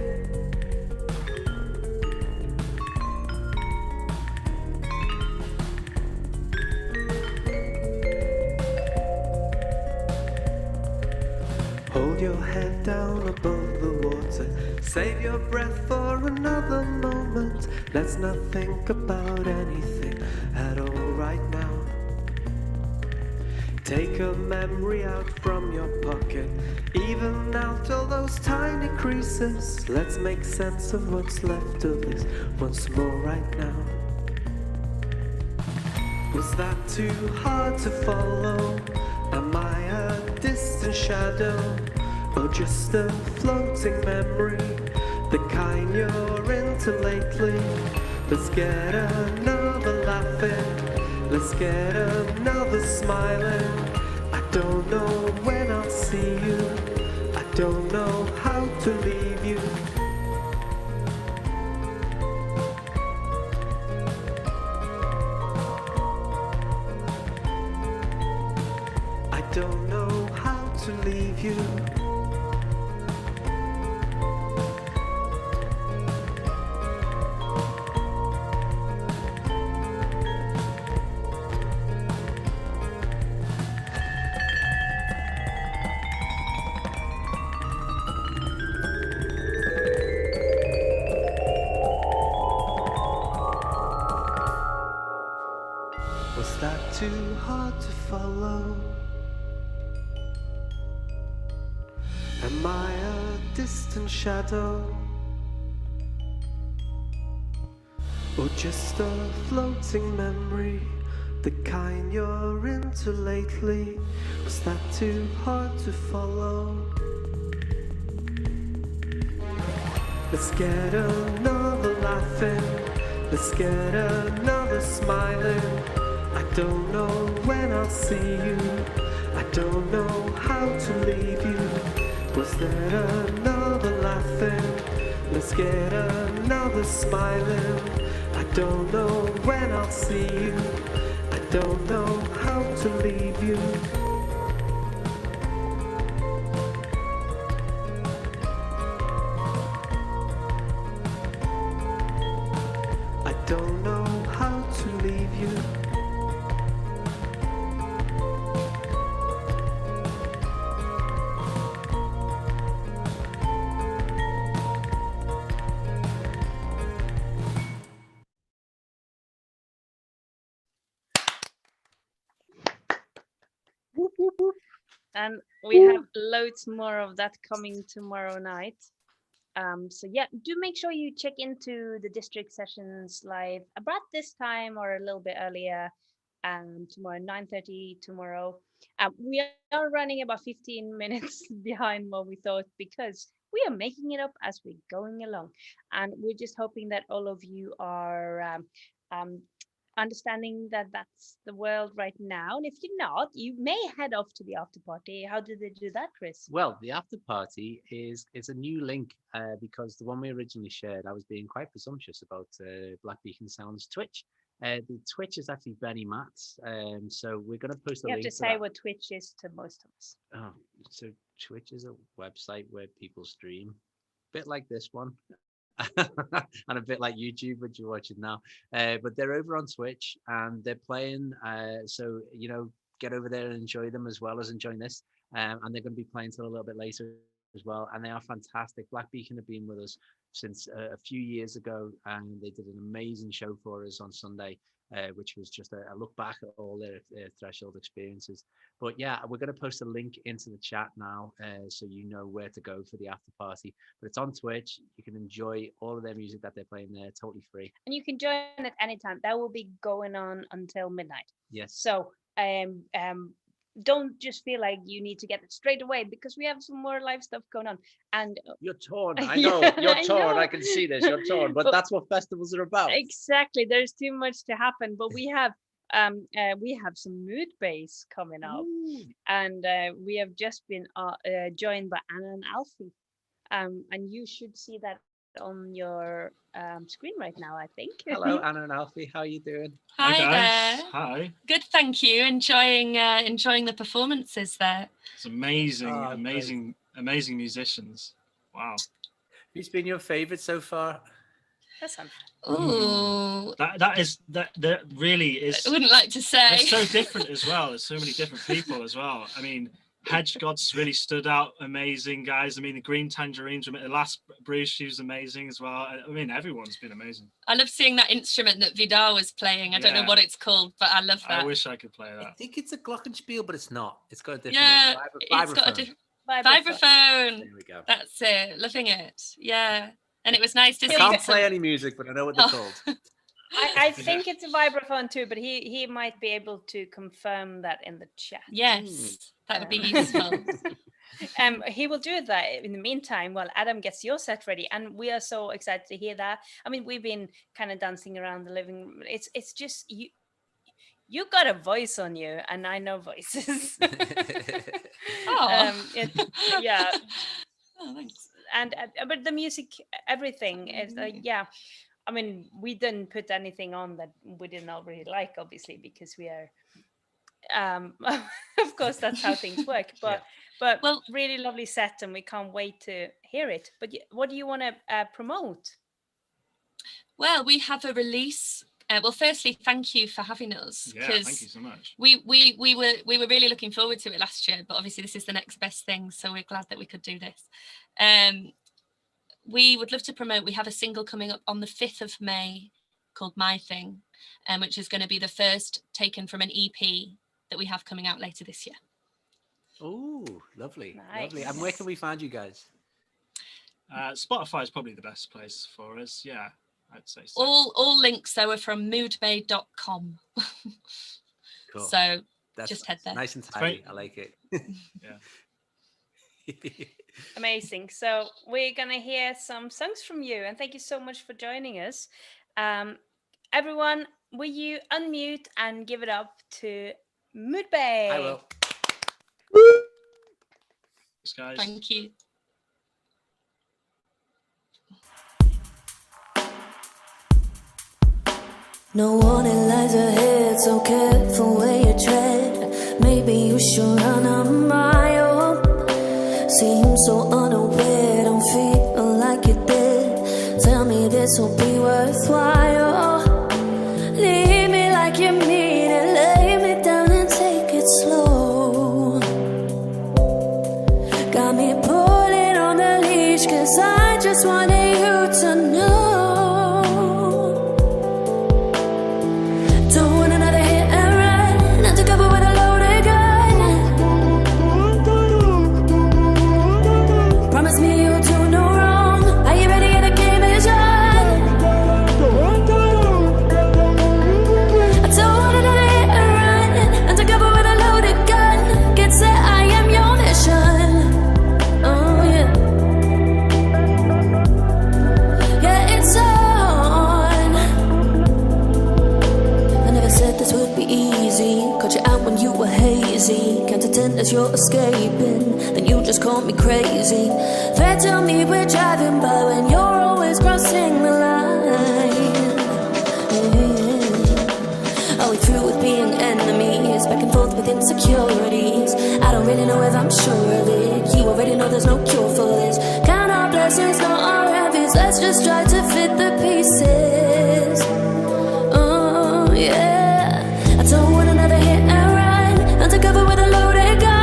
Hold your head down above the water. Save your breath for another moment. Let's not think about anything at all right now. Take a memory out from your pocket. Even out all those tiny creases. Let's make sense of what's left of this once more right now. Was that too hard to follow? Am I a distant shadow? Or just a floating memory? The kind you're into lately? Let's get another laughing. Let's get another smiling. I don't know when I'll see you. I don't know how to leave you. I don't know how to leave you. Was that too hard to follow? Am I a distant shadow? Or just a floating memory? The kind you're into lately? Was that too hard to follow? Let's get another laughing. Let's get another smiling. I don't know when I'll see you. I don't know how to leave you. Was there another laughing? Let's get another smiling. I don't know when I'll see you. I don't know how to leave you. I don't know how to leave you. And we have loads more of that coming tomorrow night. So yeah, do make sure you check into the district sessions live about this time or a little bit earlier. Tomorrow 9:30 tomorrow. We are running about 15 minutes behind what we thought because we are making it up as we're going along, and we're just hoping that all of you are understanding that that's the world right now. And if you're not, you may head off to the after party. How did they do that, Chris? Well, the after party is a new link because the one we originally shared, I was being quite presumptuous about Black Beacon Sound's Twitch. The Twitch is actually Benny Matt's, so we're going to post a link. You have to say what Twitch is to most of us. Oh, so Twitch is a website where people stream, a bit like this one. And a bit like YouTube, which you're watching now, but they're over on Twitch and they're playing. So get over there and enjoy them as well as enjoying this. And they're going to be playing till a little bit later as well. And they are fantastic. Black Beacon have been with us since a few years ago, and they did an amazing show for us on Sunday, which was just a look back at all their Threshold experiences. But yeah, we're going to post a link into the chat now, so you know where to go for the after party. But it's on Twitch. You can enjoy all of their music that they're playing there, totally free. And you can join at any time. That will be going on until midnight. Yes. So don't just feel like you need to get it straight away, because we have some more live stuff going on. And you're torn. I know you're torn. I can see this. You're torn, but that's what festivals are about. Exactly. There's too much to happen, but we have some mood base coming up. Ooh. And we have just been joined by Anna and Alfie, and you should see that on your screen right now, I think. Hello, Anna and Alfie. How are you doing? Hi there. Hi. Good, thank you. Enjoying the performances there. It's amazing, amazing musicians. Wow. Who's been your favourite so far? Oh, that really is. I wouldn't like to say. It's so different as well. There's so many different people as well. I mean, Hedge Gods really stood out. Amazing guys. I mean, the Green Tangerines. The last Bruce, she was amazing as well. I mean, everyone's been amazing. I love seeing that instrument that Vida was playing. I don't know what it's called, but I love that. I wish I could play that. I think it's a glockenspiel, but it's not. It's got a different name. Vibraphone. It's got a different vibraphone. There we go. That's it. Loving it. Yeah. And it was nice to see. I can't play any music, but I know what they're called. I think it's a vibraphone too, but he might be able to confirm that in the chat. Yes, that would be useful. He will do that in the meantime while Adam gets your set ready, and we are so excited to hear that. I mean, we've been kind of dancing around the living room. It's just you got a voice on you, and I know voices. Yeah. Oh, thanks. And but the music, everything is yeah. I mean, we didn't put anything on that we didn't already like, obviously, because we are of course that's how things work. But well, really lovely set, and we can't wait to hear it. But what do you want to promote? Well, we have a release. Well, firstly, thank you for having us. Yeah, thank you so much. We were really looking forward to it last year, but obviously this is the next best thing, so we're glad that we could do this. We would love to promote. We have a single coming up on the 5th of May called My Thing, which is going to be the first taken from an EP that we have coming out later this year. Oh, lovely, nice. Lovely. And where can we find you guys? Spotify is probably the best place for us. Yeah. I'd say so. All links though are from moodbay.com. Cool. So that's just head there. Nice and tidy. I like it. Yeah. Amazing. So we're gonna hear some songs from you, and thank you so much for joining us. Everyone, will you unmute and give it up to Moodbay? I will. Thanks, guys. Thank you. No warning lies ahead, so careful where you tread. Maybe you should run a mile. Seem so unaware, don't feel like it did. Tell me this will be worthwhile. Leave me like you mean it, lay me down and take it slow. Got me pulling on the leash, 'cause I just wanted you to know. Can't pretend as you're escaping, then you just call me crazy. Threaten me we're driving by when you're always crossing the line. Yeah. Are we through with being enemies, back and forth with insecurities? I don't really know if I'm sure of it. You already know there's no cure for this. Count our blessings, not our envies. Let's just try to fit the pieces. Oh yeah, I don't want another hit and run. Undercover with a loaded gun.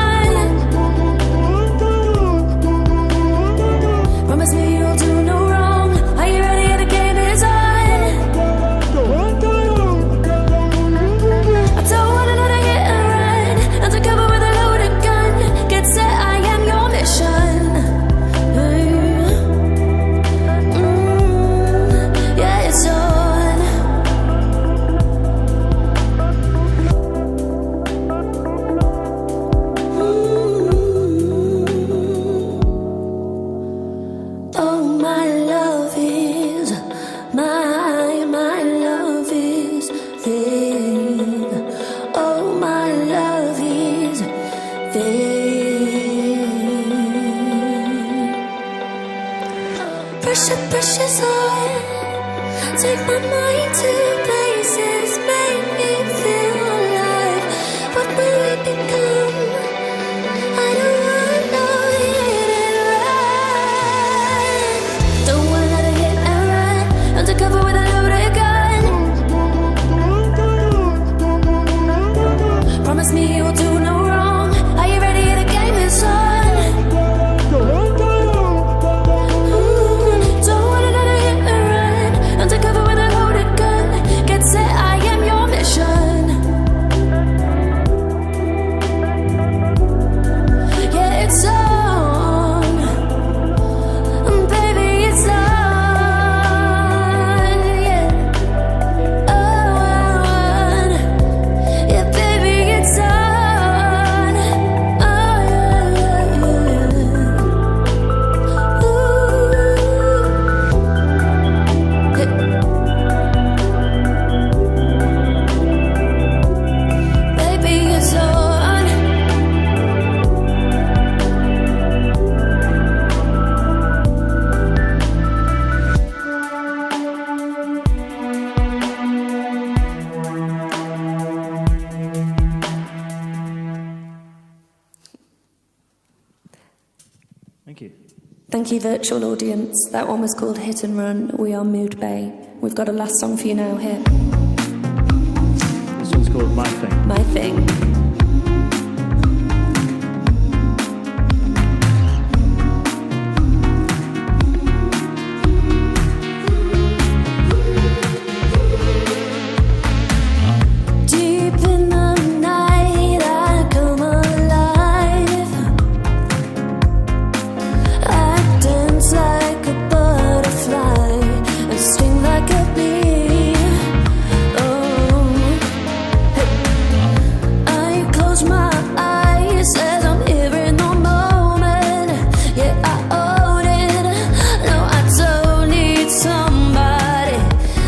Promise me you'll do no wrong. Are you ready? The game is on. I don't want another hit and run. Undercover with a loaded gun. Get set, I am your mission. Yeah, it's on. Pressure's on. Take my mind to places, make me feel alive. What will we become? I don't wanna know, hit and run. Don't wanna let it hit and run. Undercover with a loaded gun. Promise me you'll do no wrong. Are you ready? The game is on. Undercover with a loaded gun. Get set, I am your mission. Yeah, it's on. Baby, it's on. Yeah. On. Yeah, baby, it's on. Oh, yeah. Baby, it's on. Thank you. Thank you, virtual audience. That one was called Hit and Run. We are Mood Bay. We've got a last song for you now here. This one's called My Thing. My Thing. Deep in the night, I come alive. I dance like a butterfly and sting like a bee. Oh, hey. I close my eyes as I'm here in the moment. Yeah, I own it. No, I don't need somebody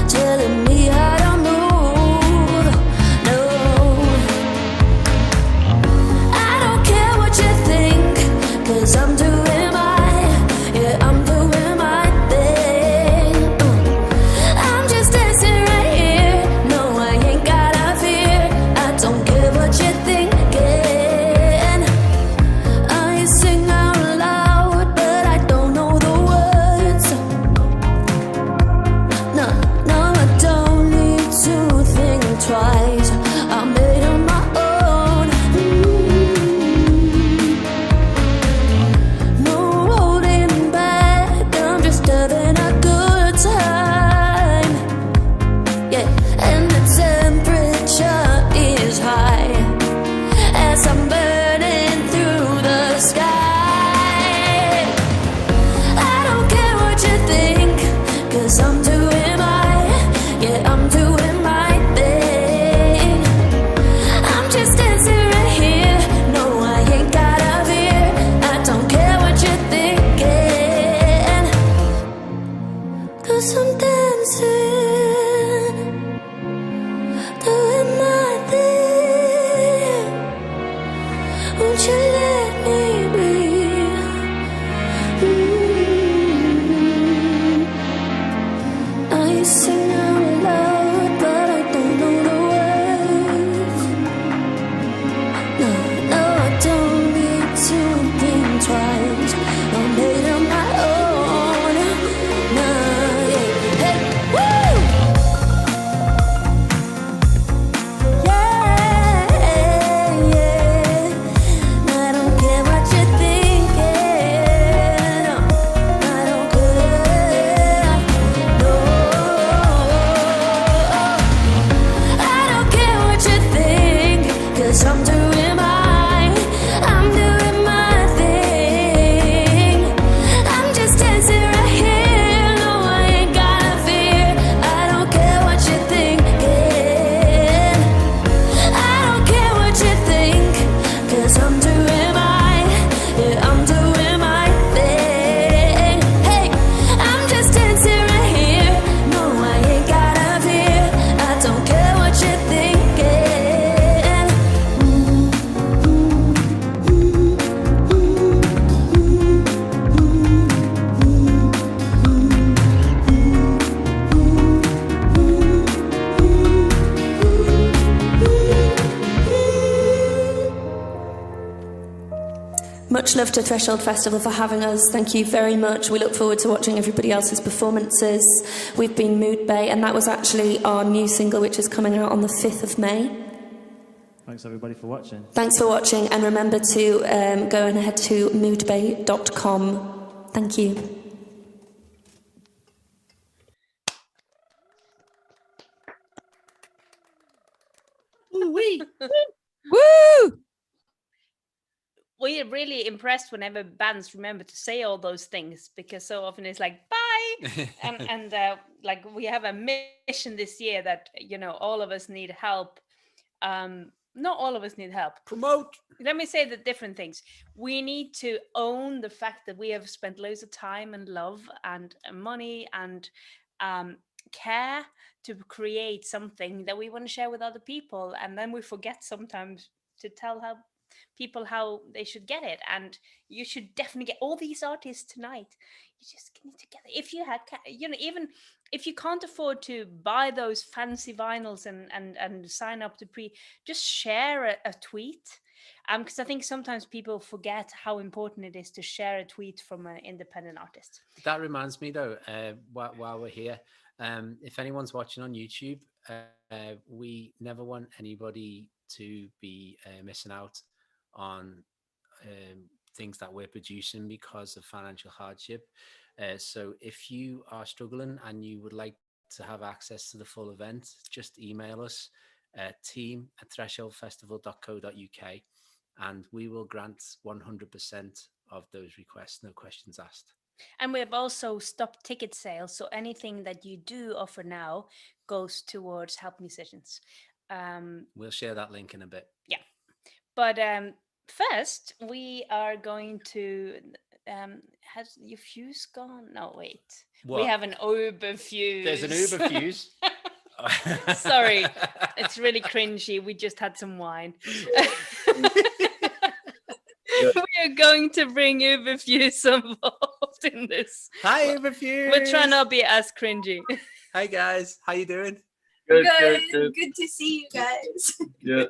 telling me how to move. No, I don't care what you think, 'cause I'm doing I'm doing my thing. I'm just dancing right here. No, I ain't got a fear. I don't care what you're thinking. I sing out loud, but I don't know the words. No, I don't need to think twice. I made on my own. No holding back, I'm just having a good time. Yeah, and the temperature is high as I'm burning through the sky. I don't care what you think, 'cause I'm doing I'm doing my thing. I'm just dancing right here. No, I ain't got a fear. I don't care what you're thinking, 'cause I'm dancing, doing my thing. Won't you let me be? I sing out loud, but I don't know the words. No, I don't need to think twice. I made on my own. No, yeah. Hey, woo! Yeah. I don't care what Much love to Threshold Festival for having us. Thank you very much. We look forward to watching everybody else's performances. We've been Mood Bay, and that was actually our new single, which is coming out on the 5th of May. Thanks everybody for watching. Thanks for watching, and remember to go and head to moodbay.com. Thank you. Woo-wee. Woo! We are really impressed whenever bands remember to say all those things, because so often it's like bye and like we have a mission this year that, you know, all of us need help. Not all of us need help. Promote. Let me say the different things. We need to own the fact that we have spent loads of time and love and money and care to create something that we want to share with other people, and then we forget sometimes to tell people how they should get it. And you should definitely get all these artists tonight. You just need to get it. If you had, you know, even if you can't afford to buy those fancy vinyls and sign up to just share a tweet. Because I think sometimes people forget how important it is to share a tweet from an independent artist. That reminds me though, while we're here, if anyone's watching on YouTube, we never want anybody to be missing out on things that we're producing because of financial hardship. So if you are struggling and you would like to have access to the full event, just email us team@thresholdfestival.co.uk and we will grant 100% of those requests, no questions asked. And we have also stopped ticket sales, so anything that you do offer now goes towards help musicians. We'll share that link in a bit. Yeah, but first we are going to has your fuse gone? No, wait. What? We have an Uber fuse. There's an Uber fuse. Sorry, it's really cringy. We just had some wine. We are going to bring Uber fuse involved in this. Hi, Uber fuse. We're trying not to be as cringy. Hi guys, how you doing? Good to see you guys. Yeah,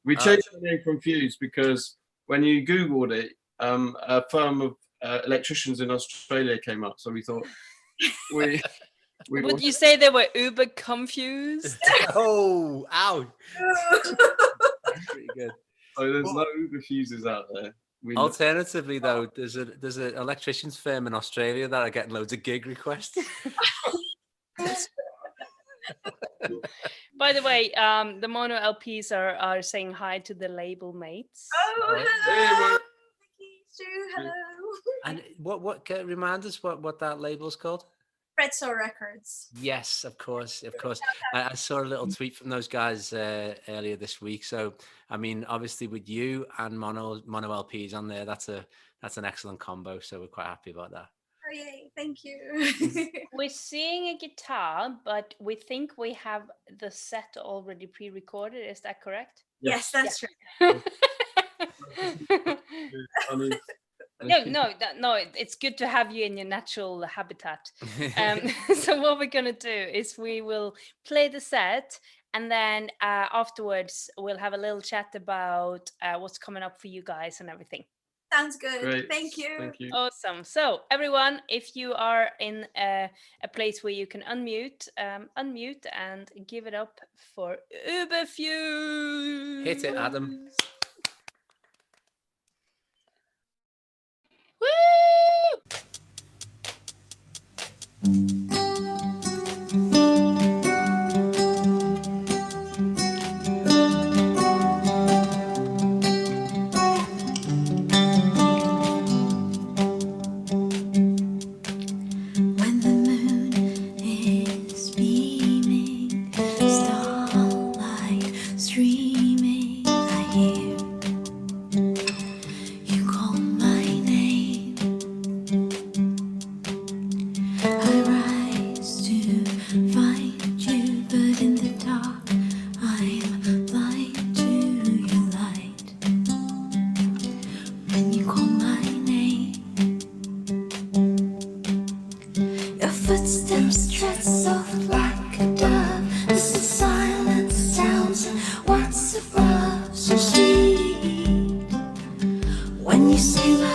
we changed the name from Fuse because when you Googled it, a firm of electricians in Australia came up, so we thought Would you say they were Uber confused? Oh, ow. That's pretty good. So there's no Uber fuses out there. Alternatively, though, there's an electrician's firm in Australia that are getting loads of gig requests. By the way, the Mono LPs are saying hi to the label mates. Oh, hello. Hello. And what remind us what that label's called? Pretzel Records. Yes, of course. I saw a little tweet from those guys earlier this week. So, I mean, obviously with you and Mono LPs on there, that's an excellent combo. So we're quite happy about that. Oh, yay. Thank you. We're seeing a guitar, but we think we have the set already pre-recorded. Is that correct? Yes, that's true. No, it's good to have you in your natural habitat. So what we're going to do is we will play the set, and then afterwards we'll have a little chat about what's coming up for you guys and everything. Sounds good. Great. Thank you. Thank you. Awesome. So everyone, if you are in a place where you can unmute and give it up for Uber Fuse. Hit it, Adam. Woo! When the moon is beaming, starlight streaming, I hear you call my name. I rise to find you, but in the dark I'm blind to your light. When you call my name, your footsteps tread soft like a dove. This is silence sounds what's above so sweet. When you say my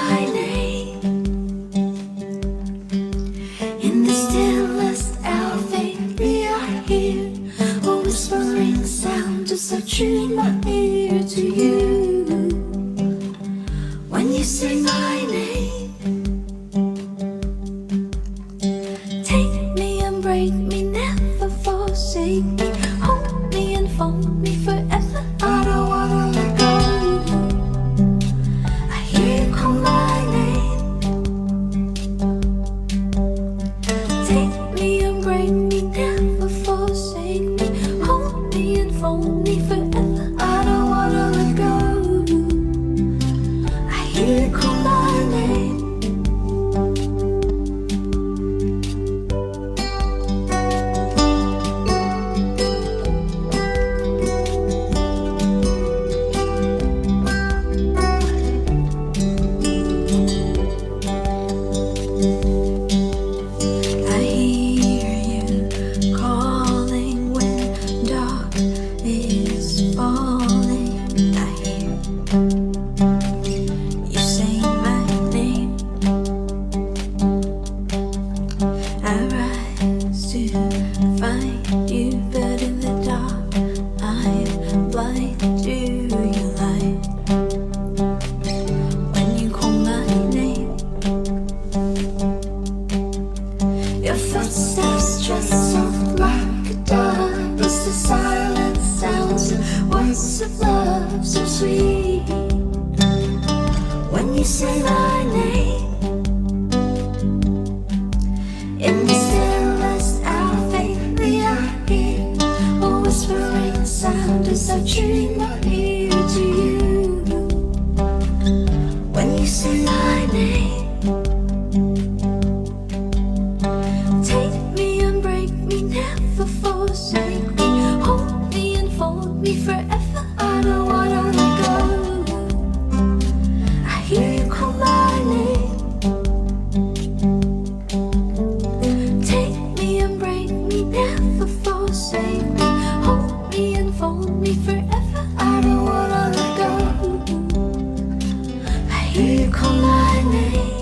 you say my name. In the stillness I faintly I hear a whispering sound as I dream my ear to you. When you say my name, take me and break me, never forsake me, hold me and fold me forever. I don't wanna let go. I hear you call my name. Take me and break me, never forsake me, hold me and fold me forever. I don't wanna let go. I hear you call my name.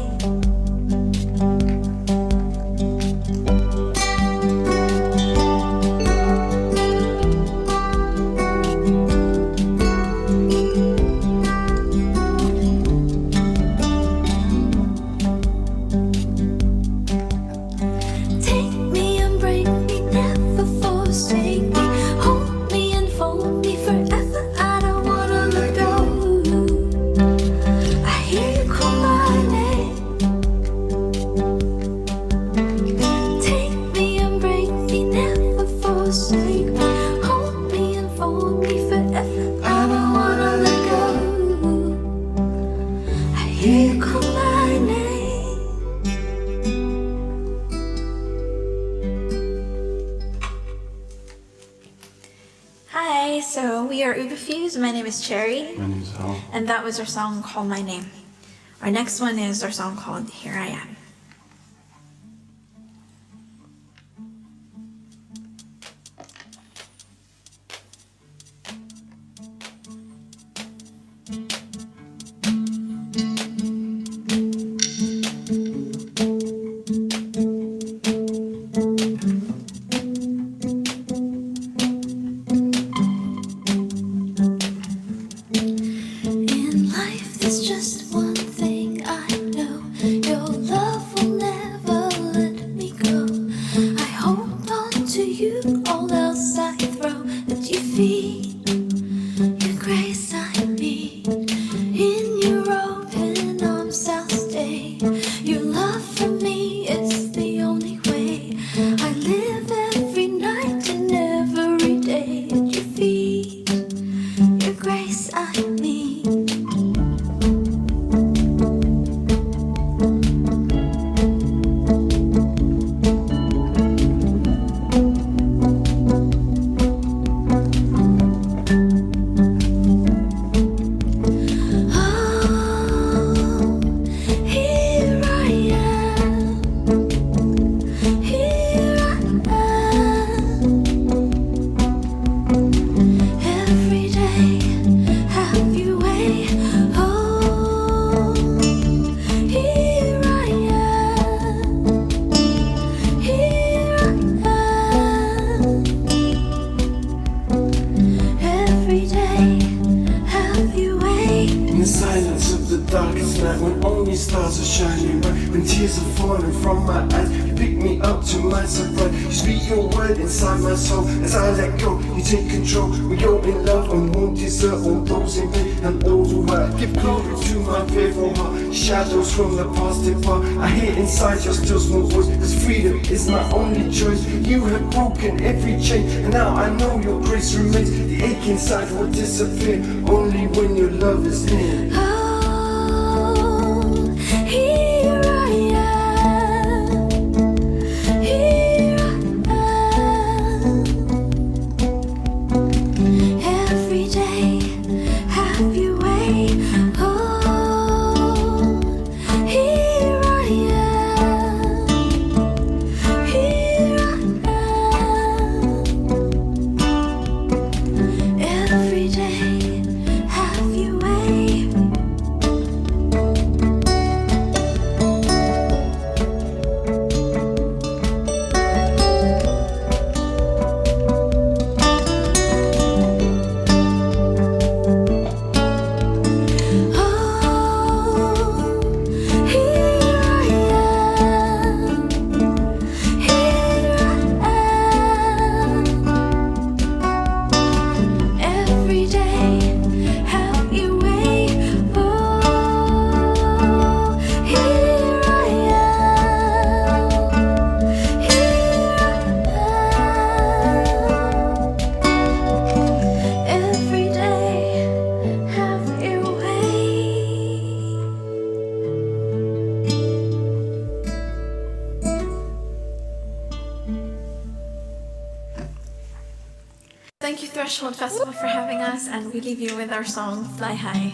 Take me and break me, never forsake me, hold me and fold me forever. I don't wanna let go. I hear you call my name. Take me and break me, never forsake me, hold me and fold me forever. I don't wanna let go. I hear you call my name. Hi, so we are Ubifuse. My name is Cherry. My name's Hal. And that was our song Call My Name. Our next one is our song called Here I Am. In life, there's just one thing I know. Your love will never let me go. I hold on to you, all else I throw at your feet. Your grace I need. In your open arms I'll stay. Your love for me is the only way. I live every night and every day at your feet. Your grace I need. Oh, here I am. Here I am. Every day, have your way. Oh, here I am. Here I am. Every day, have your way. In the silence of the darkest night, when only stars are shining bright, when tears are falling from my eyes, you pick me up to my surprise. You speak your word inside my soul. As I let go, you take control. We go in love and won't desert all those in pain and those who hurt. Give glory to my faithful heart. Shadows from the past depart. I hear inside your still small voice, cause freedom is my only choice. You have broken every chain, and now I know your grace remains. The ache inside will disappear only when your love is near. Oh, here I am. Here I am. Every day, have your way. Oh, here I am. Here I am. Every day, have your way. Threshold Festival for having us, and we leave you with our song Fly High.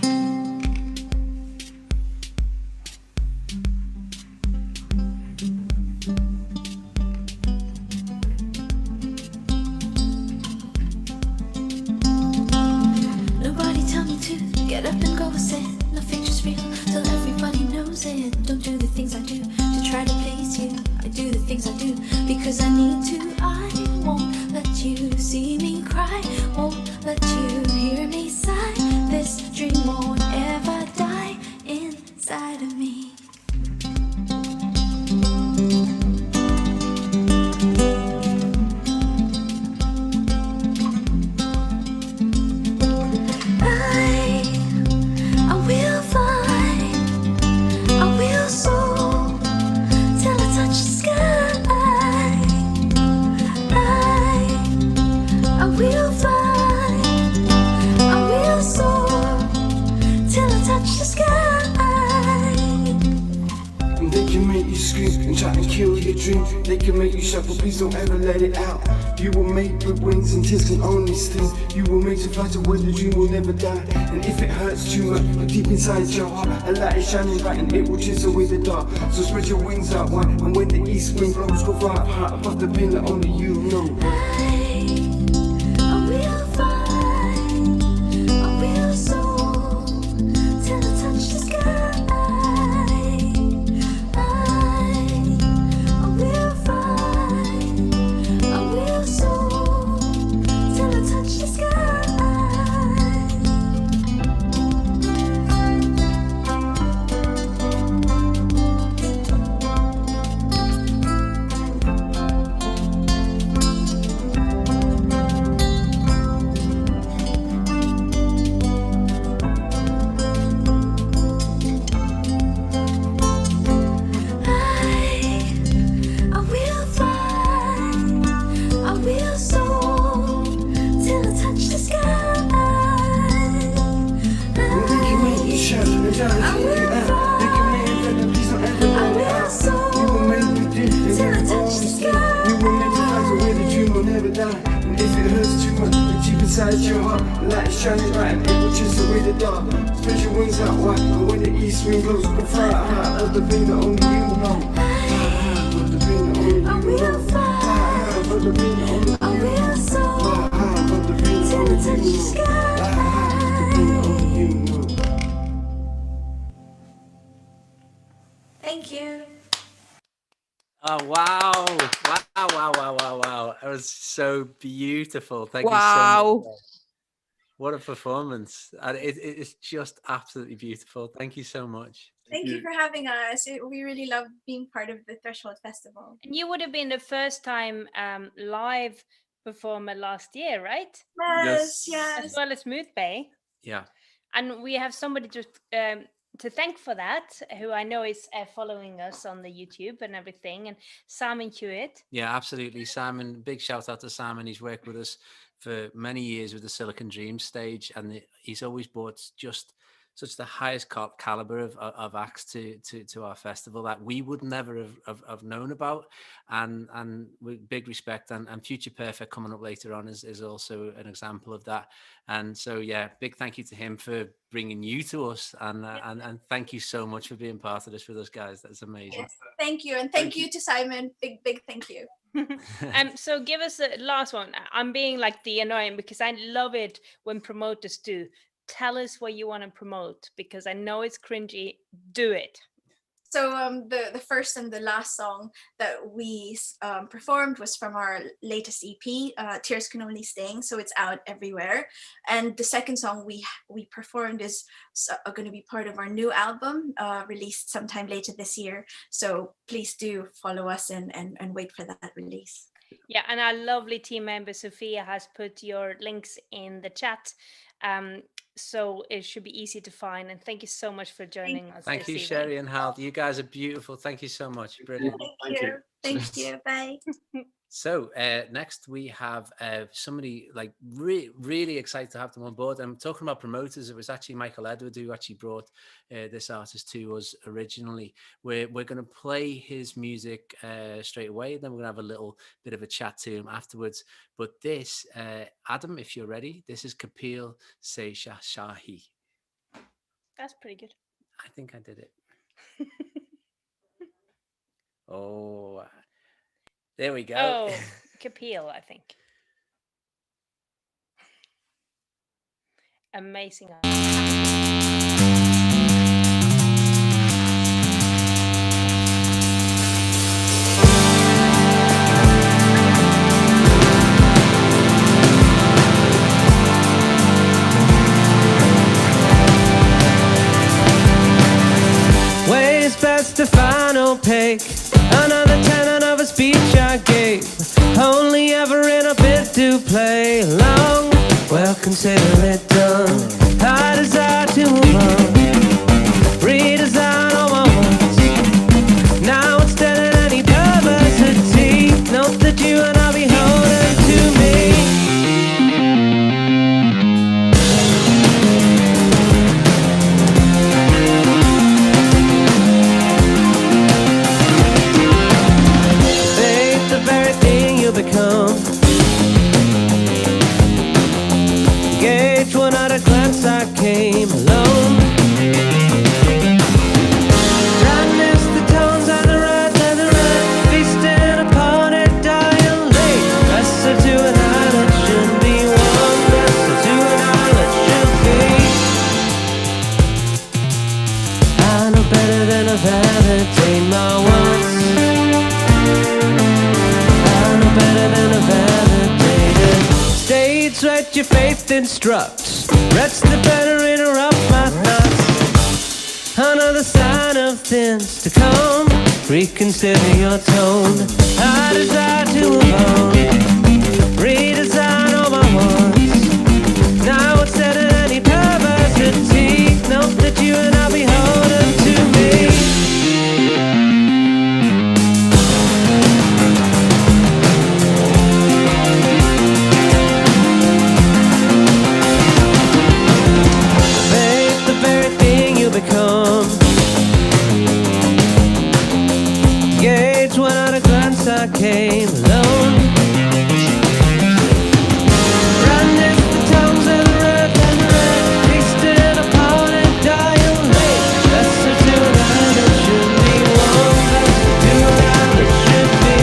Nobody tell me to get up and go with it. Nothing just real till everybody knows it. Don't do the things I do to try to please you. I do the things I do because I need to. I won't let you see me cry. Won't let you hear me sigh. This dream won't ever die inside of me. I will fly, I will soar till I touch the sky. I will fly, I will soar till I touch the sky. And they can make you scream and try and kill your dream. They can make you shout, but please don't ever let it out. You will make with wings and tears can only sting. You will make to fly to where the dream will never die. And if it hurts too much, but deep inside your heart, a light is shining bright and it will chase away the dark. So spread your wings out wide, and when the east wind blows, go far up high above the pain that only you know. I will fly, I will soar till I touch the sky. I will fly, I will soar till I touch the sky. I will fly, I will soar till I touch the sky. And they can make you shout and try to take you out. They can make you feel that please don't ever let it out. You will make me dip and till I you will touch only the sing. sky. You will make to fly to where the dream will never die. And if it hurts too much, but deep inside your heart, the light is shining bright and it will chase away the dark. Spread your wings out wide, and when the east wind blows, go fly high above the pain that only you know. Above the pain that only you know. I will fly, Above the pain that only you know. I will soar Above the pain that till I only touch the you know. sky. Above the pain that only you know. Thank you. Oh wow! Wow! That was so beautiful. Thank you so Wow. much. What a performance! And it's just absolutely beautiful. Thank you so much. Thank you for having us. We really loved being part of the Threshold Festival. And you would have been the first time live performer last year, right? Yes, As yes. well as Mood Bay. Yeah. And we have somebody to thank for that, who I know is following us on the YouTube and everything, and Simon Hewitt. Yeah, absolutely. Simon, big shout out to Simon. He's worked with us for many years with the Silicon Dreams stage, and he's always brought just such the highest caliber of acts to our festival that we would never have known about, and with big respect. And Future Perfect coming up later on is also an example of that. And so yeah, big thank you to him for bringing you to us, and thank you so much for being part of this with us, guys. That's amazing. Yes. Thank you. And thank you to Simon. Big thank you. So give us the last one. I'm being like the annoying because I love it when promoters do. Tell us what you want to promote, because I know it's cringy. Do it. So the first and the last song that we performed was from our latest EP, Tears Can Only Sting. So it's out everywhere. And the second song we performed is going to be part of our new album, released sometime later this year. So please do follow us and wait for that release. Yeah, and our lovely team member Sophia has put your links in the chat. So it should be easy to find. And thank you so much for joining us. Thank you, Sherry and Hal. You guys are beautiful. Thank you so much. Brilliant. Thank you. Thank you. Bye. So next we have somebody like really excited to have them on board. I'm talking about promoters. It was actually Michael Edward who actually brought this artist to us originally. We're going to play his music straight away. Then we're going to have a little bit of a chat to him afterwards. But this, Adam, if you're ready, this is Kapil Seshasayee. That's pretty good. I think I did it. Oh, there we go. Oh, Kapil, I think. Amazing. Ways best to final pick. Another tenet of a speech I gave. Only ever in a bit to play along. Well, consider it done. I desire to move on. Redesign all my words. Now instead of any perversity, note that you and I beholden to me. Become gauge one at a glance. I came alone. Darkness, the tones and the red, feasting upon it, dying late. Lesser to an island should be one. Lesser to an island should be. I know better than to validate my wants. Better than a validated states. Let your faith instruct. Rest the better interrupt my thoughts. Another sign of things to come. Reconsider your tone. I desire to move on. Redesign all my wants. Now instead of any perversity, note that you and I beholden to me. Become gauge one at a glance. I came alone. Branded the tongues and the red and the red, feasted upon it, dying late. Lesser to an island should be one. Lesser to an island should be.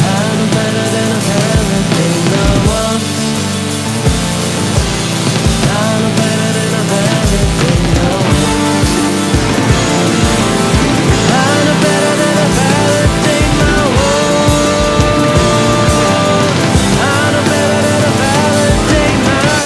I know better than a valentine I want. I know better than a valentine I want. I know better than a valentine I want. I know better than a valentine I want.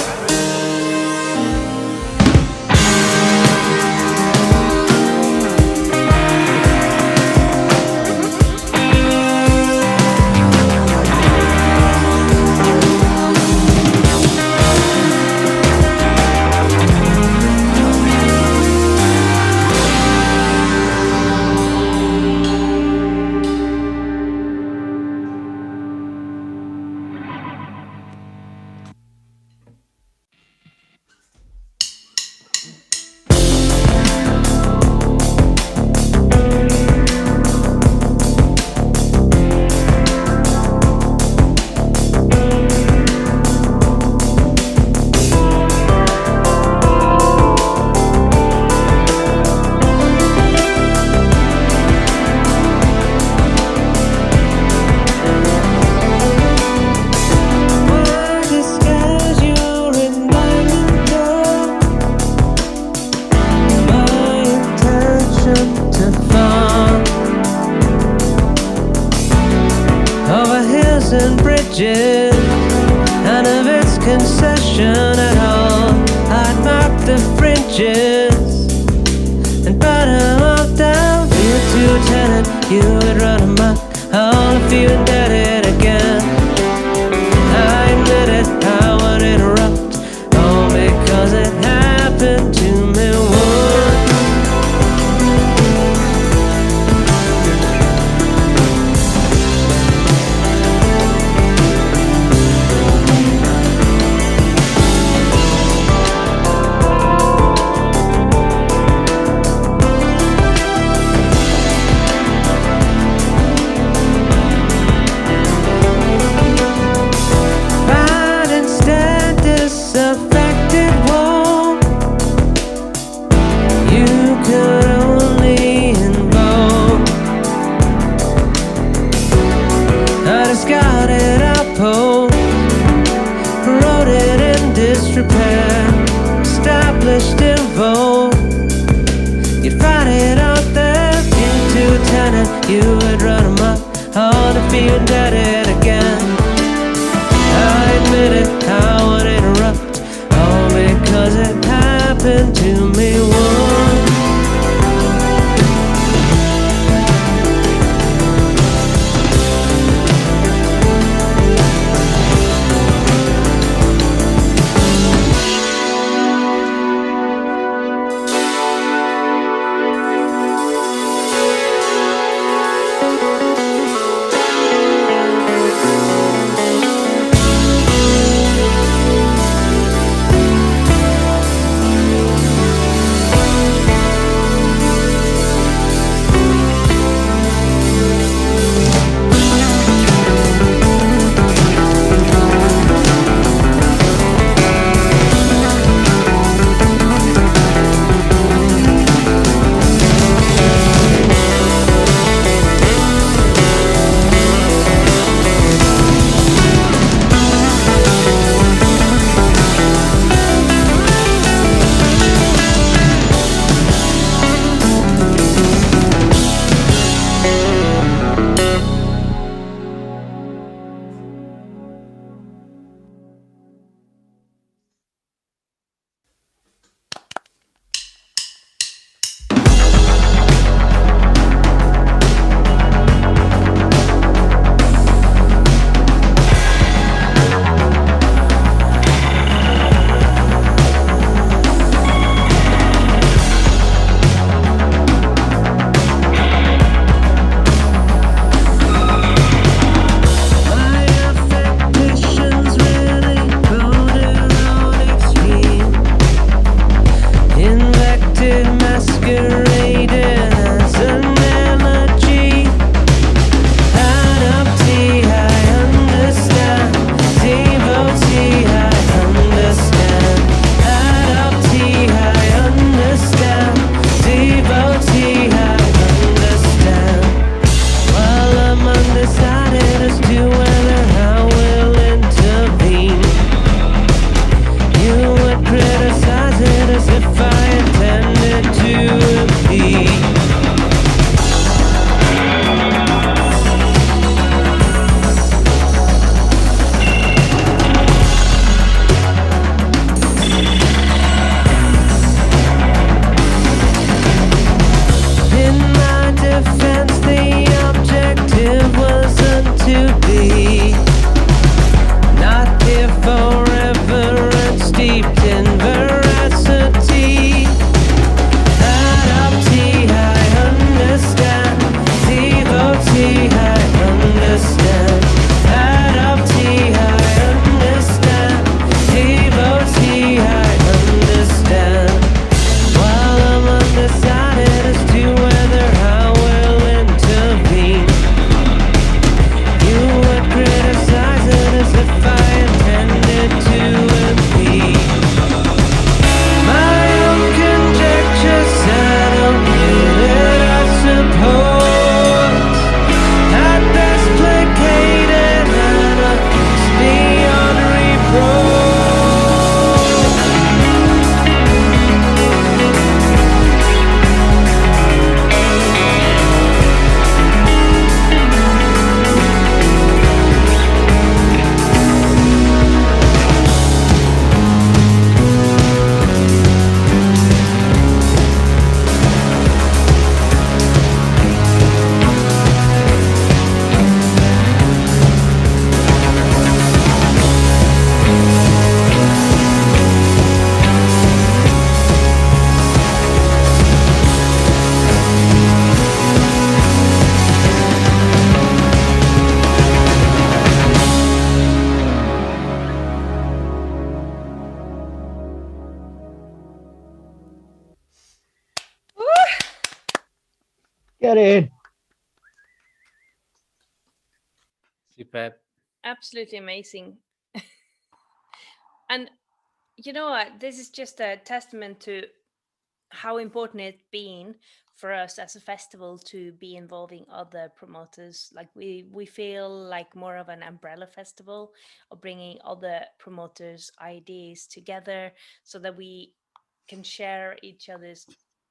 None of its concession at all. I'd mark the fringes and bottom all down. Here to a tenant, you would run amok. All if you indebted again. I admit it, I would interrupt. All because it happened to me once. boat. You'd find it out there into a tenant, you would run 'em up, all to be indebted again. I admit it, I won't interrupt, all because it happened to me once. Get in. Superb. Absolutely amazing. And you know what? This is just a testament to how important it's been for us as a festival to be involving other promoters. Like we feel like more of an umbrella festival of bringing other promoters' ideas together so that we can share each other's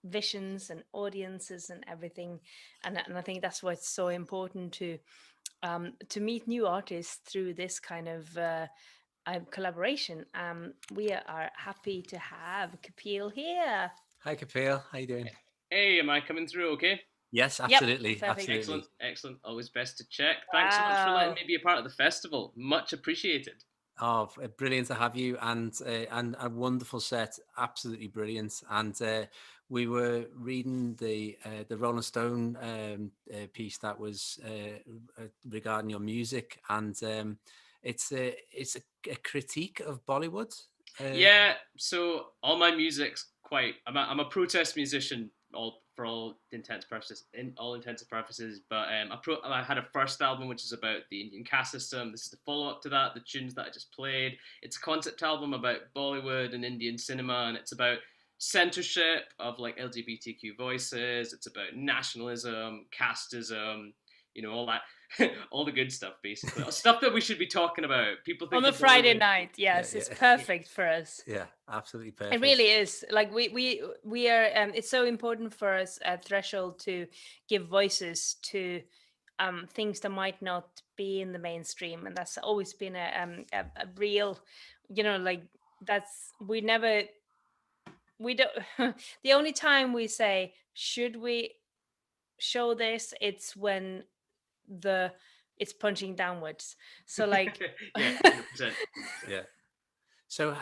visions and audiences and everything, and I think that's why it's so important to meet new artists through this kind of collaboration. We are happy to have Kapil here. Hi, Kapil. How you doing? Hey, am I coming through okay? Yes, absolutely. Yep, perfect. Absolutely. Excellent. Always best to check. Thanks so much for letting me be a part of the festival. Much appreciated. Oh, brilliant to have you, and a wonderful set. Absolutely brilliant. And we were reading the Rolling Stone piece that was regarding your music, and it's a critique of Bollywood. Yeah. So all my music's quite. I'm a protest musician. For all intents and purposes, but I had a first album which is about the Indian caste system. This is the follow-up to that, the tunes that I just played. It's a concept album about Bollywood and Indian cinema, and it's about censorship of like LGBTQ voices. It's about nationalism, casteism, all that, all the good stuff, basically. Stuff that we should be talking about. People think on a Friday night. Yes, it's perfect for us. Yeah, absolutely perfect. It really is. Like we are. It's so important for us at Threshold to give voices to things that might not be in the mainstream, and that's always been a real, we don't. The only time we say should we show this, it's when it's punching downwards. So like yeah, 100%. Yeah. So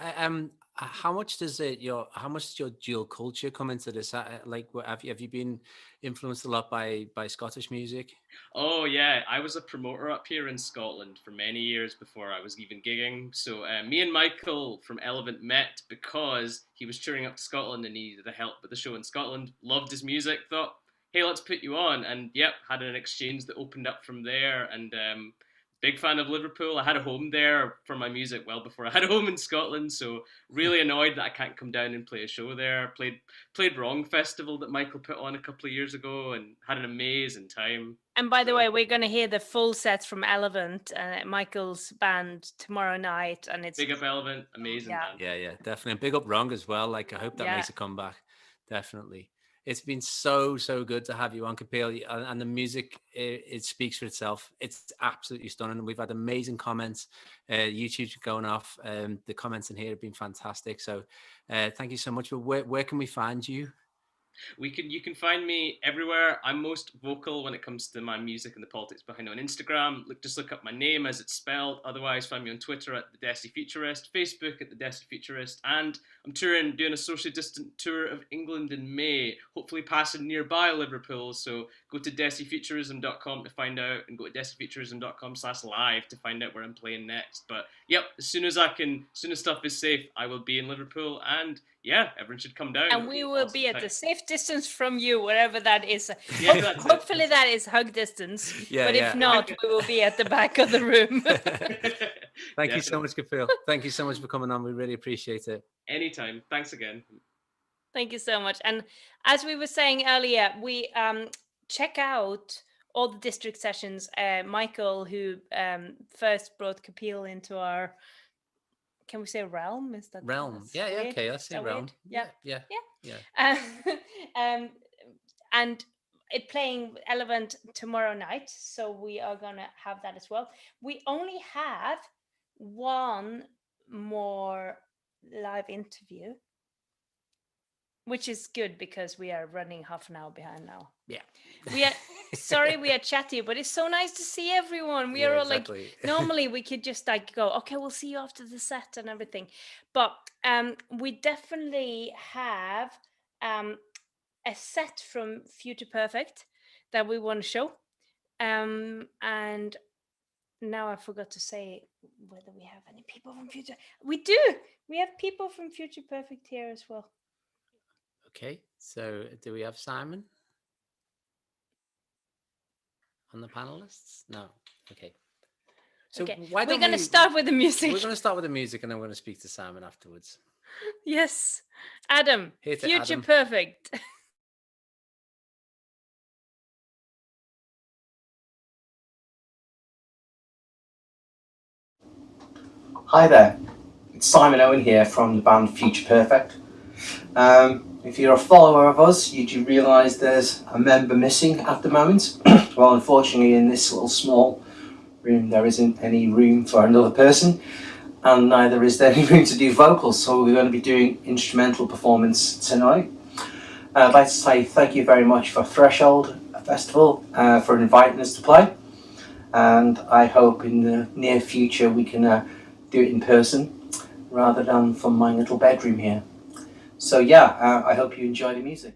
how much does your dual culture come into this? Like, have you been influenced a lot by Scottish music? Oh yeah, I was a promoter up here in Scotland for many years before I was even gigging. So me and Michael from Elevant met because he was touring up to Scotland and he needed the help with the show in Scotland. Loved his music, thought, hey, let's put you on, and yep, had an exchange that opened up from there. And big fan of Liverpool. I had a home there for my music well before I had a home in Scotland, so really annoyed that I can't come down and play a show there. Played Wrong Festival that Michael put on a couple of years ago and had an amazing time. And by the way, we're going to hear the full set from Elevant, Michael's band, tomorrow night, and it's big up Elevant, amazing band. Yeah, definitely. And big up Wrong as well. Like, I hope that makes a comeback. Definitely. It's been so good to have you on, Kapil, and the music, it speaks for itself. It's absolutely stunning. We've had amazing comments. YouTube's going off. The comments in here have been fantastic. So thank you so much. But where can we find you? You can find me everywhere. I'm most vocal when it comes to my music and the politics behind it on Instagram. Just look up my name as it's spelled. Otherwise, find me on Twitter at the Desi Futurist, Facebook at the Desi Futurist, and I'm doing a socially distant tour of England in May, hopefully passing nearby Liverpool. So go to desifuturism.com to find out, and go to desifuturism.com/live to find out where I'm playing next. But yep, as soon as stuff is safe, I will be in Liverpool, and yeah, everyone should come down. And we will be at a safe distance from you, wherever that is. Yeah, hopefully that is hug distance. But if not, we will be at the back of the room. Thank you so much, Kapil. Thank you so much for coming on. We really appreciate it. Anytime. Thanks again. Thank you so much. And as we were saying earlier, we check out all the district sessions. Michael, who first brought Kapil into our... Can we say realm? Is that realm? Yeah, okay. Let's say realm. Yeah. And it playing Elevant tomorrow night, so we are gonna have that as well. We only have one more live interview, which is good because we are running half an hour behind now. Yeah. We are sorry we are chatty, but it's so nice to see everyone. We are all exactly. Like normally we could just like go, okay, we'll see you after the set and everything. But we definitely have a set from Future Perfect that we want to show. And now I forgot to say whether we have any people from Future. We do. We have people from Future Perfect here as well. Okay, so do we have Simon on the panelists? No. Okay. So we're going to start with the music. We're going to start with the music, and then we're going to speak to Simon afterwards. Yes, Adam. Future Adam. Perfect. Hi there. It's Simon Owen here from the band Future Perfect. If you're a follower of us, you do realise there's a member missing at the moment. Well, unfortunately, in this little small room, there isn't any room for another person, and neither is there any room to do vocals, so we're going to be doing instrumental performance tonight. I'd like to say thank you very much for Threshold Festival for inviting us to play, and I hope in the near future we can do it in person rather than from my little bedroom here. So yeah, I hope you enjoy the music.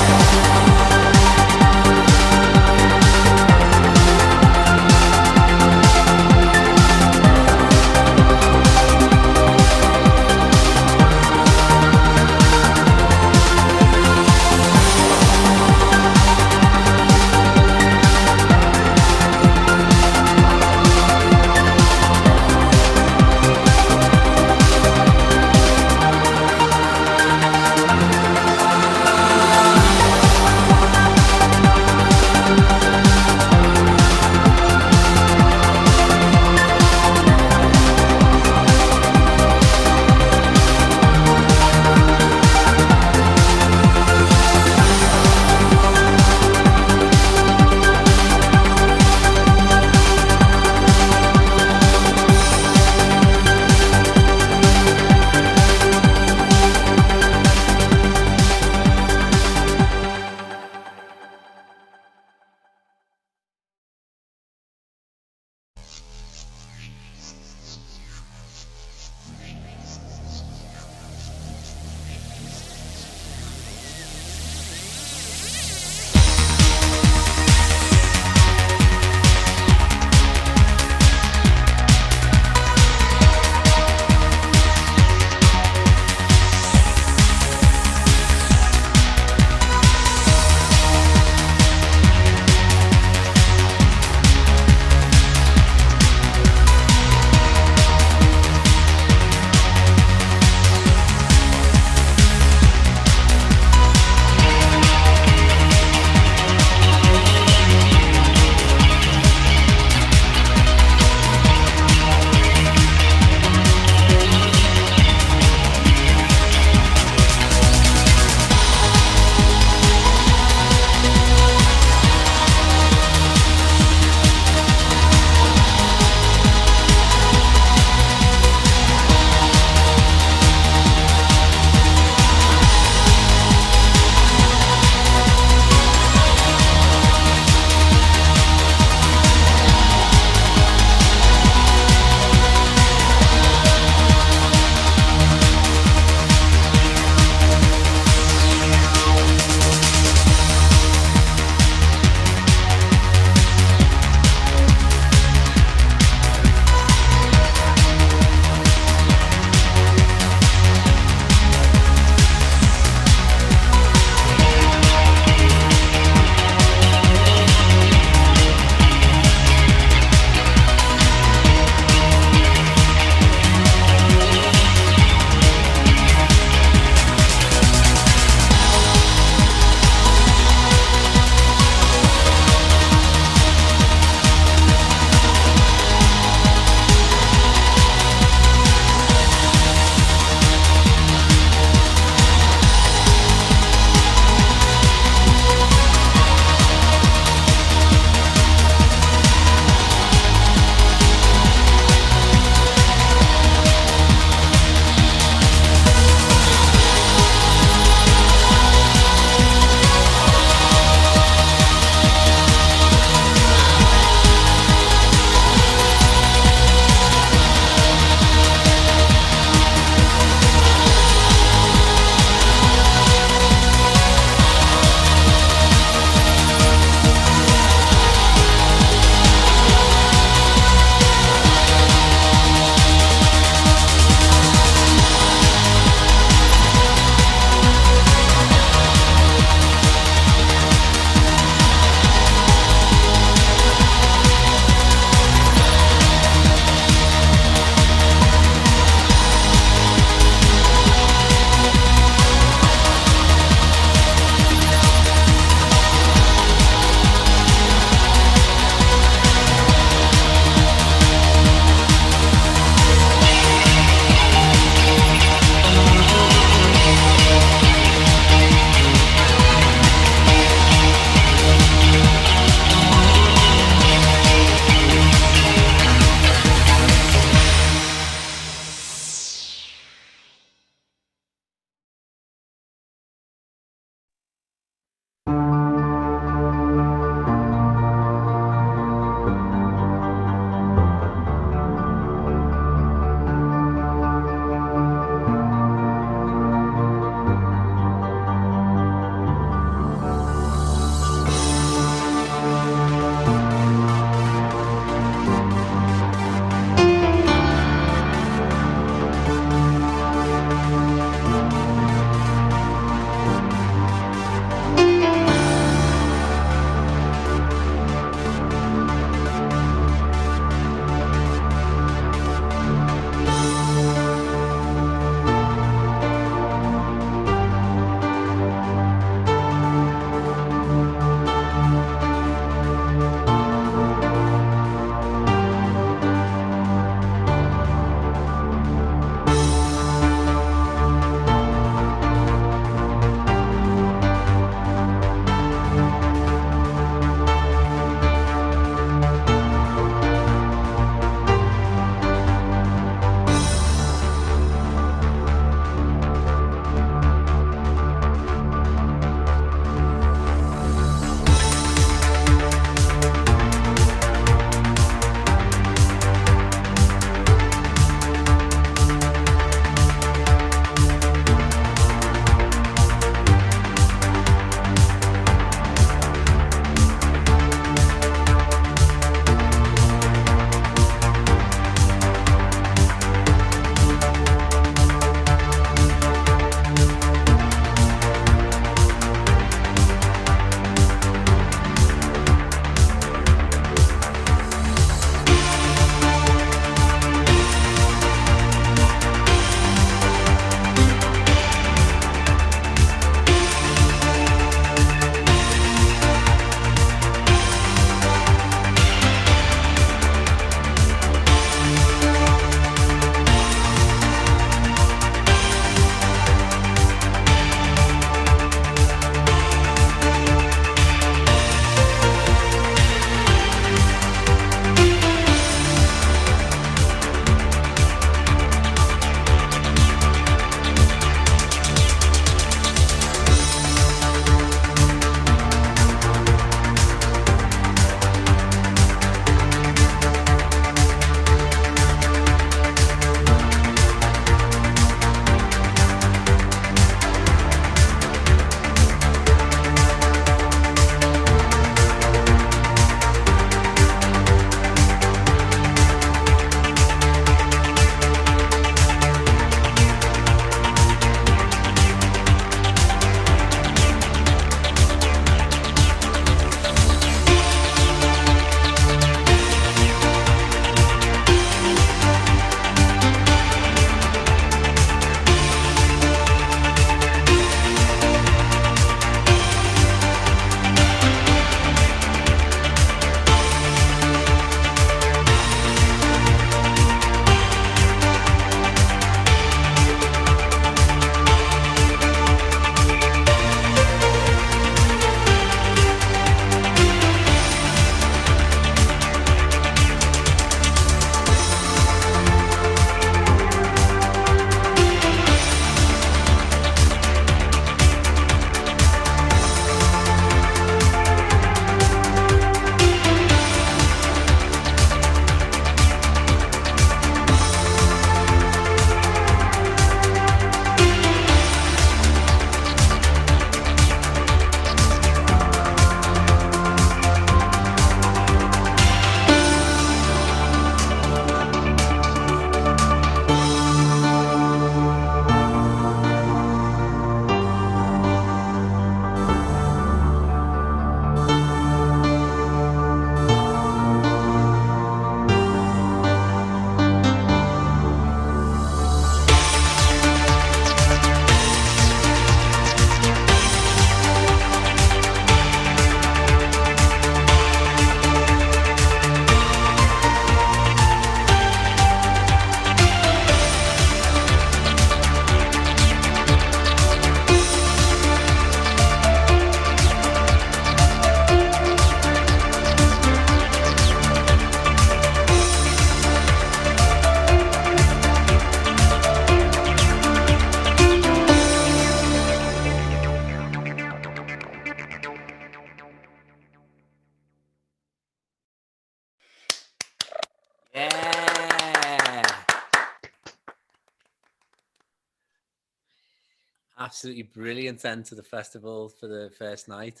absolutely brilliant end to the festival for the first night.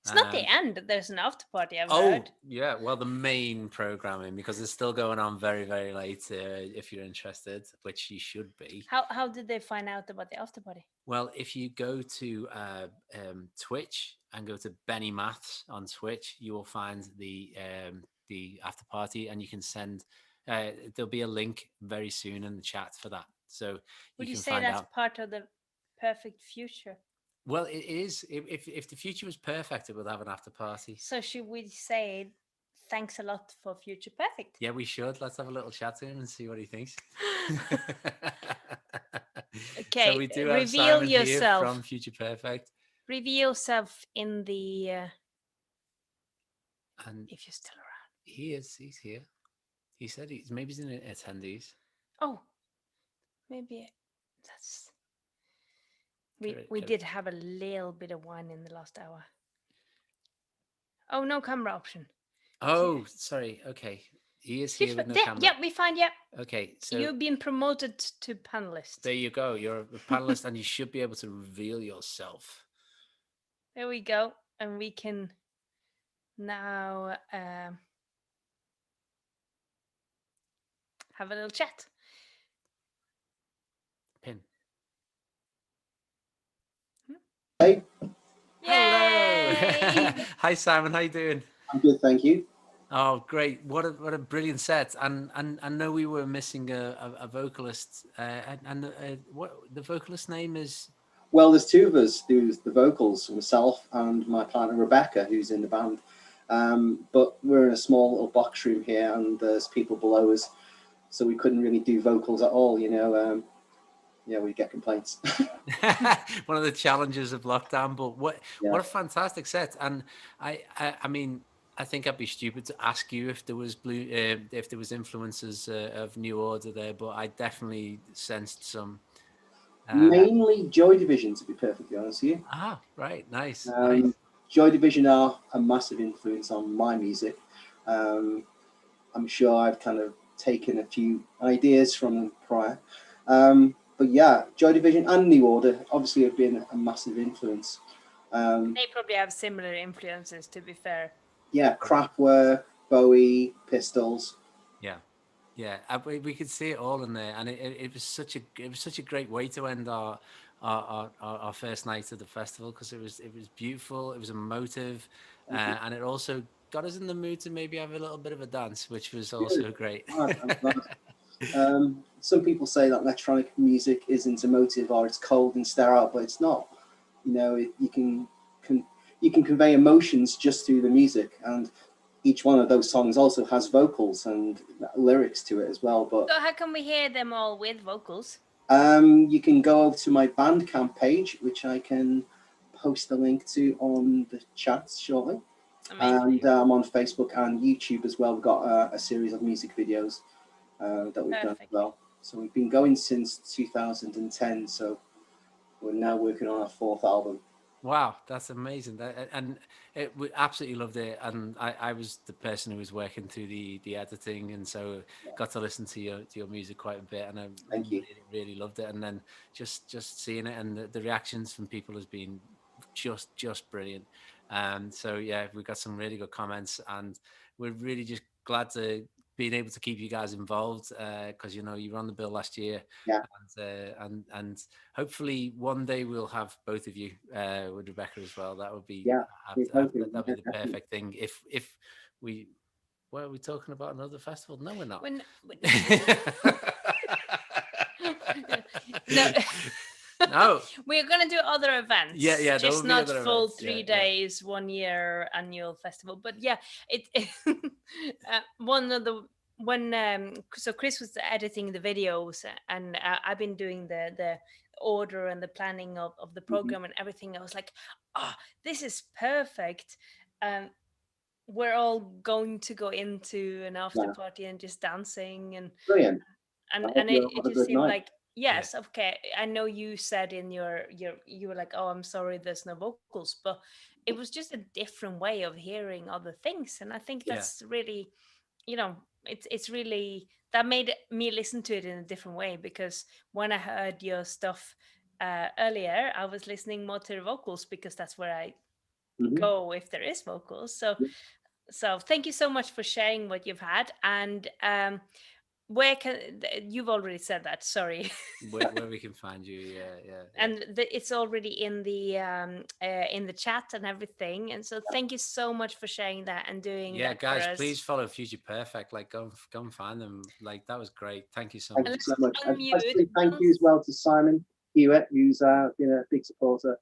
It's not the end. There's an after party, I've Oh, heard. yeah. Well, the main programming, because it's still going on very, very late. If you're interested, which you should be. How did they find out about the after party? Well, if you go to Twitch and go to Benny Maths on Twitch, you will find the after party, and you can send. There'll be a link very soon in the chat for that, so Would you you can say find that's out. part of the perfect future? Well, it is. If the future was perfect, it would have an after party. So should we say thanks a lot for Future Perfect? Yeah, we should. Let's have a little chat to him and see what he thinks. Okay, So we do have reveal Simon yourself. here from Future Perfect. Reveal yourself in the. And if you're still around. He is. He's here. He said he's in attendees. Oh, maybe that's. We did have a little bit of wine in the last hour. Oh, no camera option. Oh, sorry. Okay. He is here with no camera. Yeah, we find. Yeah. Okay, so you've been promoted to panelist. There you go. You're a panelist, and you should be able to reveal yourself. There we go, and we can now have a little chat. Pin. Hey. Hello. Hi, Simon. How you doing? I'm good, thank you. Oh, great! What a brilliant set. And I know we were missing a vocalist. And what the vocalist name is? Well, there's two of us. There's the vocals, myself and my partner Rebecca, who's in the band. But we're in a small little box room here, and there's people below us, so we couldn't really do vocals at all. Yeah, we get complaints. One of the challenges of lockdown. But what a fantastic set! And I mean, I think I'd be stupid to ask you if there was if there was influences of New Order there, but I definitely sensed some. Mainly Joy Division, to be perfectly honest with you. Ah, right, nice. Joy Division are a massive influence on my music. I'm sure I've kind of taken a few ideas from them prior. But yeah, Joy Division and New Order obviously have been a massive influence. They probably have similar influences, to be fair. Yeah, Kraftwerk, Bowie, Pistols. Yeah, we could see it all in there, and it was such a great way to end our first night of the festival, because it was beautiful, it was emotive, and it also got us in the mood to maybe have a little bit of a dance, which was also great. Some people say that electronic music isn't emotive or it's cold and sterile, but it's not. You can convey emotions just through the music, and each one of those songs also has vocals and lyrics to it as well. But so how can we hear them all with vocals? you can go over to my Bandcamp page, which I can post the link to on the chat shortly. Amazing. And I'm on Facebook and YouTube as well. We've got a series of music videos that we've done as well. So we've been going since 2010. So we're now working on our 4th album. Wow, that's amazing. We absolutely loved it. And I was the person who was working through the editing, and so got to listen to your music quite a bit, and I really loved it. And then just seeing it, and the reactions from people has been just brilliant. So yeah, we got some really good comments, and we're really just glad to being able to keep you guys involved, because you were on the bill last year, and hopefully one day we'll have both of you with Rebecca as well. That would be that'd be the perfect thing. If we are we talking about another festival? No, we're not. No. No, we're gonna do other events. Yeah, just not full events. 3 days, 1 year annual festival. But yeah, one of the so Chris was editing the videos, and I've been doing the order and the planning of the program and everything. I was like, this is perfect. We're all going to go into an after party and just dancing and brilliant. And it just seemed like. Yes, okay. I know you said in your you were like, I'm sorry, there's no vocals, but it was just a different way of hearing other things, and I think that's really, it's really that made me listen to it in a different way, because when I heard your stuff earlier, I was listening more to the vocals because that's where I Mhm. go if there is vocals. So thank you so much for sharing what you've had. And where can you've already said that? Sorry. where we can find you, yeah. And it's already in the chat and everything. And so thank you so much for sharing that and doing Yeah, that guys, for us. please follow Future Perfect. Like, go and find them. Like, that was great. Thank you so Thank much. you so much. And unmute. especially thank you as well to Simon Hewitt, who's been a big supporter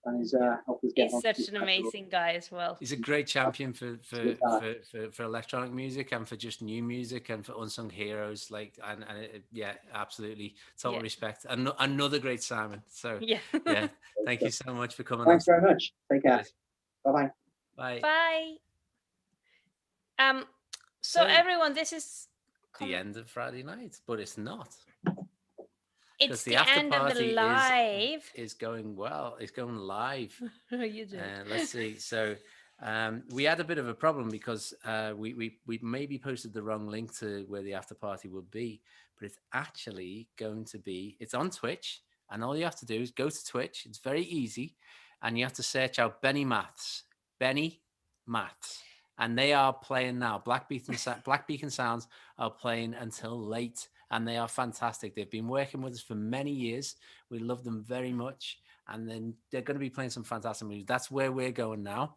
and has helped us get He's on. such an amazing guy as well. He's a great champion for electronic music and for just new music and for unsung heroes. Like, and yeah, absolutely, total respect. And another great Simon. So yeah, thank you so much for coming. Thanks very much. Take care. Bye-bye. Bye. Bye. So everyone, this is the end of Friday night, but it's not. It's the the end of the live. Is going well. It's going live. You do. Let's see. So we had a bit of a problem because we maybe posted the wrong link to where the after party would be, but it's actually going to be. It's on Twitch, and all you have to do is go to Twitch. It's very easy, and you have to search out Benny Maths, and they are playing now. Black Beacon Sounds are playing until late. And they are fantastic. They've been working with us for many years. We love them very much. And then they're going to be playing some fantastic music. That's where we're going now.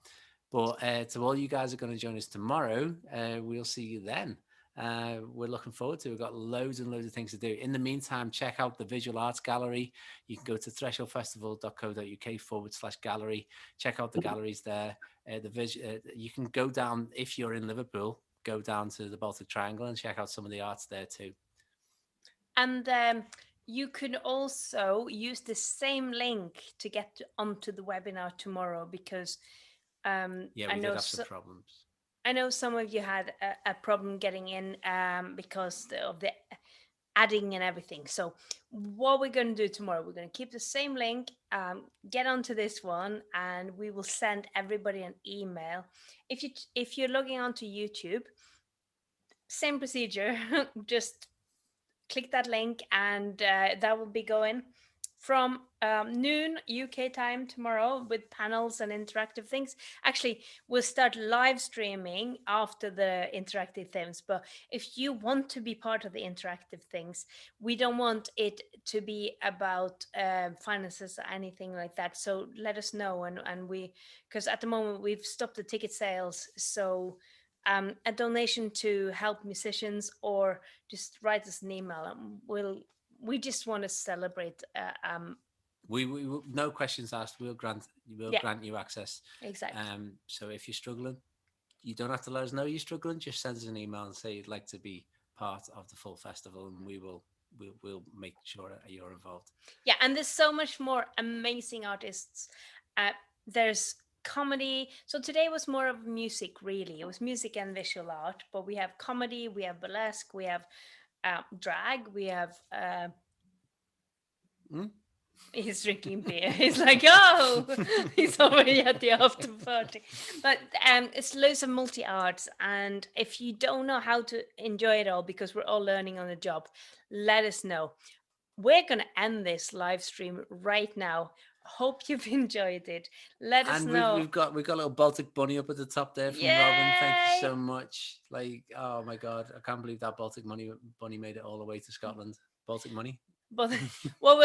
But to all you guys who are going to join us tomorrow, we'll see you then. We're looking forward to it. We've got loads and loads of things to do. In the meantime, check out the Visual Arts Gallery. You can go to thresholdfestival.co.uk/gallery. Check out the galleries there. You can go down, if you're in Liverpool, go down to the Baltic Triangle and check out some of the arts there too. And you can also use the same link to get onto the webinar tomorrow because we did have some problems. I know some of you had a problem getting in because of the adding and everything. So what we're going to do tomorrow, we're going to keep the same link, get onto this one, and we will send everybody an email. If you're logging onto YouTube, same procedure, just click that link and that will be going from noon UK time tomorrow with panels and interactive things. Actually, we'll start live streaming after the interactive things, but if you want to be part of the interactive things, we don't want it to be about finances or anything like that. So let us know, and we, because at the moment we've stopped the ticket sales, so a donation to help musicians or just write us an email. We just want to celebrate. We no questions asked. We'll grant you access. Exactly. So if you're struggling, you don't have to let us know you're struggling. Just send us an email and say you'd like to be part of the full festival, and we'll make sure that you're involved. Yeah, and there's so much more amazing artists. There's comedy. So today was more of music, really. It was music and visual art, but we have comedy, we have burlesque, we have drag, we have he's drinking beer. He's like, oh, he's already at the after party. But it's loads of multi-arts, and if you don't know how to enjoy it all, because we're all learning on the job, let us know. We're going to end this live stream right now. Hope you've enjoyed it. Let us know. We've got a little Baltic bunny up at the top there from Robin. Thank you so much. Like, oh my God, I can't believe that Baltic bunny made it all the way to Scotland. Baltic money. But well,